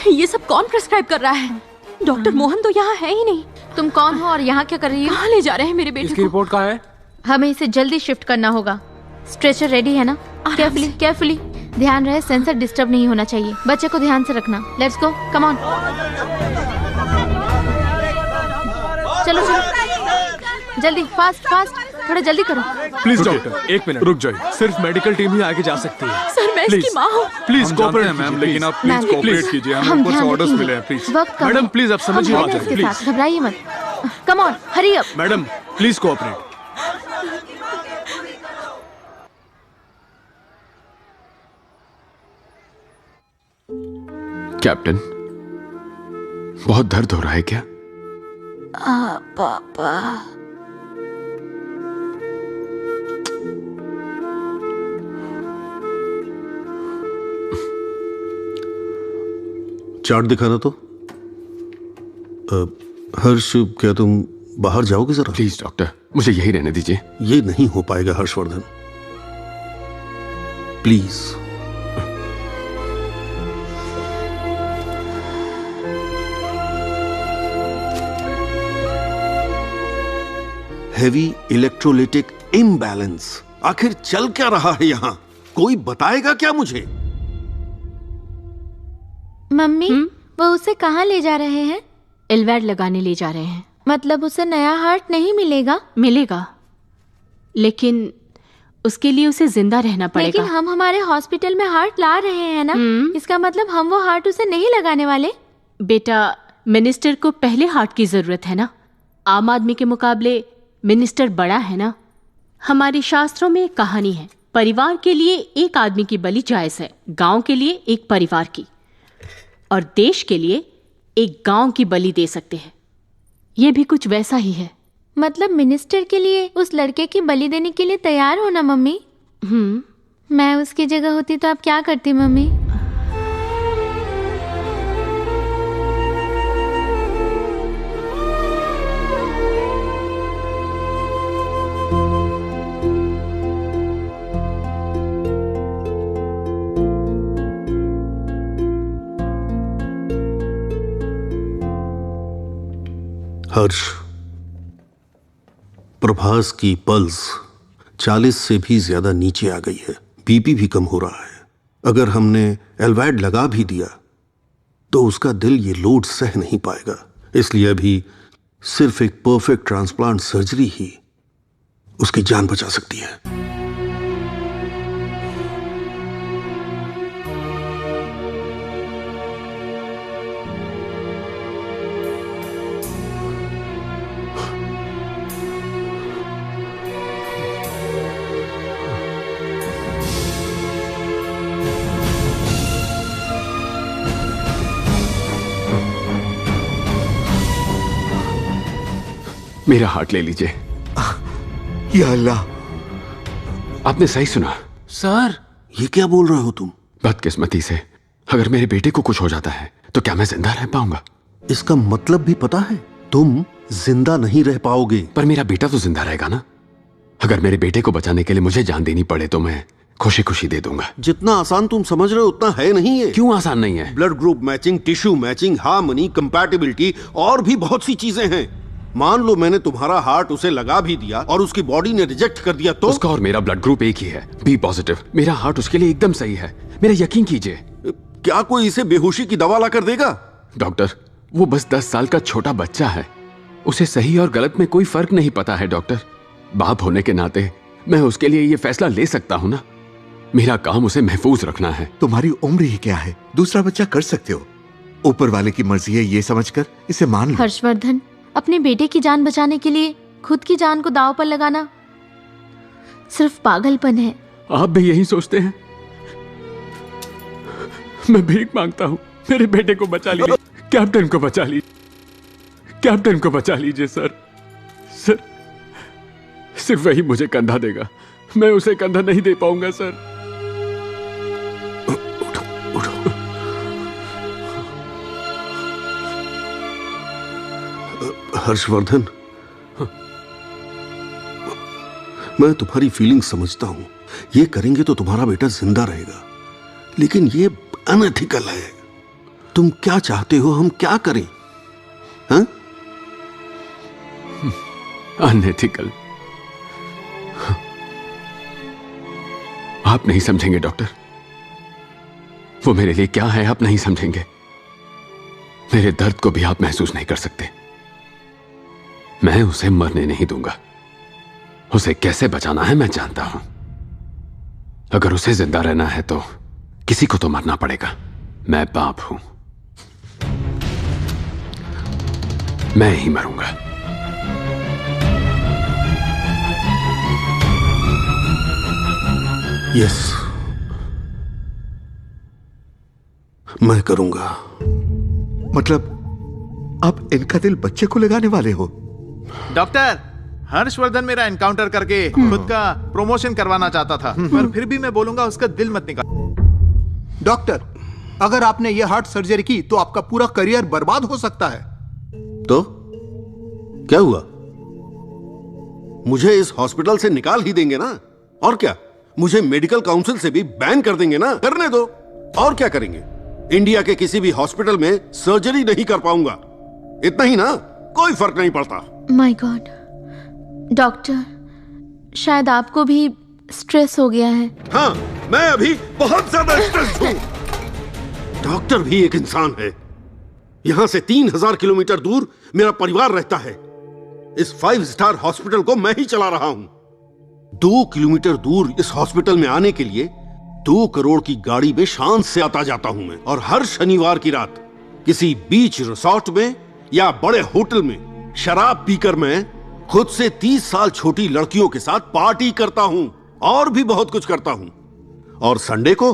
ये सब कौन प्रिस्क्राइब कर रहा है? डॉक्टर मोहन तो यहाँ है ही नहीं। तुम कौन हो और यहाँ क्या कर रही हो? कहाँ ले जा रहे हैं मेरे बेटे इसकी को? रिपोर्ट कहाँ है? हमें इसे जल्दी शिफ्ट करना होगा। स्ट्रेचर रेडी है ना? केयरफुली केयरफुली, ध्यान रहे सेंसर डिस्टर्ब नहीं होना चाहिए। बच्चे को ध्यान से रखना। Let's go, come on. चलो चलो जल्दी, फास्ट फास्ट, थोड़ा जल्दी करो। प्लीज डॉक्टर, 1 मिनट रुक जाइए। सिर्फ मेडिकल टीम ही आगे जा सकती है। सर मैं इसकी माँ हूँ। प्लीज कोऑपरेट मैम, लेकिन आप प्लीज कोऑपरेट कीजिए, हमें हम ऊपर से ध्यान ऑर्डर्स रखेंगे। मिले हैं, प्लीज। वक्त कम मैडम है। प्लीज आप समझिए हम बात हैं है, इसके प्लीज। साथ, घबराइए मत। Come on, hurry up. Madam please cooperate. Captain, बहुत दर्द हो रहा है क्या? पापा। चार्ट दिखाना तो। हर्ष, क्या तुम बाहर जाओगे जरा? प्लीज डॉक्टर, मुझे यही रहने दीजिए। ये नहीं हो पाएगा Harshvardhan, please. Heavy electrolytic imbalance. आखिर चल क्या रहा है यहां? कोई बताएगा क्या मुझे? मम्मी, वो उसे कहाँ ले जा रहे हैं? एलवैड लगाने ले जा रहे हैं। मतलब उसे नया हार्ट नहीं मिलेगा? मिलेगा, लेकिन उसके लिए उसे जिंदा रहना पड़ेगा। लेकिन हम हमारे हॉस्पिटल में हार्ट ला रहे हैं ना, इसका मतलब हम वो हार्ट उसे नहीं लगाने वाले? बेटा, मिनिस्टर को पहले हार्ट की जरूरत है ना। आम आदमी के मुकाबले मिनिस्टर बड़ा है ना। हमारे शास्त्रों में एक कहानी है, परिवार के लिए एक आदमी की बलि जायज है, गांव के लिए एक परिवार की, और देश के लिए एक गांव की बलि दे सकते हैं। ये भी कुछ वैसा ही है। मतलब मिनिस्टर के लिए उस लड़के की बलि देने के लिए तैयार हो ना मम्मी? मैं उसकी जगह होती तो आप क्या करती मम्मी? हर्ष, प्रभास की पल्स 40 से भी ज्यादा नीचे आ गई है, बीपी भी कम हो रहा है। अगर हमने एलवैड लगा भी दिया तो उसका दिल ये लोड सह नहीं पाएगा। इसलिए अभी सिर्फ एक परफेक्ट ट्रांसप्लांट सर्जरी ही उसकी जान बचा सकती है। मेरा हार्ट ले लीजिए। या अल्लाह, आपने सही सुना सर। ये क्या बोल रहे हो तुम? बदकिस्मती से अगर मेरे बेटे को कुछ हो जाता है तो क्या मैं जिंदा रह पाऊंगा? इसका मतलब भी पता है? तुम जिंदा नहीं रह पाओगे। पर मेरा बेटा तो जिंदा रहेगा ना। अगर मेरे बेटे को बचाने के लिए मुझे जान देनी पड़े तो मैं खुशी खुशी दे दूंगा। जितना आसान तुम समझ रहे हो उतना है नहीं है। क्यों आसान नहीं है? Blood group matching, tissue matching, harmony, compatibility और भी बहुत सी चीजें हैं। मान लो मैंने तुम्हारा हार्ट उसे लगा भी दिया और उसकी बॉडी ने रिजेक्ट कर दिया तो? उसका और मेरा ब्लड ग्रुप एक ही है, बी पॉजिटिव। मेरा हार्ट उसके लिए एकदम सही है, मेरा यकीन कीजिए। क्या कोई इसे बेहोशी की दवा ला कर देगा? डॉक्टर, वो बस 10 साल का छोटा बच्चा है, उसे सही और गलत में कोई फर्क नहीं पता है। डॉक्टर, बाप होने के नाते मैं उसके लिए ये फैसला ले सकता हूँ ना। मेरा काम उसे महफूज रखना है। तुम्हारी उम्र ही क्या है, दूसरा बच्चा कर सकते हो। ऊपर वाले की मर्जी है ये समझकर इसे मान लो। हर्षवर्धन, अपने बेटे की जान बचाने के लिए खुद की जान को दांव पर लगाना सिर्फ पागलपन है। आप भी यही सोचते हैं? मैं भीख मांगता हूँ, मेरे बेटे को बचा लीजिए। कैप्टन को बचा लीजिए, कैप्टन को बचा लीजिए सर। सर, सिर्फ वही मुझे कंधा देगा, मैं उसे कंधा नहीं दे पाऊंगा सर। हर्षवर्धन, मैं तुम्हारी फीलिंग समझता हूं। ये करेंगे तो तुम्हारा बेटा जिंदा रहेगा, लेकिन ये अनएथिकल है। तुम क्या चाहते हो हम क्या करें? हाँ? अनएथिकल? आप नहीं समझेंगे डॉक्टर, वो मेरे लिए क्या है आप नहीं समझेंगे। मेरे दर्द को भी आप महसूस नहीं कर सकते। मैं उसे मरने नहीं दूंगा। उसे कैसे बचाना है मैं जानता हूं। अगर उसे जिंदा रहना है तो किसी को तो मरना पड़ेगा। मैं बाप हूं, मैं ही मरूंगा। यस, मैं करूंगा। मतलब आप इनका दिल बच्चे को लगाने वाले हो? डॉक्टर, हर्षवर्धन मेरा एनकाउंटर करके खुद का प्रमोशन करवाना चाहता था, पर फिर भी मैं बोलूंगा उसका दिल मत निकाल। डॉक्टर, अगर आपने ये हार्ट सर्जरी की तो आपका पूरा करियर बर्बाद हो सकता है। तो क्या हुआ? मुझे इस हॉस्पिटल से निकाल ही देंगे ना? और क्या, मुझे मेडिकल काउंसिल से भी बैन कर देंगे ना? करने दो, और क्या करेंगे? इंडिया के किसी भी हॉस्पिटल में सर्जरी नहीं कर पाऊंगा, इतना ही ना, कोई फर्क नहीं पड़ता। माय गॉड डॉक्टर, शायद आपको भी स्ट्रेस हो गया है। हाँ, मैं अभी बहुत ज्यादा स्ट्रेस हूं। डॉक्टर भी एक इंसान है। यहां से 3000 किलोमीटर दूर मेरा परिवार रहता है। इस 5 स्टार हॉस्पिटल को मैं ही चला रहा हूं। 2 किलोमीटर दूर इस हॉस्पिटल में आने के लिए 2 करोड़ की गाड़ी में शान से आता जाता हूं मैं। और हर शनिवार की रात किसी बीच रिसोर्ट में या बड़े होटल में शराब पीकर मैं खुद से 30 साल छोटी लड़कियों के साथ पार्टी करता हूं, और भी बहुत कुछ करता हूं। और संडे को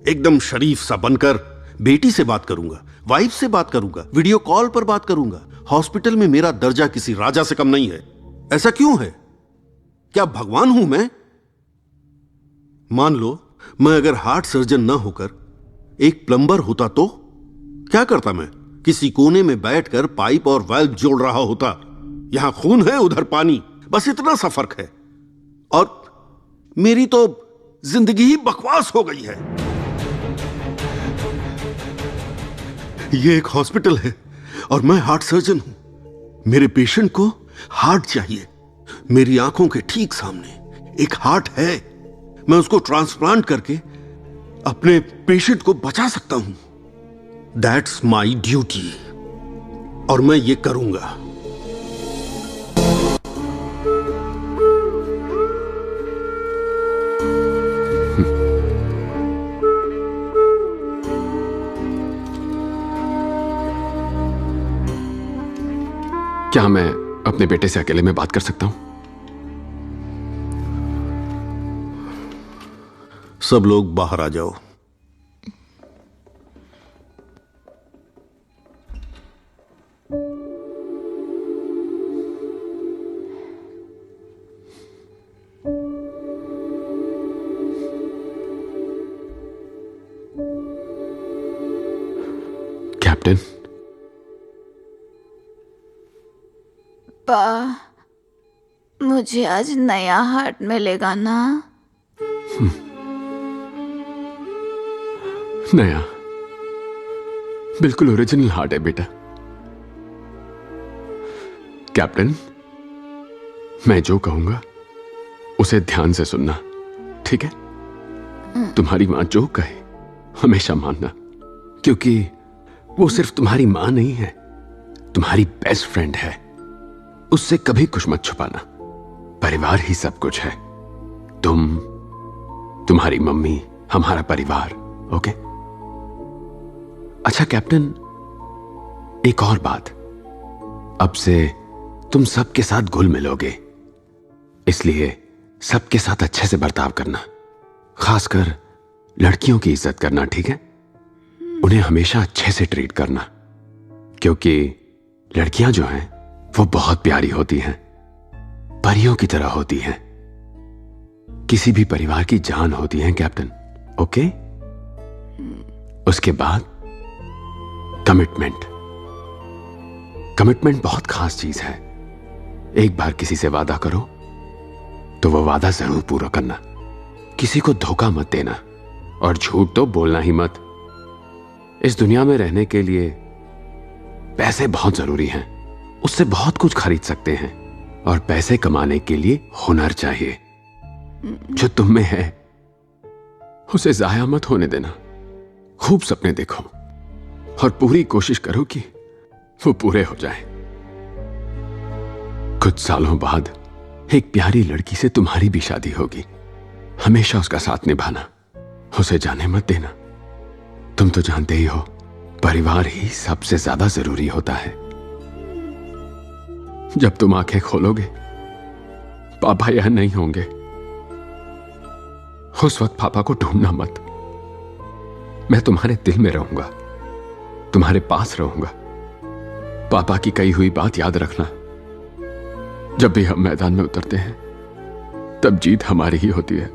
एकदम शरीफ सा बनकर बेटी से बात करूंगा, वाइफ से बात करूंगा, वीडियो कॉल पर बात करूंगा। हॉस्पिटल में मेरा दर्जा किसी राजा से कम नहीं है। ऐसा क्यों है? क्या भगवान हूं मैं? मान लो मैं अगर हार्ट सर्जन ना होकर एक प्लम्बर होता तो क्या करता मैं? किसी कोने में बैठकर पाइप और वाल्व जोड़ रहा होता। यहां खून है, उधर पानी, बस इतना सा फर्क है। और मेरी तो जिंदगी ही बकवास हो गई है। ये एक हॉस्पिटल है और मैं हार्ट सर्जन हूं। मेरे पेशेंट को हार्ट चाहिए। मेरी आंखों के ठीक सामने एक हार्ट है। मैं उसको ट्रांसप्लांट करके अपने पेशेंट को बचा सकता हूं। दैट्स माई ड्यूटी, और मैं ये करूंगा। क्या मैं अपने बेटे से अकेले में बात कर सकता हूं? सब लोग बाहर आ जाओ। कैप्टन, मुझे आज नया हार्ट मिलेगा ना? नया, बिल्कुल ओरिजिनल हार्ट है बेटा। कैप्टन, मैं जो कहूंगा उसे ध्यान से सुनना, ठीक है? तुम्हारी मां जो कहे हमेशा मानना, क्योंकि वो सिर्फ तुम्हारी मां नहीं है, तुम्हारी बेस्ट फ्रेंड है। उससे कभी कुछ मत छुपाना। परिवार ही सब कुछ है। तुम, तुम्हारी मम्मी, हमारा परिवार, ओके? अच्छा कैप्टन, एक और बात। अब से तुम सबके साथ घुल मिलोगे, इसलिए सबके साथ अच्छे से बर्ताव करना। खासकर लड़कियों की इज्जत करना, ठीक है? उन्हें हमेशा अच्छे से ट्रीट करना, क्योंकि लड़कियां जो हैं वो बहुत प्यारी होती हैं, परियों की तरह होती हैं, किसी भी परिवार की जान होती हैं कैप्टन, ओके? उसके बाद कमिटमेंट। कमिटमेंट बहुत खास चीज है। एक बार किसी से वादा करो तो वो वादा जरूर पूरा करना। किसी को धोखा मत देना, और झूठ तो बोलना ही मत। इस दुनिया में रहने के लिए पैसे बहुत जरूरी हैं। उससे बहुत कुछ खरीद सकते हैं, और पैसे कमाने के लिए हुनर चाहिए। जो तुम में है उसे जाया मत होने देना। खूब सपने देखो और पूरी कोशिश करो कि वो पूरे हो जाए। कुछ सालों बाद एक प्यारी लड़की से तुम्हारी भी शादी होगी। हमेशा उसका साथ निभाना, उसे जाने मत देना। तुम तो जानते ही हो, परिवार ही सबसे ज्यादा जरूरी होता है। जब तुम आंखें खोलोगे पापा यहां नहीं होंगे। उस वक्त पापा को ढूंढना मत। मैं तुम्हारे दिल में रहूंगा, तुम्हारे पास रहूंगा। पापा की कही हुई बात याद रखना। जब भी हम मैदान में उतरते हैं तब जीत हमारी ही होती है।